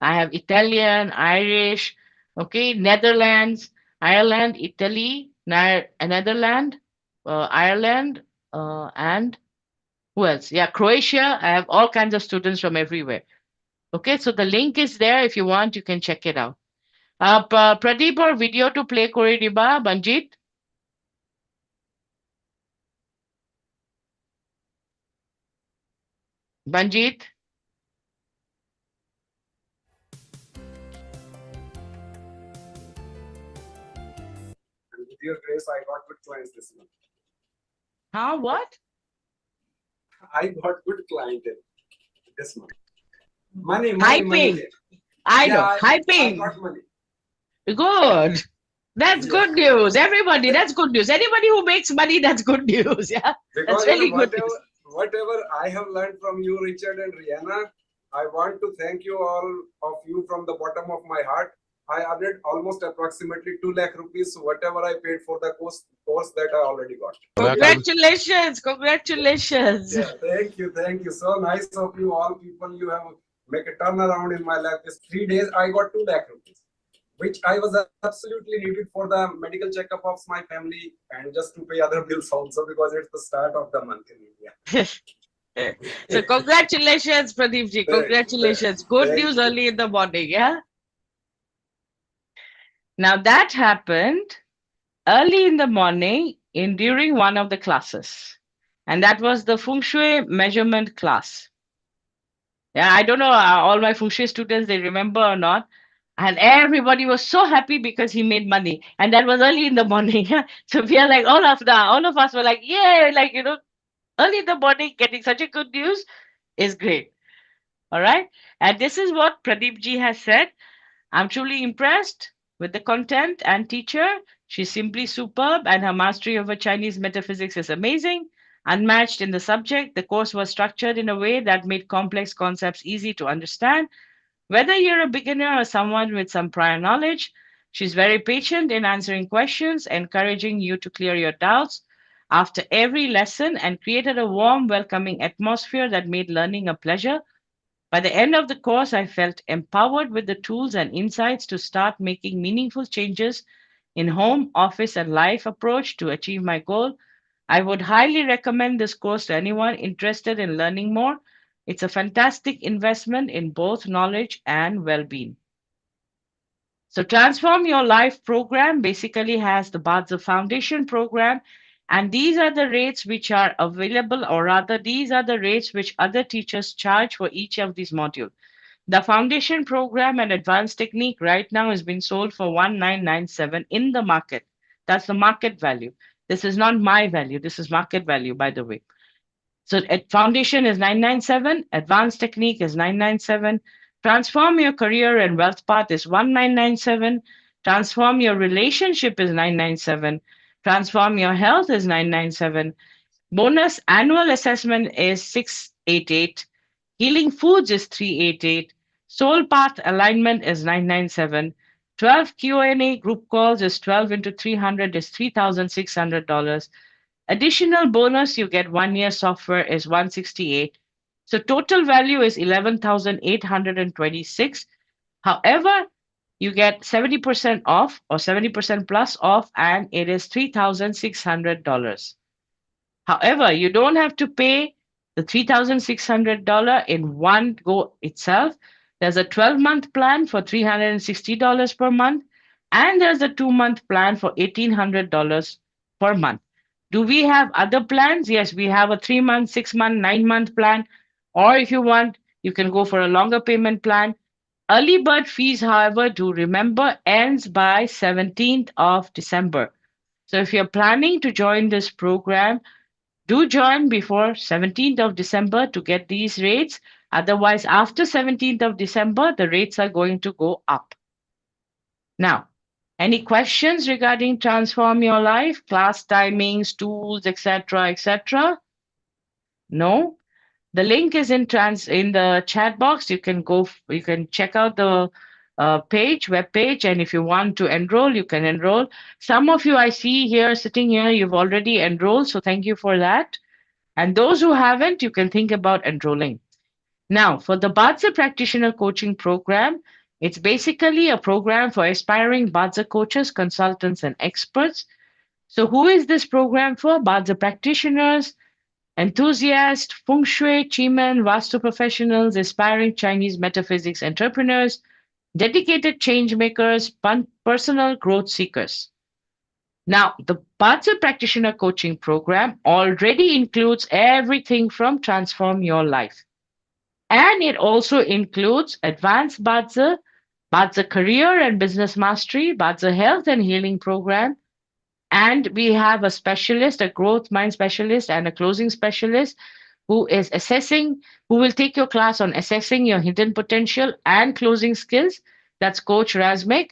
I have Italian, Irish, okay, Netherlands, Ireland, Italy, Netherlands, Ireland, and who else? Yeah, Croatia. I have all kinds of students from everywhere. Okay, so the link is there. If you want, you can check it out. Pradeep or video to play Kore Diba, Banjit? Banjit? And with your grace, I got good clients this month. Huh? What? I got good clientele this month. Money, money, money. Hyping. I know. I Hyping. got money. Good. That's Yeah. good news. Everybody, that's good news. Anybody who makes money, that's good news. Yeah. Because really good news. whatever I have learned from you, Richard and Rihanna, I want to thank you all of you from the bottom of my heart. I earned almost approximately 2 lakh rupees, whatever I paid for the course that I already got. Congratulations. Congratulations. Yeah, thank you, thank you. So nice of you all people. You have make a turnaround in my life. This 3 days I got 2 lakh rupees, which I was absolutely needed for the medical checkup of my family and just to pay other bills also because it's the start of the month in India. So congratulations, Pradeep ji. Congratulations. Good news early in the morning, yeah? Now that happened early in the morning in during one of the classes. And that was the Feng Shui measurement class. Yeah, I don't know all my Feng Shui students, they remember or not. And everybody was so happy because he made money. And that was early in the morning. So we are like, all of us were like, yeah, like, early in the morning, getting such a good news is great. All right. And this is what Pradeep ji has said. I'm truly impressed with the content and teacher. She's simply superb, and her mastery over Chinese metaphysics is amazing. Unmatched in the subject, the course was structured in a way that made complex concepts easy to understand. Whether you're a beginner or someone with some prior knowledge, she's very patient in answering questions, encouraging you to clear your doubts after every lesson, and created a warm, welcoming atmosphere that made learning a pleasure. By the end of the course, I felt empowered with the tools and insights to start making meaningful changes in home, office, and life approach to achieve my goal. I would highly recommend this course to anyone interested in learning more. It's a fantastic investment in both knowledge and well being. So, Transform Your Life program basically has the Bazi Foundation program, and these are the rates which are available, or rather, these are the rates which other teachers charge for each of these modules. The foundation program and advanced technique right now is being sold for 1997 in the market. That's the market value. This is not my value. This is market value, by the way. So foundation is 997, advanced technique is 997, transform your career and wealth path is 1997, transform your relationship is 997, transform your health is 997, bonus annual assessment is 688, healing foods is 388, soul path alignment is 997, 12 Q&A group calls is 12 into 300 is $3,600. Additional bonus you get 1 year software is 168. So total value is 11,826. However, you get 70% off or 70% plus off, and it is $3,600. However, you don't have to pay the $3,600 in one go itself. There's a 12-month plan for $360 per month, and there's a 2-month plan for $1,800 per month. Do we have other plans? Yes, we have a 3-month, 6-month, 9-month plan. Or if you want, you can go for a longer payment plan. Early bird fees, however, do remember, ends by 17th of December. So if you're planning to join this program, do join before 17th of December to get these rates. Otherwise, after 17th of December, the rates are going to go up. Now, any questions regarding Transform Your Life, class timings, tools, etc., etc.? No? The link is in the chat box. You can you can check out the web page, and if you want to enroll, you can enroll. Some of you I see here sitting here, you've already enrolled, so thank you for that. And those who haven't, you can think about enrolling. Now, for the Bazi Practitioner Coaching Program, it's basically a program for aspiring Bazi coaches, consultants, and experts. So, who is this program for? Bazi practitioners, enthusiasts, Feng Shui, Chimen, Vastu professionals, aspiring Chinese metaphysics entrepreneurs, dedicated change makers, personal growth seekers. Now, the Bazi Practitioner Coaching Program already includes everything from Transform Your Life. And it also includes Advanced Bazi, Bazi Career and Business Mastery, Bazi Health and Healing Program, and we have a specialist, a growth mind specialist, and a closing specialist who is who will take your class on assessing your hidden potential and closing skills. That's Coach Razmik.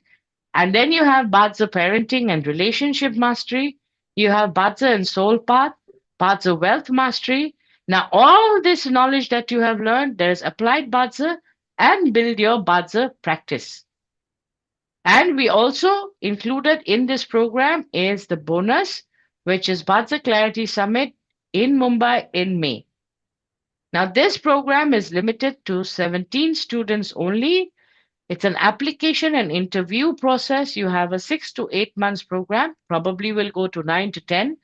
And then you have Bazi Parenting and Relationship Mastery. You have Bazi and Soul Path, Bazi Wealth Mastery. Now, all this knowledge that you have learned, there's Applied Bazi and Build Your Bazi Practice. And we also included in this program is the bonus, which is Bazi Clarity Summit in Mumbai in May. Now, this program is limited to 17 students only. It's an application and interview process. You have a 6 to 8 months program, probably will go to 9 to 10.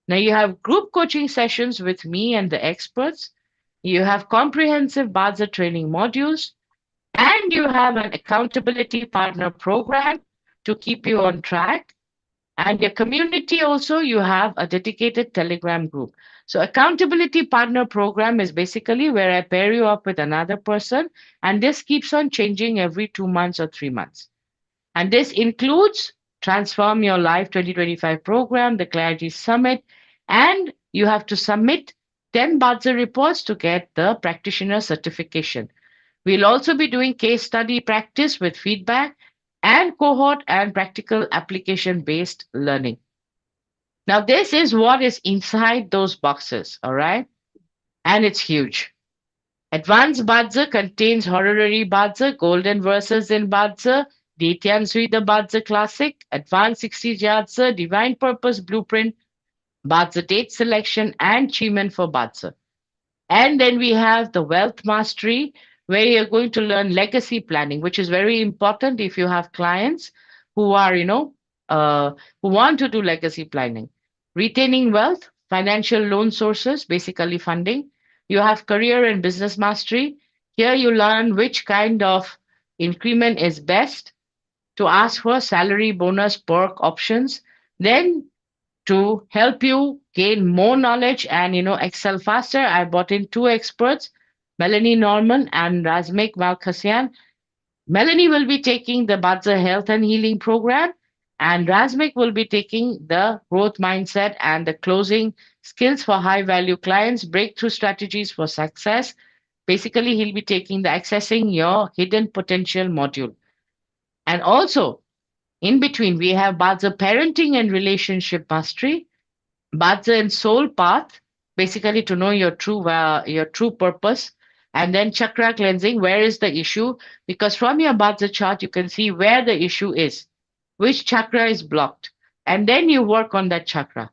Now, you have group coaching sessions with me and the experts. You have comprehensive Bazi training modules. And you have an accountability partner program to keep you on track. And your community also, you have a dedicated Telegram group. So accountability partner program is basically where I pair you up with another person, and this keeps on changing every 2 months or 3 months. And this includes Transform Your Life 2025 program, the Clarity Summit, and you have to submit 10 Bazi reports to get the practitioner certification. We'll also be doing case study practice with feedback and cohort and practical application-based learning. Now, this is what is inside those boxes, all right? And it's huge. Advanced Bazi contains Honorary Bazi, Golden Verses in Bazi, Dityan Sui the Bazi Classic, Advanced 60 Bazi, Divine Purpose Blueprint, Bazi Date Selection, and Chiman for Bazi. And then we have the Wealth Mastery, where you're going to learn legacy planning, which is very important if you have clients who are, who want to do legacy planning. Retaining wealth, financial loan sources, basically funding. You have career and business mastery. Here you learn which kind of increment is best to ask for salary, bonus, perk options. Then to help you gain more knowledge and excel faster, I brought in two experts, Melanie Norman and Razmik Malkasian. Melanie will be taking the Bazi Health and Healing program, and Razmik will be taking the growth mindset and the closing skills for high value clients, breakthrough strategies for success. Basically, he'll be taking the accessing your hidden potential module. And also, in between, we have Bazi Parenting and Relationship Mastery, Bazi and Soul Path, basically to know your true purpose, and then chakra cleansing. Where is the issue? Because from your Bazi chart, you can see where the issue is, which chakra is blocked, and then you work on that chakra.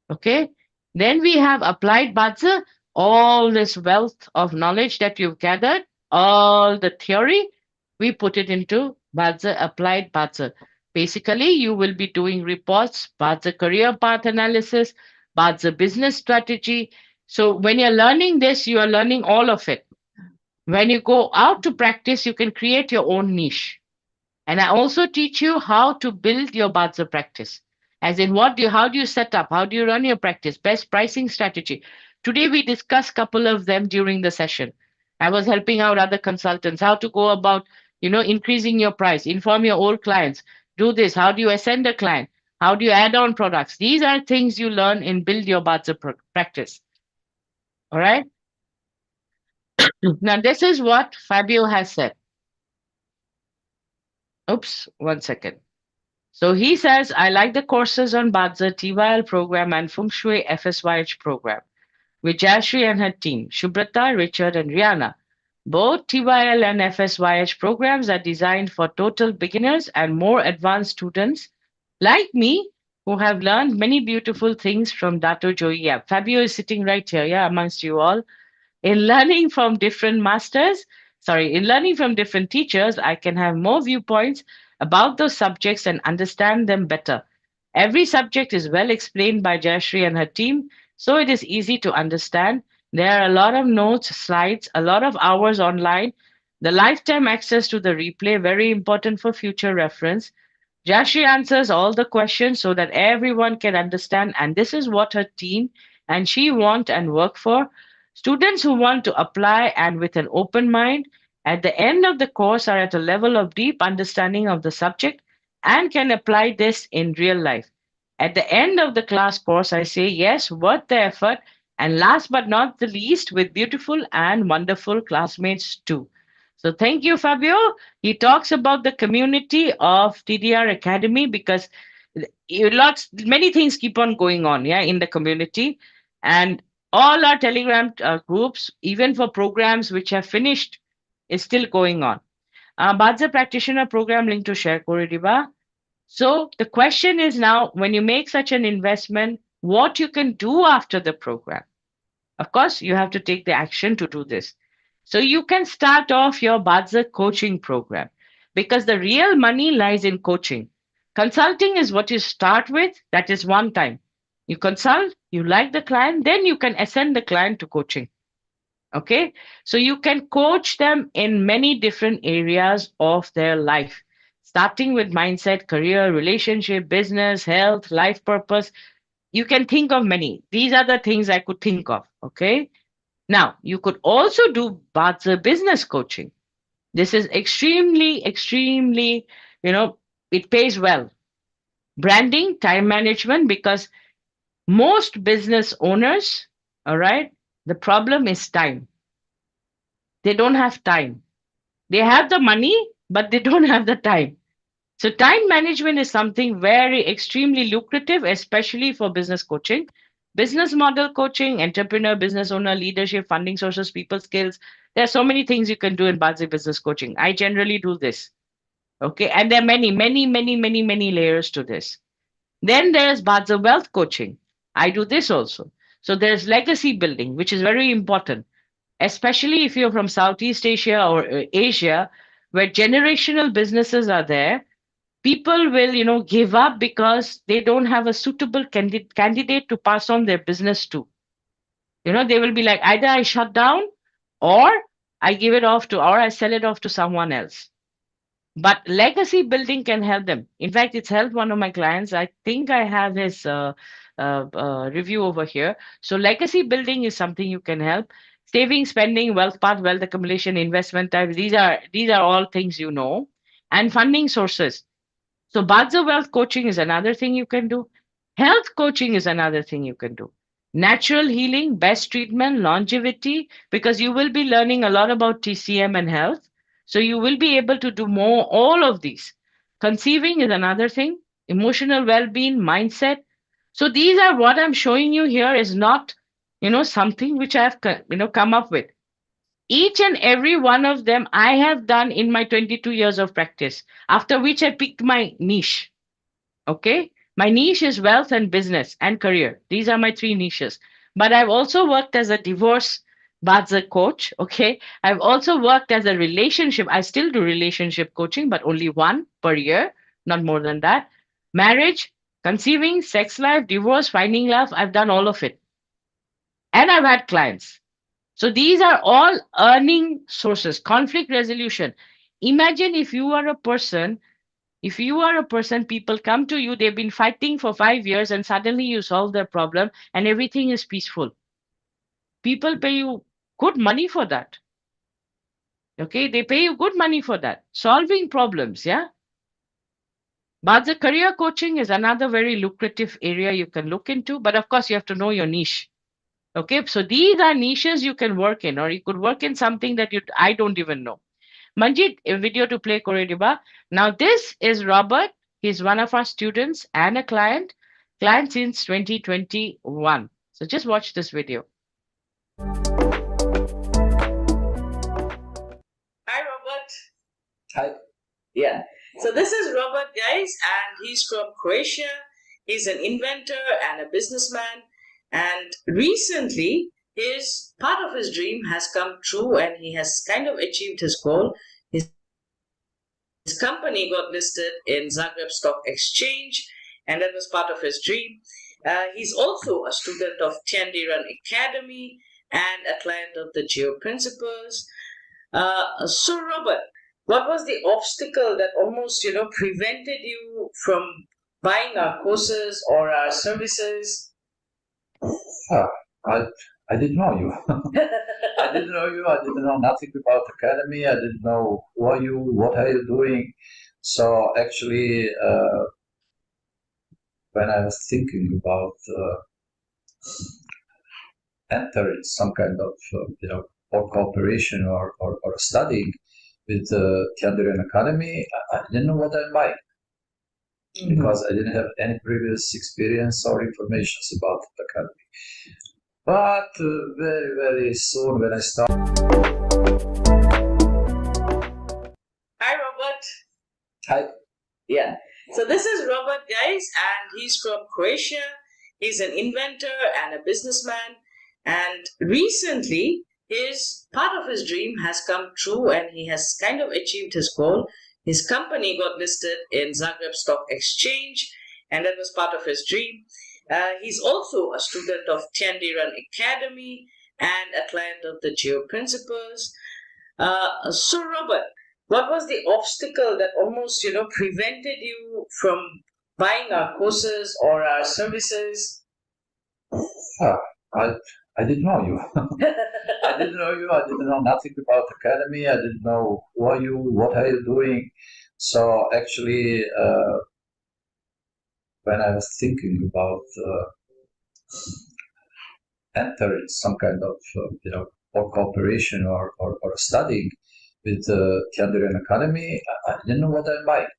Okay. Then we have Applied Bazi, all this wealth of knowledge that you've gathered, all the theory, we put it into Bazi Applied Bazi. Basically, you will be doing reports, Bazi career path analysis, Bazi business strategy. So when you're learning this, you are learning all of it. When you go out to practice, you can create your own niche. And I also teach you how to build your Bazi practice. As in, how do you set up? How do you run your practice? Best pricing strategy. Today, we discussed a couple of them during the session. I was helping out other consultants, how to go about, increasing your price, inform your old clients, do this. How do you ascend a client? How do you add on products? These are things you learn in Build Your Bazi practice. All right. Now, this is what Fabio has said. Oops, 1 second. So he says, I like the courses on Bazi, TYL program, and Feng Shui FSYH program. with Jayashree and her team, Shubrata, Richard, and Rihanna. Both TYL and FSYH programs are designed for total beginners and more advanced students like me who have learned many beautiful things from Dato Joey. Yeah, Fabio is sitting right here, yeah, amongst you all. In learning from different masters, in learning from different teachers, I can have more viewpoints about those subjects and understand them better. Every subject is well explained by Jayashree and her team, so it is easy to understand. There are a lot of notes, slides, a lot of hours online. The lifetime access to the replay, very important for future reference. Jashi answers all the questions so that everyone can understand, and this is what her team and she want and work for. Students who want to apply and with an open mind at the end of the course are at a level of deep understanding of the subject and can apply this in real life. At the end of the class course, I say yes, worth the effort, and last but not the least, with beautiful and wonderful classmates too. So thank you, Fabio. He talks about the community of TDR Academy because many things keep on going on, yeah, in the community, and all our Telegram groups, even for programs which have finished, is still going on. Bazi Practitioner program link to share kore diba. So the question is now, when you make such an investment, what you can do after the program. Of course, you have to take the action to do this. So you can start off your Bazi coaching program because the real money lies in coaching. Consulting is what you start with, that is one time. You consult, you like the client, then you can ascend the client to coaching. Okay, so you can coach them in many different areas of their life, starting with mindset, career, relationship, business, health, life purpose. You can think of many. These are the things I could think of. Okay, now you could also do business coaching. This is extremely, it pays well. Branding, time management, because most business owners, all right, the problem is time. They don't have time. They have the money, but they don't have the time. So time management is something very extremely lucrative, especially for business coaching, business model coaching, entrepreneur, business owner, leadership, funding sources, people skills. There are so many things you can do in Bazi business coaching. I generally do this. Okay. And there are many layers to this. Then there's Bazi wealth coaching. I do this also. So there's legacy building, which is very important, especially if you're from Southeast Asia or Asia, where generational businesses are there. People will, give up because they don't have a suitable candidate to pass on their business to. They will be like, either I shut down or I give it off to, or I sell it off to someone else. But legacy building can help them. In fact, it's helped one of my clients. I think I have his review over here. So legacy building is something you can help. Saving, spending, wealth path, wealth accumulation, investment types. These are all things you know. And funding sources. So Badza Wealth coaching is another thing you can do. Health coaching is another thing you can do. Natural healing, best treatment, longevity, because you will be learning a lot about TCM and health. So you will be able to do more, all of these. Conceiving is another thing. Emotional well-being, mindset. So these are what I'm showing you here is not, something which I've, come up with. Each and every one of them I have done in my 22 years of practice, after which I picked my niche. Okay. My niche is wealth and business and career. These are my three niches. But I've also worked as a divorce Badza coach. Okay. I've also worked as a relationship. I still do relationship coaching, but only one per year, not more than that. Marriage, conceiving, sex life, divorce, finding love. I've done all of it. And I've had clients. So these are all earning sources, conflict resolution. Imagine if you are a person, people come to you, they've been fighting for 5 years and suddenly you solve their problem and everything is peaceful. People pay you good money for that. Okay, they pay you good money for that. Solving problems, yeah. But the career coaching is another very lucrative area you can look into. But of course, you have to know your niche. Okay, so these are niches you can work in, or you could work in something that I don't even know. Manjit, a video to play Korediba. Now this is Robert. He's one of our students and a client since 2021. So just watch this video. Hi, Robert. Hi. Yeah. So this is Robert, guys, and he's from Croatia. He's an inventor and a businessman. And recently, his part of his dream has come true, and he has kind of achieved his goal. His company got listed in Zagreb Stock Exchange, and that was part of his dream. He's also a student of Tiandiran Academy and a client of the Geo Principles. So, Robert, what was the obstacle that almost, prevented you from buying our courses or our services? I didn't know you. I didn't know you. I didn't know nothing about Academy. I didn't know who are you, what are you doing. So actually, when I was thinking about entering some kind of, or cooperation or studying with Tiandiran Academy, I didn't know what I'm buying. Because I didn't have any previous experience or information about the academy. But very, very soon when I started... Hi, Robert. Hi. Yeah. So this is Robert, guys, and he's from Croatia. He's an inventor and a businessman. And recently, his part of his dream has come true, and he has kind of achieved his goal. His company got listed in Zagreb Stock Exchange, and that was part of his dream. He's also a student of Tiandiran Academy and a client of the Geo Principles. So, Robert, what was the obstacle that almost, prevented you from buying our courses or our services? I didn't know you. I didn't know you. I didn't know nothing about Academy. I didn't know who are you, what are you doing. So actually, when I was thinking about entering some kind of, or cooperation or studying with Tiandiran Academy, I didn't know what I'm buying.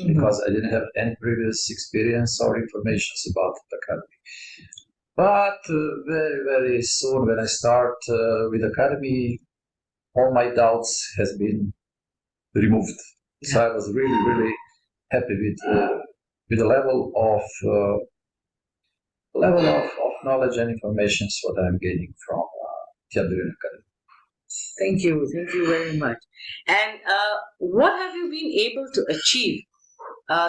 Because I didn't have any previous experience or information about the academy. But very, very soon when I start with Academy, all my doubts has been removed. So I was really, really happy with the level of knowledge and information what I'm gaining from Tiandiran Academy. Thank you very much. And what have you been able to achieve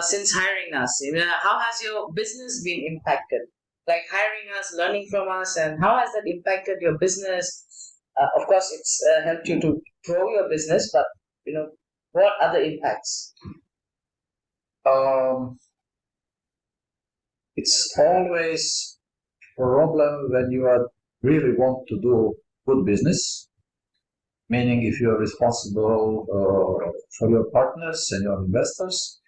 since hiring us? How has your business been impacted? Like hiring us, learning from us, and how has that impacted your business? Of course, it's helped you to grow your business, but what other impacts? It's always a problem when you really want to do good business. Meaning, if you are responsible for your partners and your investors,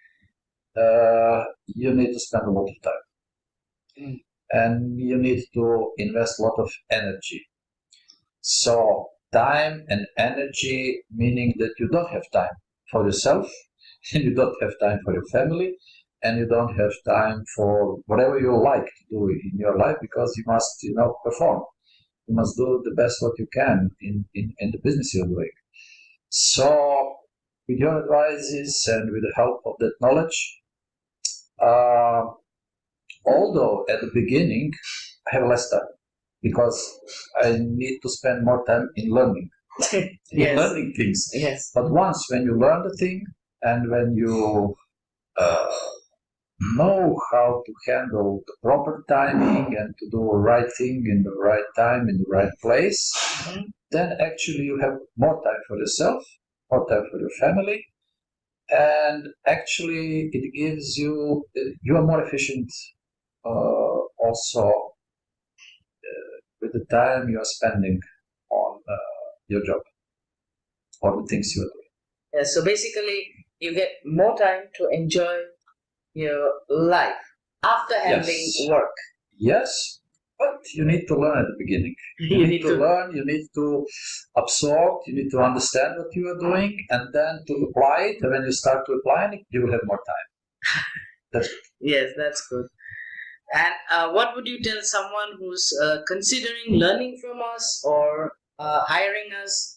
you need to spend a lot of time. And you need to invest a lot of energy. So time and energy, meaning that you don't have time for yourself, and you don't have time for your family, and you don't have time for whatever you like to do in your life, because you must, perform. You must do the best what you can in the business you're doing. So with your advices and with the help of that knowledge, although at the beginning I have less time because I need to spend more time in learning, learning things. Yes. But once when you learn the thing and when you know how to handle the proper timing and to do the right thing in the right time, in the right place, then actually you have more time for yourself, more time for your family, and actually it gives you are more efficient also with the time you are spending on your job or the things you are doing. Yeah, so basically you get more time to enjoy your life after handling work. Yes, but you need to learn at the beginning. You need to learn, you need to absorb, you need to understand what you are doing, and then to apply it. And when you start to apply it, you will have more time. That's good. Yes, that's good. And what would you tell someone who's considering learning from us or hiring us?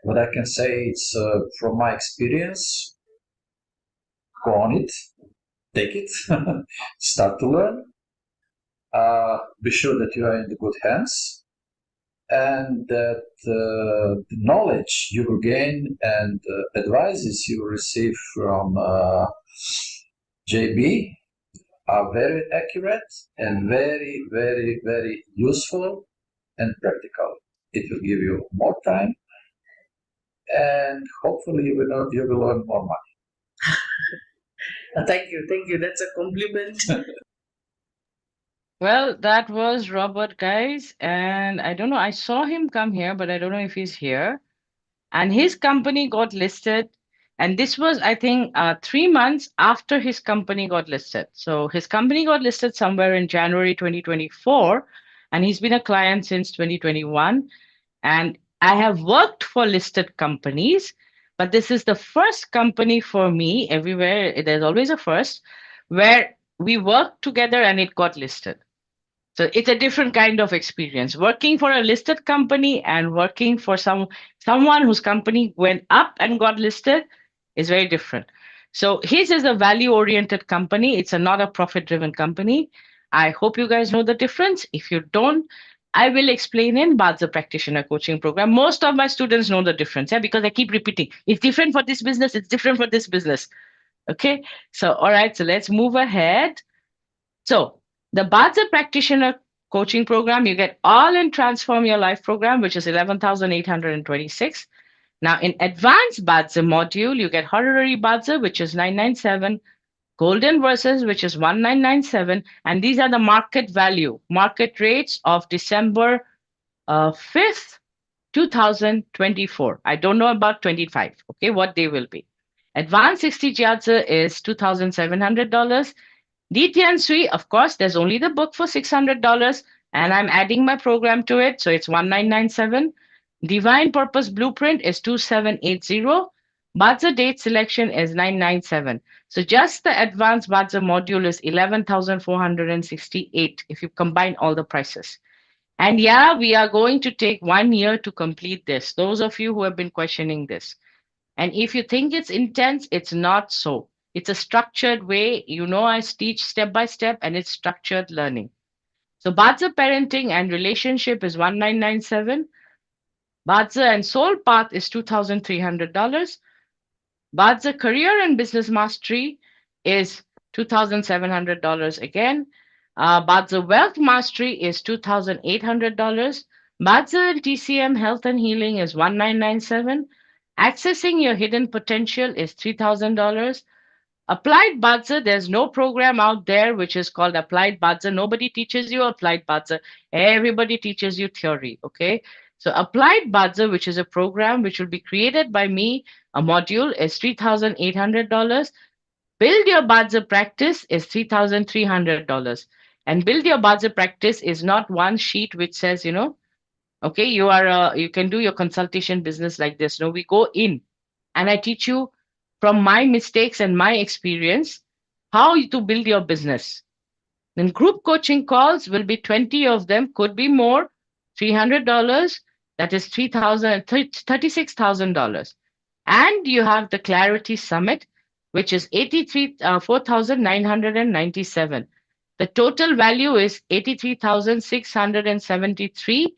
What I can say is from my experience, go on it, take it, start to learn. Be sure that you are in the good hands and that the knowledge you will gain and advices you will receive from JB are very accurate and very, very, very useful and practical. It will give you more time and hopefully you will earn more money. Thank you. That's a compliment. Well, that was Robert, guys. And I don't know, I saw him come here, but I don't know if he's here. And his company got listed. And this was, I think, 3 months after his company got listed. So his company got listed somewhere in January 2024. And he's been a client since 2021. And I have worked for listed companies, but this is the first company for me. Everywhere, there's always a first, where we worked together and it got listed. So it's a different kind of experience. Working for a listed company and working for someone whose company went up and got listed is very different. So his is a value-oriented company. It's not a profit-driven company. I hope you guys know the difference. If you don't, I will explain in Bazi Practitioner Coaching Program. Most of my students know the difference, because I keep repeating, it's different for this business, it's different for this business. Okay, so all right, so let's move ahead. So the Bazi Practitioner Coaching Program, you get all in Transform Your Life program, which is 11,826. Now in Advanced Bazi module, you get Honorary Bazi, which is 997, Golden Verses, which is 1997, and these are the market rates of December 5th, 2024. I don't know about 25, okay, what they will be. Advanced 60 Jiazi is $2,700. Jayashree, of course, there's only the book for $600, and I'm adding my program to it, so it's 1997. Divine Purpose Blueprint is 2780. Bazi Date Selection is 997. So just the advanced Bazi module is 11,468 if you combine all the prices. And yeah, we are going to take 1 year to complete this. Those of you who have been questioning this. And if you think it's intense, it's not so. It's a structured way. I teach step by step and it's structured learning. So Bazi Parenting and Relationship is 1997. Bazi and Soul Path is $2,300. Bazi Career and Business Mastery is $2,700 again. Bazi Wealth Mastery is $2,800. Bazi and TCM Health and Healing is 1997. Accessing Your Hidden Potential is $3,000. Applied Bazi, there's no program out there which is called Applied Bazi. Nobody teaches you Applied Bazi. Everybody teaches you theory, okay? So Applied Bazi, which is a program which will be created by me, a module, is $3,800. Build Your Bazi Practice is $3,300. And Build Your Bazi Practice is not one sheet which says, okay, you can do your consultation business like this. No, we go in and I teach you from my mistakes and my experience how to build your business. Then group coaching calls will be 20 of them, could be more, $300. That is $36,000. And you have the Clarity Summit, which is 4,997. The total value is 83,673.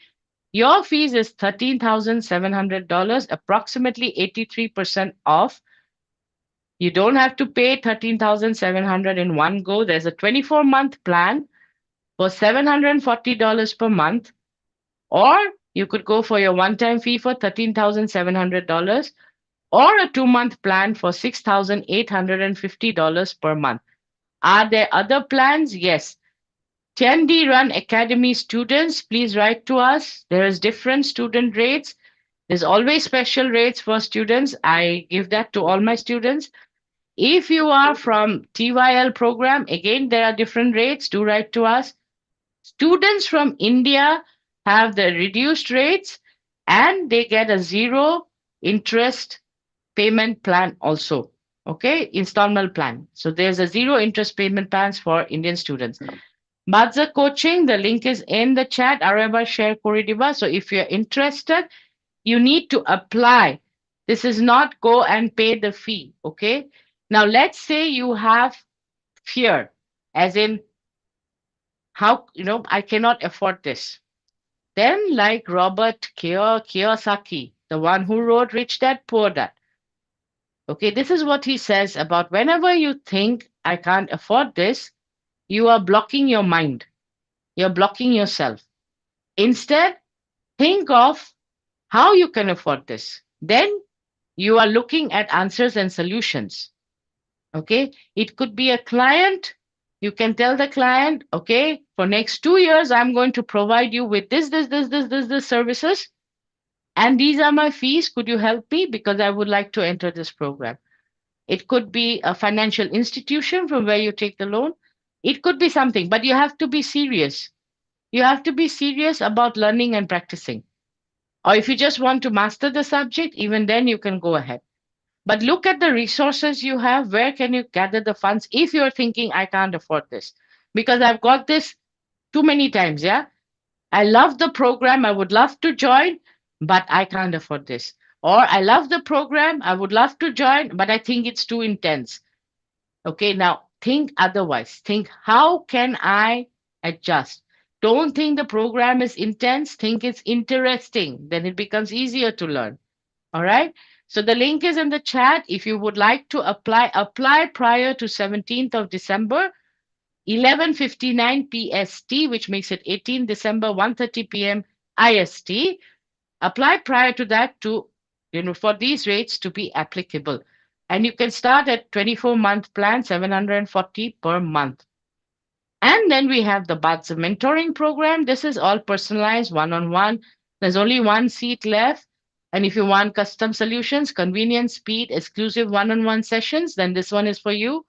Your fees is $13,700, approximately 83% off. You don't have to pay $13,700 in one go. There's a 24-month plan for $740 per month, or you could go for your one-time fee for $13,700, or a 2-month plan for $6,850 per month. Are there other plans? Yes. 10D Run Academy students, please write to us. There is different student rates. There's always special rates for students. I give that to all my students. If you are from TYL program, again, there are different rates. Do write to us. Students from India have the reduced rates and they get a 0 interest payment plan also. Okay, installment plan. So there's a zero interest payment plans for Indian students. Bazi coaching, the link is in the chat. Areba share kori diba. So if you're interested, you need to apply. This is not go and pay the fee. Okay. Now let's say you have fear, as in how I cannot afford this. Then, like Robert Kiyosaki, the one who wrote Rich Dad Poor Dad. Okay, this is what he says about whenever you think I can't afford this, you are blocking your mind. You're blocking yourself. Instead, think of how you can afford this. Then you are looking at answers and solutions. Okay, it could be a client. You can tell the client, okay, for next 2 years, I'm going to provide you with this services. And these are my fees. Could you help me? Because I would like to enter this program. It could be a financial institution from where you take the loan. It could be something, but you have to be serious. You have to be serious about learning and practicing. Or if you just want to master the subject, even then you can go ahead. But look at the resources you have. Where can you gather the funds if you're thinking, I can't afford this? Because I've got this too many times. Yeah. I love the program. I would love to join, but I can't afford this. Or I love the program. I would love to join, but I think it's too intense. Okay, now think otherwise. Think, how can I adjust? Don't think the program is intense. Think it's interesting. Then it becomes easier to learn. All right. So the link is in the chat. If you would like to apply prior to 17th of December, 11:59 PST, which makes it 18 December, 1:30 p.m. IST. Apply prior to that to, for these rates to be applicable. And you can start at 24-month plan, 740 per month. And then we have the Bazi mentoring program. This is all personalized, one-on-one. There's only one seat left. And if you want custom solutions, convenience, speed, exclusive one-on-one sessions, then this one is for you.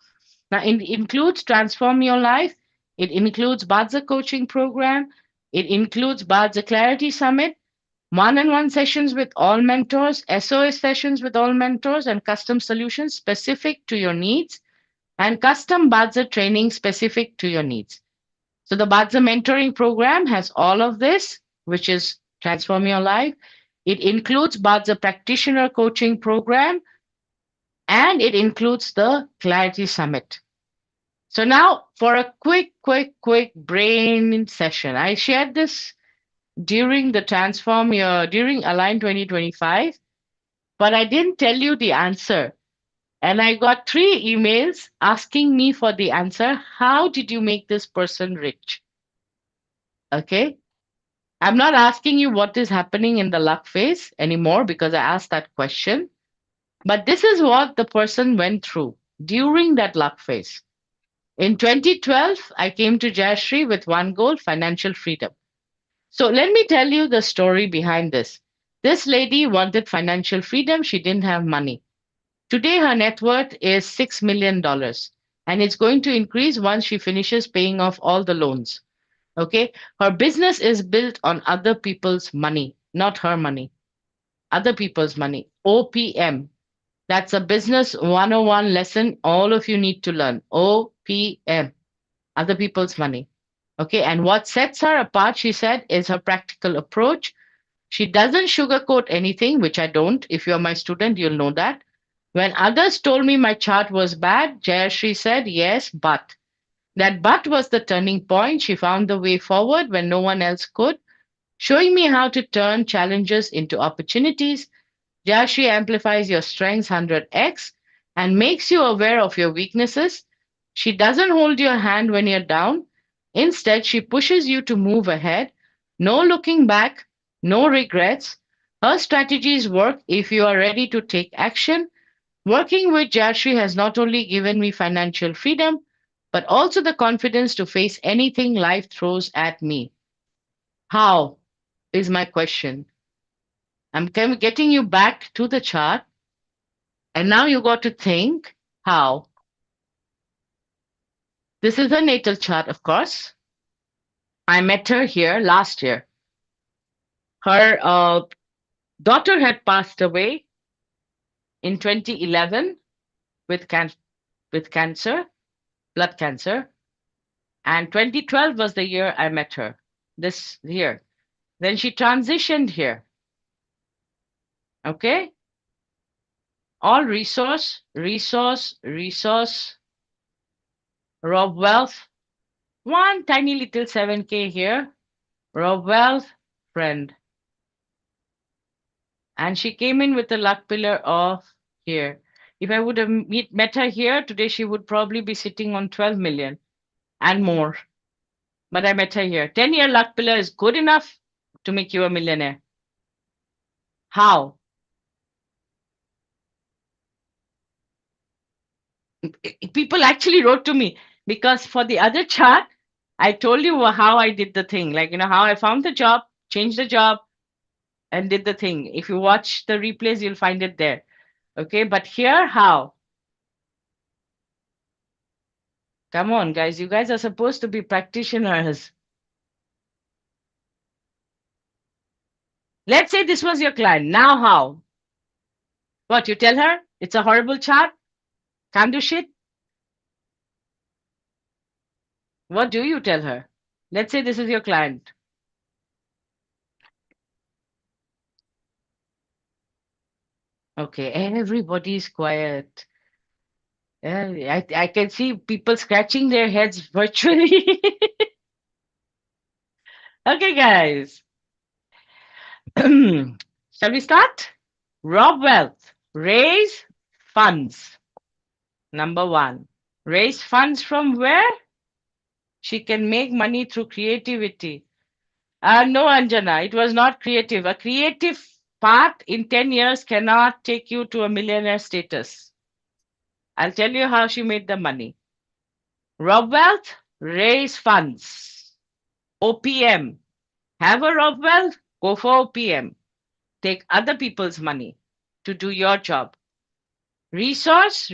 Now, it includes Transform Your Life. It includes Bazi coaching program. It includes Bazi Clarity Summit, one-on-one sessions with all mentors, SOS sessions with all mentors, and custom solutions specific to your needs, and custom Bazi training specific to your needs. So the Bazi mentoring program has all of this, which is Transform Your Life. It includes Bazi Practitioner coaching program, and it includes the Clarity Summit. So now for a quick brain session. I shared this during the during Align 2025, but I didn't tell you the answer. And I got 3 emails asking me for the answer. How did you make this person rich? Okay. I'm not asking you what is happening in the luck phase anymore because I asked that question. But this is what the person went through during that luck phase. In 2012, I came to Jayashree with one goal, financial freedom. So let me tell you the story behind this. This lady wanted financial freedom. She didn't have money. Today, her net worth is $6 million, and it's going to increase once she finishes paying off all the loans. Okay. Her business is built on other people's money, not her money, other people's money. OPM. That's a business 101 lesson all of you need to learn. OPM, other people's money. Okay. And what sets her apart, she said, is her practical approach. She doesn't sugarcoat anything, which I don't. If you're my student, you'll know that. When others told me my chart was bad, Jayashree said, yes, but. That but was the turning point. She found the way forward when no one else could, showing me how to turn challenges into opportunities. Jayashree amplifies your strengths 100x and makes you aware of your weaknesses. She doesn't hold your hand when you're down. Instead, she pushes you to move ahead. No looking back, no regrets. Her strategies work if you are ready to take action. Working with Jayashree has not only given me financial freedom, but also the confidence to face anything life throws at me. How is my question? I'm getting you back to the chart. And now you got to think how. This is her natal chart, of course. I met her here last year. Her daughter had passed away in 2011. with cancer, blood cancer. And 2012 was the year I met her, this year. Then she transitioned here. Okay? All resource, raw wealth, one tiny little 7K here, raw wealth, friend. And she came in with the luck pillar of here. If I would have met her here, today she would probably be sitting on 12 million and more. But I met her here. 10-year luck pillar is good enough to make you a millionaire. How? People actually wrote to me because for the other chart, I told you how I did the thing. Like, how I found the job, changed the job, and did the thing. If you watch the replays, you'll find it there. Okay, but here, how? Come on, guys. You guys are supposed to be practitioners. Let's say this was your client. Now how? What, you tell her it's a horrible chart? Can't do shit? What do you tell her? Let's say this is your client. Okay, everybody's quiet. I can see people scratching their heads virtually. Okay, guys. Shall we start? Rob wealth. Raise funds. Number 1. Raise funds from where? She can make money through creativity. No, Anjana, it was not creative. A creative path in 10 years cannot take you to a millionaire status. I'll tell you how she made the money. Rob wealth, raise funds. OPM. Have a rob wealth, go for OPM. Take other people's money to do your job. Resource.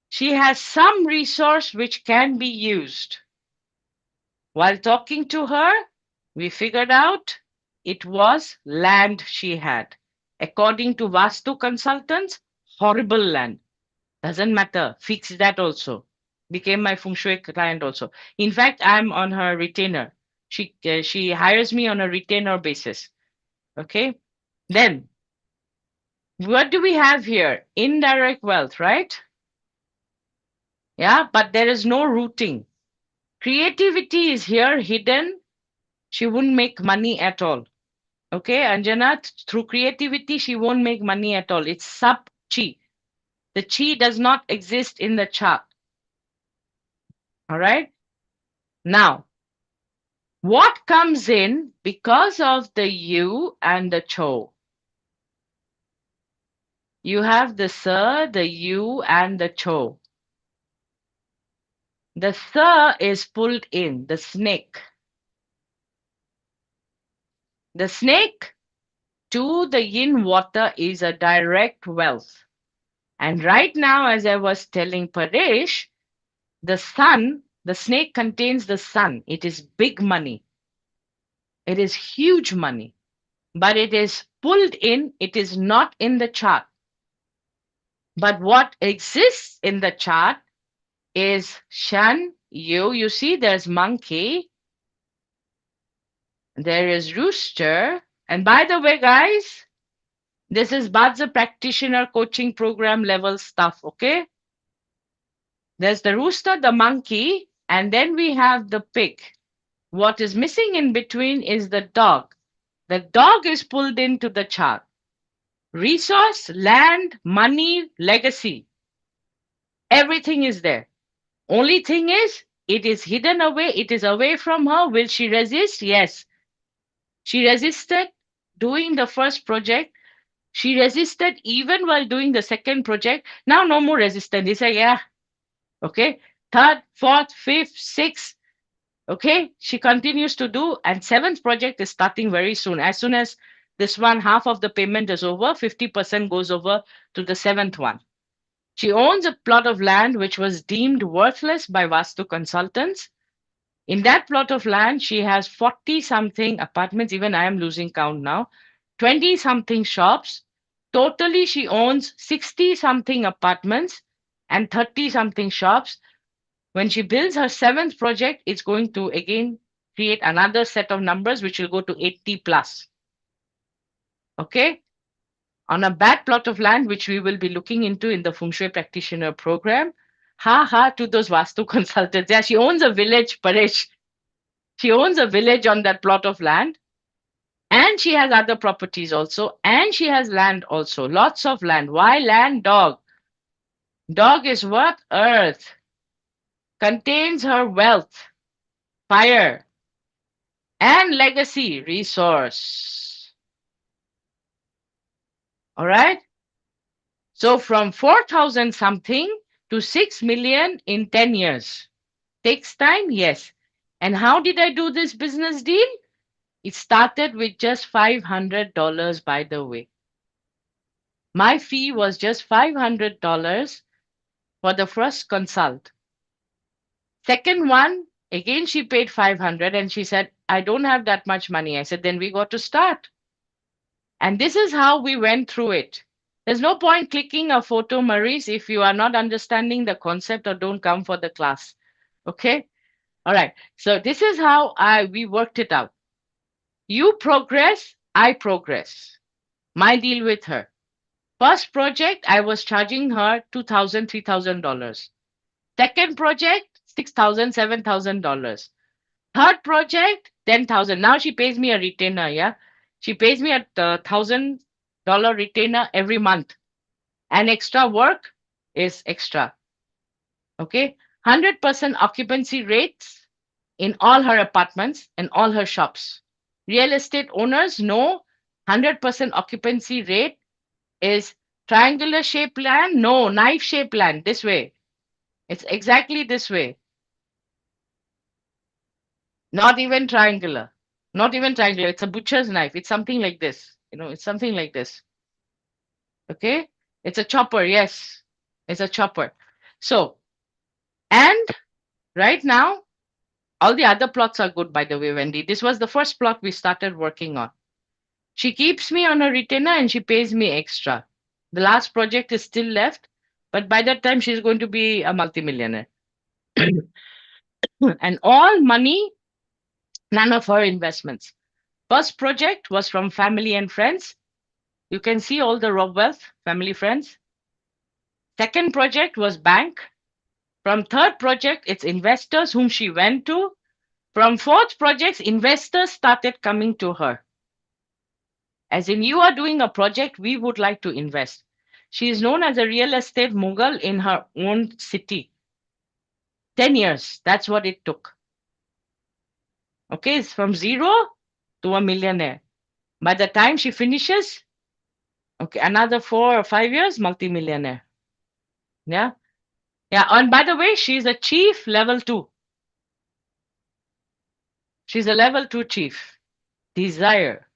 She has some resource which can be used. While talking to her, we figured out it was land she had. According to Vastu consultants, horrible land. Doesn't matter. Fix that also. Became my Feng Shui client also. In fact, I'm on her retainer. She hires me on a retainer basis. Okay. Then, what do we have here? Indirect wealth, right? Yeah, but there is no rooting. Creativity is here hidden. She wouldn't make money at all. Okay, Anjana, through creativity, she won't make money at all. It's sub-chi. The chi does not exist in the chart. All right. Now, what comes in because of the yu and the cho? You have the sa, the yu, and the cho. The sa is pulled in, the snake. The snake to the yin water is a direct wealth. And right now, as I was telling Paresh, the sun, the snake contains the sun. It is big money. It is huge money. But it is pulled in. It is not in the chart. But what exists in the chart is Shan, Yu. You see, there's monkey. There is rooster. And by the way, guys, this is Bazi Practitioner Coaching Program level stuff, okay? There's the rooster, the monkey, and then we have the pig. What is missing in between is the dog. The dog is pulled into the chart. Resource, land, money, legacy. Everything is there. Only thing is, it is hidden away. It is away from her. Will she resist? Yes. She resisted doing the first project. She resisted even while doing the second project. Now no more resistance. He said, yeah. Okay. Third, fourth, fifth, sixth. Okay. She continues to do. And seventh project is starting very soon. As soon as this one, half of the payment is over, 50% goes over to the seventh one. She owns a plot of land which was deemed worthless by Vastu consultants. In that plot of land, she has 40-something apartments. Even I am losing count now. 20-something shops. Totally, she owns 60 something apartments and 30 something shops. When she builds her seventh project, it's going to again create another set of numbers, which will go to 80 plus. Okay. On a bad plot of land, which we will be looking into in the Feng Shui practitioner program. Ha ha to those Vastu consultants. Yeah, she owns a village, Paresh. She owns a village on that plot of land. And she has other properties also. And she has land also. Lots of land. Why land? Dog. Dog is what? Earth. Contains her wealth, fire, and legacy, resource. All right. So from 4,000 something to 6 million in 10 years. Takes time? Yes. And how did I do this business deal? It started with just $500, by the way. My fee was just $500 for the first consult. Second one, again, she paid 500 and she said, I don't have that much money. I said, then we got to start. And this is how we went through it. There's no point clicking a photo, Maurice, if you are not understanding the concept or don't come for the class. Okay? All right. So this is how we worked it out. You progress, I progress. My deal with her. First project, I was charging her $2,000, $3,000. Second project, $6,000, $7,000. Third project, 10,000. Now she pays me a retainer, yeah? She pays me a $1,000 retainer every month. And extra work is extra. Okay? 100% occupancy rates in all her apartments and all her shops. Real estate owners know 100% occupancy rate is triangular shaped land. No, knife shaped land. This way. It's exactly this way. Not even triangular. Not even triangular. It's a butcher's knife. It's something like this. It's something like this. Okay? It's a chopper. Yes. It's a chopper. So, and right now, all the other plots are good, by the way, Wendy. This was the first plot we started working on. She keeps me on a retainer and she pays me extra. The last project is still left, but by that time, she's going to be a multimillionaire. And all money, none of her investments. First project was from family and friends. You can see all the raw wealth, family, friends. Second project was bank. From third project, it's investors whom she went to. From fourth projects, investors started coming to her. As in, you are doing a project, we would like to invest. She is known as a real estate mogul in her own city. 10 years, that's what it took. Okay, it's from zero to a millionaire. By the time she finishes, okay, another 4 or 5 years, multimillionaire. Yeah. Yeah. And by the way, she's a chief level 2. She's a level 2 chief. Desire.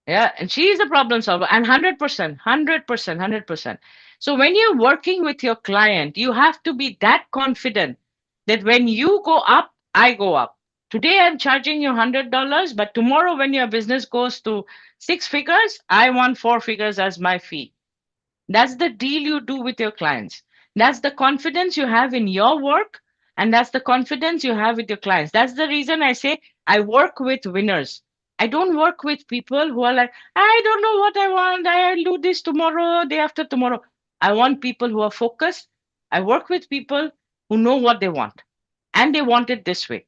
Yeah. And she is a problem solver. And 100%, 100%, 100%. So when you're working with your client, you have to be that confident that when you go up, I go up. Today I'm charging you $100, but tomorrow when your business goes to 6 figures, I want 4 figures as my fee. That's the deal you do with your clients. That's the confidence you have in your work, and that's the confidence you have with your clients. That's the reason I say I work with winners. I don't work with people who are like, I don't know what I want. I'll do this tomorrow, day after tomorrow. I want people who are focused. I work with people who know what they want, and they want it this way.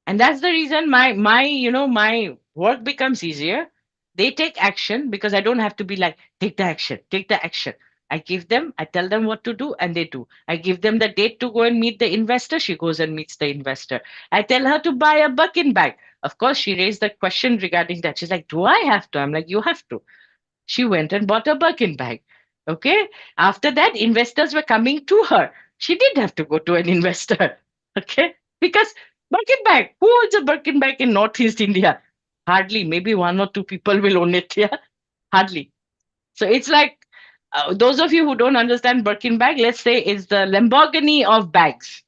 And that's the reason my work becomes easier. They take action because I don't have to be like, take the action, take the action. I give them, I tell them what to do, and they do. I give them the date to go and meet the investor. She goes and meets the investor. I tell her to buy a Birkin bag. Of course, she raised the question regarding that. She's like, do I have to? I'm like, you have to. She went and bought a Birkin bag. Okay. After that, investors were coming to her. She didn't have to go to an investor. Okay. Because Birkin bag, who owns a Birkin bag in Northeast India? Hardly. Maybe 1 or 2 people will own it. Yeah. Hardly. So it's like, those of you who don't understand Birkin bag, let's say it's the Lamborghini of bags.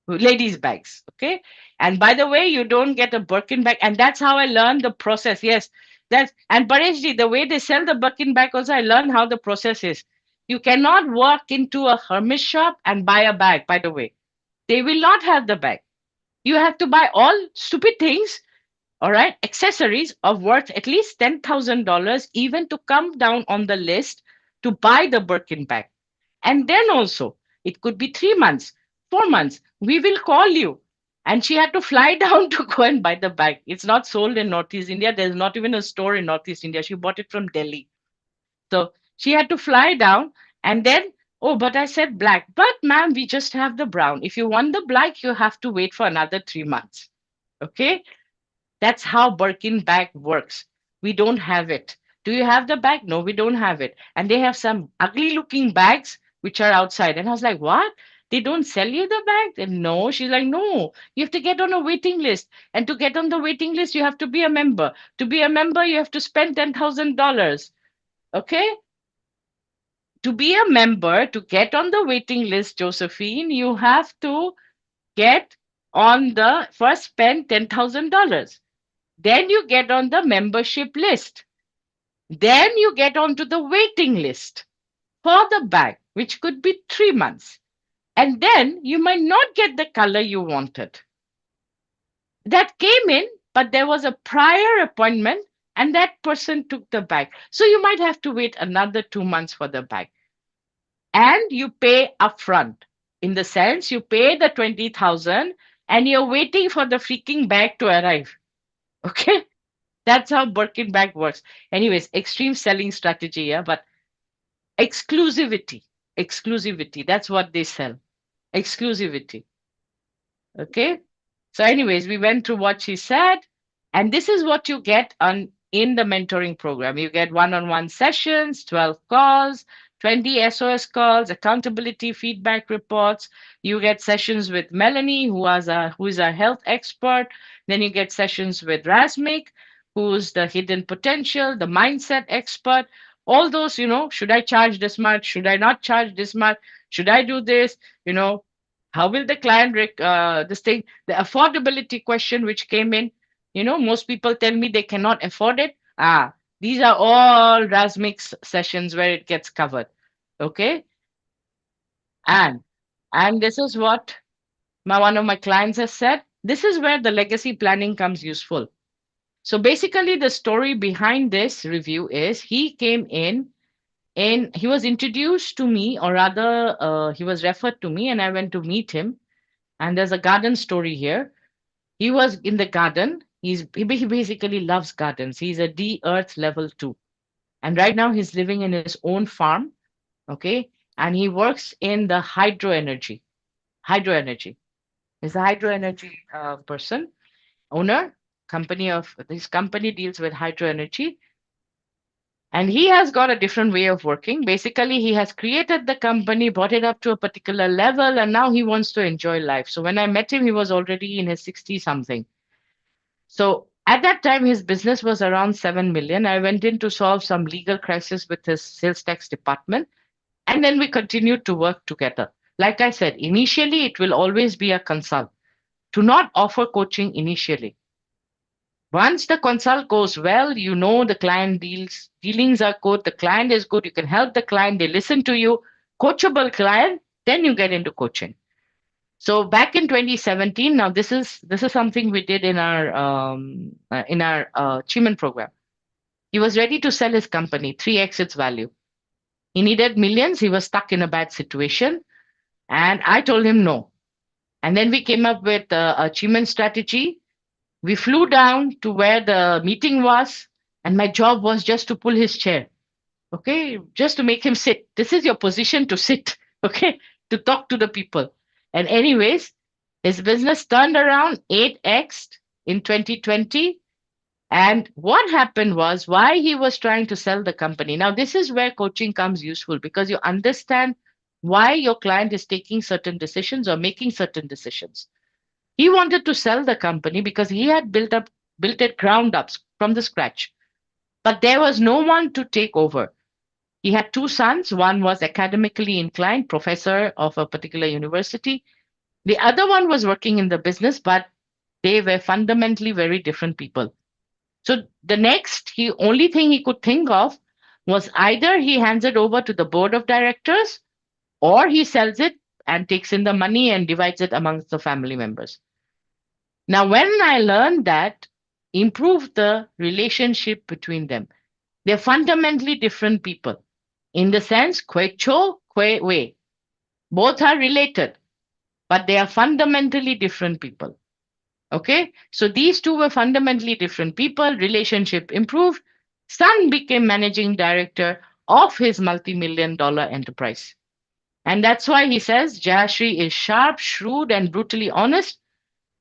Ladies' bags. Okay. And by the way, you don't get a Birkin bag. And that's how I learned the process. Yes. And Pareshji, the way they sell the Birkin bag also, I learned how the process is. You cannot walk into a Hermes shop and buy a bag, by the way. They will not have the bag. You have to buy all stupid things, all right, accessories of worth at least $10,000 even to come down on the list to buy the Birkin bag. And then also, it could be 3 months, 4 months. We will call you. And she had to fly down to go and buy the bag. It's not sold in Northeast India. There's not even a store in Northeast India. She bought it from Delhi. So she had to fly down and then, oh, but I said black. But ma'am, we just have the brown. If you want the black, you have to wait for another 3 months. Okay. That's how Birkin bag works. We don't have it. Do you have the bag? No, we don't have it. And they have some ugly looking bags which are outside. And I was like, what? They don't sell you the bag? And no, she's like, no, you have to get on a waiting list. And to get on the waiting list, you have to be a member. To be a member, you have to spend $10,000. Okay? To be a member, to get on the waiting list, Josephine, you have to get on the first spend $10,000. Then you get on the membership list. Then you get onto the waiting list for the bag, which could be 3 months. And then you might not get the color you wanted. That came in, but there was a prior appointment and that person took the bag. So you might have to wait another 2 months for the bag. And you pay upfront. In the sense, you pay the 20,000 and you're waiting for the freaking bag to arrive. Okay? That's how Birkin bag works. Anyways, extreme selling strategy, yeah, but exclusivity. That's what they sell. Exclusivity. Okay. So, anyways, we went through what she said, and this is what you get in the mentoring program. You get one-on-one sessions, 12 calls, 20 SOS calls, accountability feedback reports. You get sessions with Melanie, who is our health expert. Then you get sessions with Rasmik, who's the hidden potential, the mindset expert. All those, should I charge this much? Should I not charge this much? Should I do this? How will the client, this thing, the affordability question which came in, most people tell me they cannot afford it. These are all Rasmik's sessions where it gets covered. Okay. And this is what one of my clients has said. This is where the legacy planning comes useful. So basically the story behind this review is he came in and he was introduced to me, or rather he was referred to me and I went to meet him. And there's a garden story here. He was in the garden. He basically loves gardens. He's a D Earth level 2. And right now he's living in his own farm. Okay. And he works in the hydro energy. He's a hydro energy person, owner. This company deals with hydro energy. And he has got a different way of working. Basically, he has created the company, brought it up to a particular level, and now he wants to enjoy life. So when I met him, he was already in his 60 something. So at that time, his business was around 7 million. I went in to solve some legal crisis with his sales tax department. And then we continued to work together. Like I said, initially, it will always be a consult. Do not offer coaching initially. Once the consult goes well, the client dealings are good, the client is good, you can help the client, they listen to you, coachable client, then you get into coaching. So back in 2017, now this is something we did in our achievement program. He was ready to sell his company, 3x its value. He needed millions, he was stuck in a bad situation, and I told him no. And then we came up with achievement strategy. We flew down to where the meeting was, and my job was just to pull his chair. Okay, just to make him sit. This is your position to sit, okay, to talk to the people. And anyways, his business turned around 8x in 2020. And what happened was why he was trying to sell the company. Now, this is where coaching comes useful because you understand why your client is taking certain decisions or making certain decisions. He wanted to sell the company because he had built it ground up from the scratch. But there was no one to take over. He had 2 sons. One was academically inclined, professor of a particular university. The other one was working in the business, but they were fundamentally very different people. So the next only thing he could think of was either he hands it over to the board of directors or he sells it and takes in the money and divides it amongst the family members. Now, when I learned that, improve the relationship between them. They're fundamentally different people. In the sense, kwe cho, kwe wei. Both are related, but they are fundamentally different people. Okay, so these two were fundamentally different people. Relationship improved. Son became managing director of his multi-million-dollar enterprise. And that's why he says Jayashree is sharp, shrewd, and brutally honest,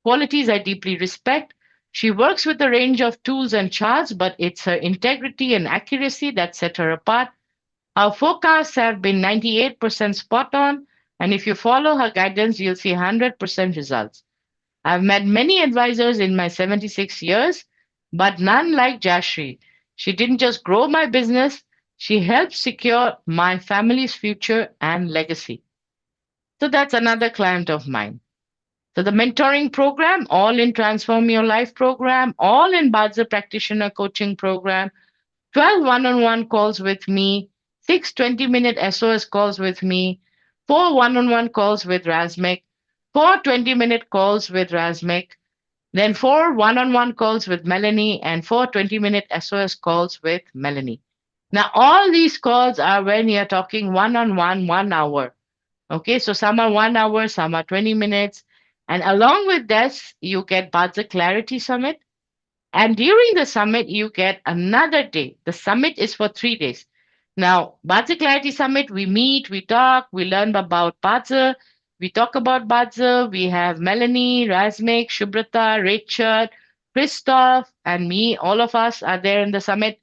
qualities I deeply respect. She works with a range of tools and charts, but it's her integrity and accuracy that set her apart. Our forecasts have been 98% spot on, and if you follow her guidance, you'll see 100% results. I've met many advisors in my 76 years, but none like Jayashree. She didn't just grow my business, she helped secure my family's future and legacy. So that's another client of mine. So the mentoring program, all in Transform Your Life program, all in Bazi Practitioner coaching program, 12 one-on-one calls with me, 6 20-minute SOS calls with me, 4 one-on-one calls with Razmik, 4 20-minute calls with Razmik, then 4 one-on-one calls with Melanie, and 4 20-minute SOS calls with Melanie. Now, all these calls are when you're talking one-on-one, 1 hour. Okay, so some are 1 hour, some are 20 minutes. And along with this, you get Bazi Clarity Summit. And during the summit, you get another day. The summit is for 3 days. Now, Bazi Clarity Summit, we meet, we talk, we learn about Bazi, we talk about Bazi. We have Melanie, Razmik, Shubrata, Richard, Christoph, and me. All of us are there in the summit.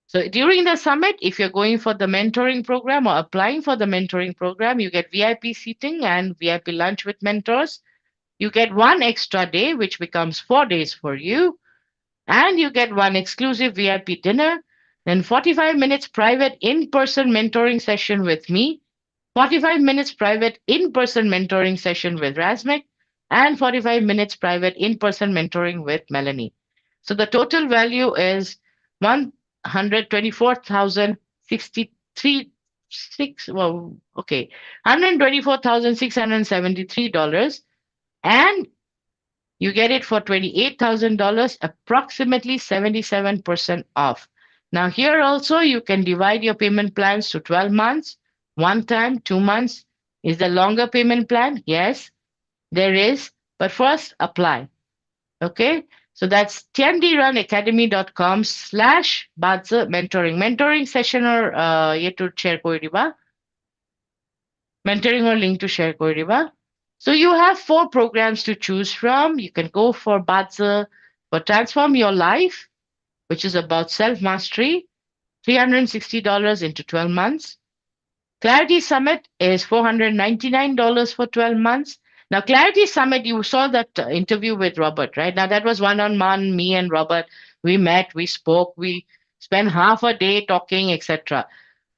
So during the summit, if you're going for the mentoring program or applying for the mentoring program, you get VIP seating and VIP lunch with mentors. You get 1 extra day, which becomes 4 days for you. And you get 1 exclusive VIP dinner, then 45 minutes private in-person mentoring session with me, 45 minutes private in-person mentoring session with Razmik, and 45 minutes private in-person mentoring with Melanie. So the total value is 124,063 $124,673, and you get it for $28,000, approximately 77% off. Now, here also you can divide your payment plans to 12 months, 1 time, 2 months. Is there longer payment plan? Yes, there is. But first, apply. Okay, so that's tndranacademy.com/Bazi mentoring. Mentoring session or ye to share koi riba. Mentoring or link to share koi riba. So you have 4 programs to choose from. You can go for Bazi for Transform Your Life, which is about self-mastery, $360 into 12 months. Clarity Summit is $499 for 12 months. Now, Clarity Summit, you saw that interview with Robert, right? Now, that was one-on-one, me and Robert. We met, we spoke, we spent half a day talking, etc.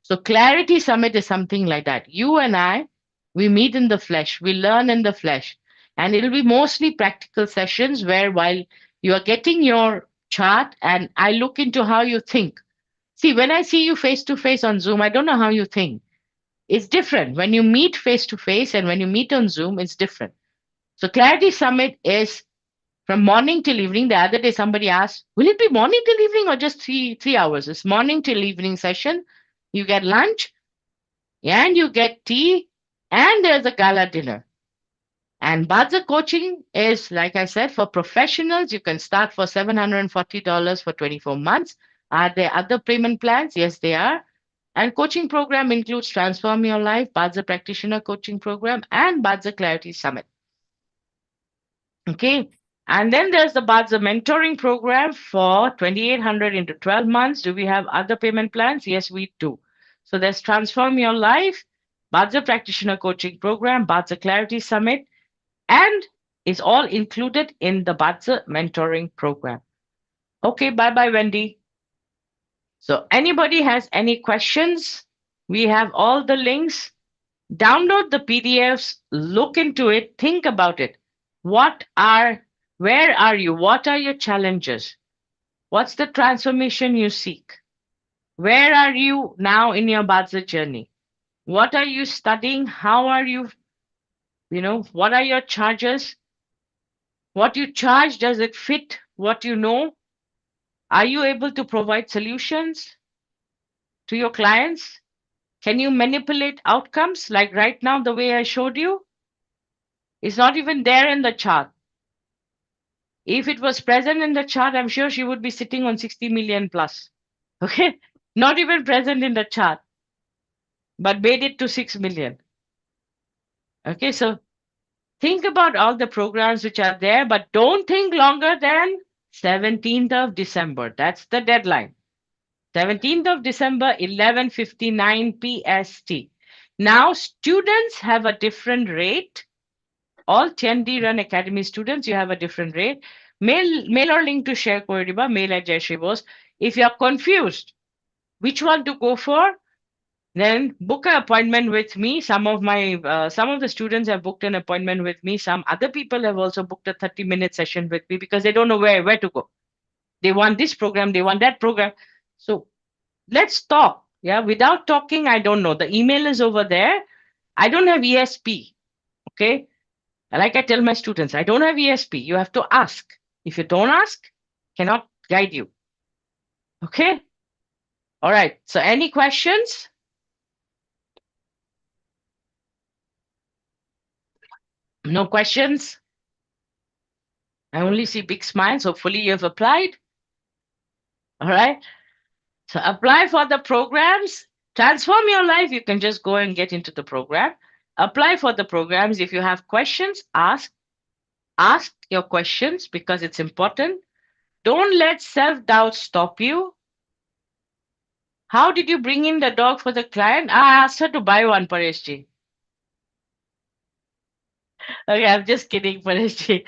So Clarity Summit is something like that. You and I, we meet in the flesh, we learn in the flesh, and it'll be mostly practical sessions where while you are getting your chart and I look into how you think. See, when I see you face to face on Zoom, I don't know how you think. It's different. When you meet face to face and when you meet on Zoom, it's different. So Clarity Summit is from morning till evening. The other day somebody asked, will it be morning till evening or just three hours? It's morning till evening session. You get lunch and you get tea and there's a gala dinner. And Bazi coaching is, like I said, for professionals. You can start for $740 for 24 months. Are there other payment plans? Yes, they are. And coaching program includes Transform Your Life, Bazi Practitioner coaching program, and Bazi Clarity Summit. Okay. And then there's the Bazi mentoring program for 2,800 into 12 months. Do we have other payment plans? Yes, we do. So there's Transform Your Life, Bazi Practitioner coaching program, Bazi Clarity Summit, and it's all included in the Bazi mentoring program. Okay, bye-bye, Wendy. So anybody has any questions? We have all the links. Download the PDFs, look into it, think about it. Where are you? What are your challenges? What's the transformation you seek? Where are you now in your Bazi journey? What are you studying? How are you, what are your charges? What you charge, does it fit what you know? Are you able to provide solutions to your clients? Can you manipulate outcomes like right now, the way I showed you? It's not even there in the chart. If it was present in the chart, I'm sure she would be sitting on 60 million plus. Okay? Not even present in the chart, but made it to 6 million. Okay, so think about all the programs which are there, but don't think longer than 17th of December. That's the deadline. 17th of December, 11:59 PST. Now, students have a different rate. All 10D Run Academy students, you have a different rate. Mail or link to share Koriba, mail at Jayashree Bose. If you are confused which one to go for, then book an appointment with me. Some of the students have booked an appointment with me. Some other people have also booked a 30-minute session with me because they don't know where to go. They want this program, they want that program. So let's talk. Yeah, without talking, I don't know. The email is over there. I don't have ESP. Okay. Like I tell my students, I don't have ESP. You have to ask. If you don't ask, cannot guide you. Okay. All right. So any questions? No questions? I only see big smiles. Hopefully you have applied. All right. So apply for the programs. Transform your life. You can just go and get into the program. Apply for the programs. If you have questions, ask. Ask your questions because it's important. Don't let self-doubt stop you. How did you bring in the dog for the client? I asked her to buy one, Pareshji. Okay, I'm just kidding, Pareshji.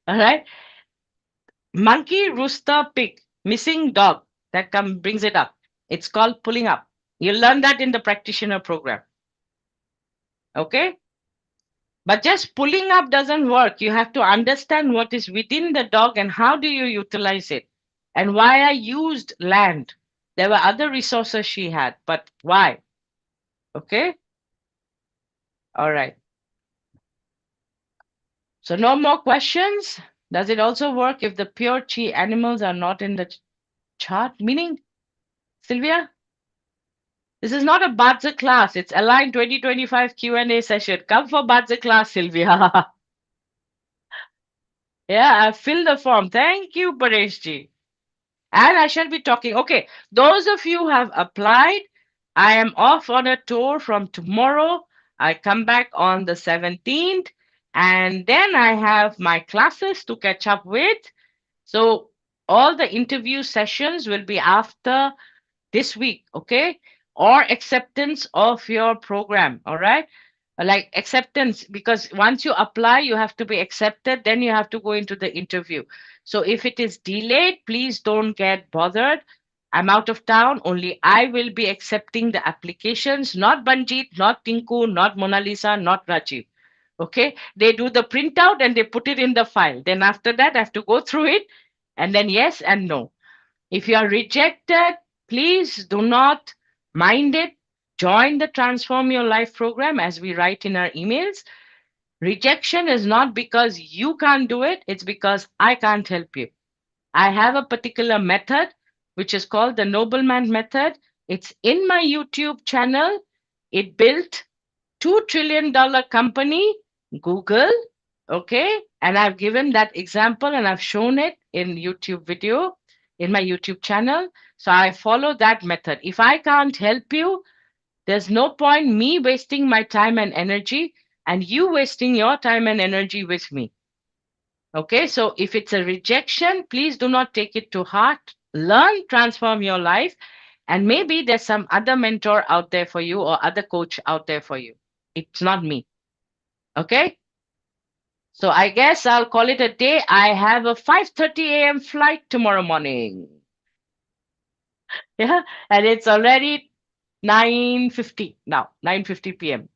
All right. Monkey, rooster, pig, missing dog. That brings it up. It's called pulling up. You learn that in the practitioner program. Okay. But just pulling up doesn't work. You have to understand what is within the dog and how do you utilize it and why I used land. There were other resources she had, but why? Okay. All right. So no more questions. Does it also work if the pure chi animals are not in the chart? Meaning, Sylvia, this is not a Bazi class. It's Align 2025 Q&A session. Come for Bazi class, Sylvia. Yeah, I filled the form. Thank you, Pareshji. And I shall be talking. Okay, those of you who have applied, I am off on a tour from tomorrow. I come back on the 17th, and then I have my classes to catch up with. So all the interview sessions will be after this week, okay? Or acceptance of your program, all right? Like acceptance, because once you apply, you have to be accepted, then you have to go into the interview. So if it is delayed, please don't get bothered. I'm out of town. Only I will be accepting the applications, not Banjit, not Tinku, not Mona Lisa, not Rajiv. Okay, they do the printout and they put it in the file. Then after that, I have to go through it and then yes and no. If you are rejected, please do not mind it. Join the Transform Your Life program as we write in our emails. Rejection is not because you can't do it, it's because I can't help you. I have a particular method which is called the Nobleman method. It's in my YouTube channel. It built $2 trillion company, Google. Okay. And I've given that example and I've shown it in YouTube video in my YouTube channel. So I follow that method. If I can't help you, there's no point me wasting my time and energy and you wasting your time and energy with me. Okay, so if it's a rejection, please do not take it to heart. Learn, transform your life, and maybe there's some other mentor out there for you or other coach out there for you. It's not me. Okay, so I guess I'll call it a day. I have a 5:30 a.m. flight tomorrow morning. Yeah, and it's already 9:50 now, 9:50 p.m.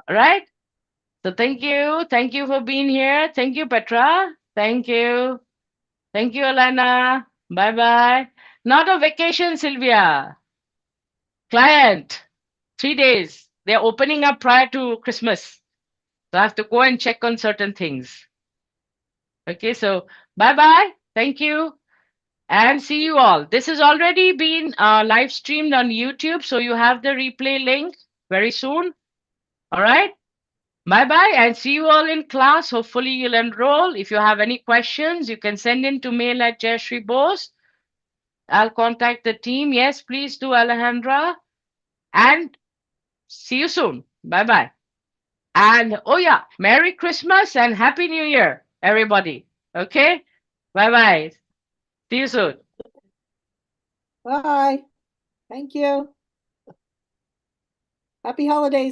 All right. So thank you. Thank you for being here. Thank you, Petra. Thank you. Thank you, Alana. Bye-bye. Not a vacation, Sylvia. Client, 3 days. They're opening up prior to Christmas. So I have to go and check on certain things. Okay, so bye-bye. Thank you. And see you all. This has already been live streamed on YouTube, so you have the replay link very soon. All right. Bye-bye and see you all in class. Hopefully you'll enroll. If you have any questions, you can send in to mail at Jayashree Bose. I'll contact the team. Yes, please do, Alejandra. And see you soon. Bye-bye. And oh yeah, Merry Christmas and Happy New Year, everybody. Okay? Bye-bye. See you soon. Bye. Thank you. Happy holidays.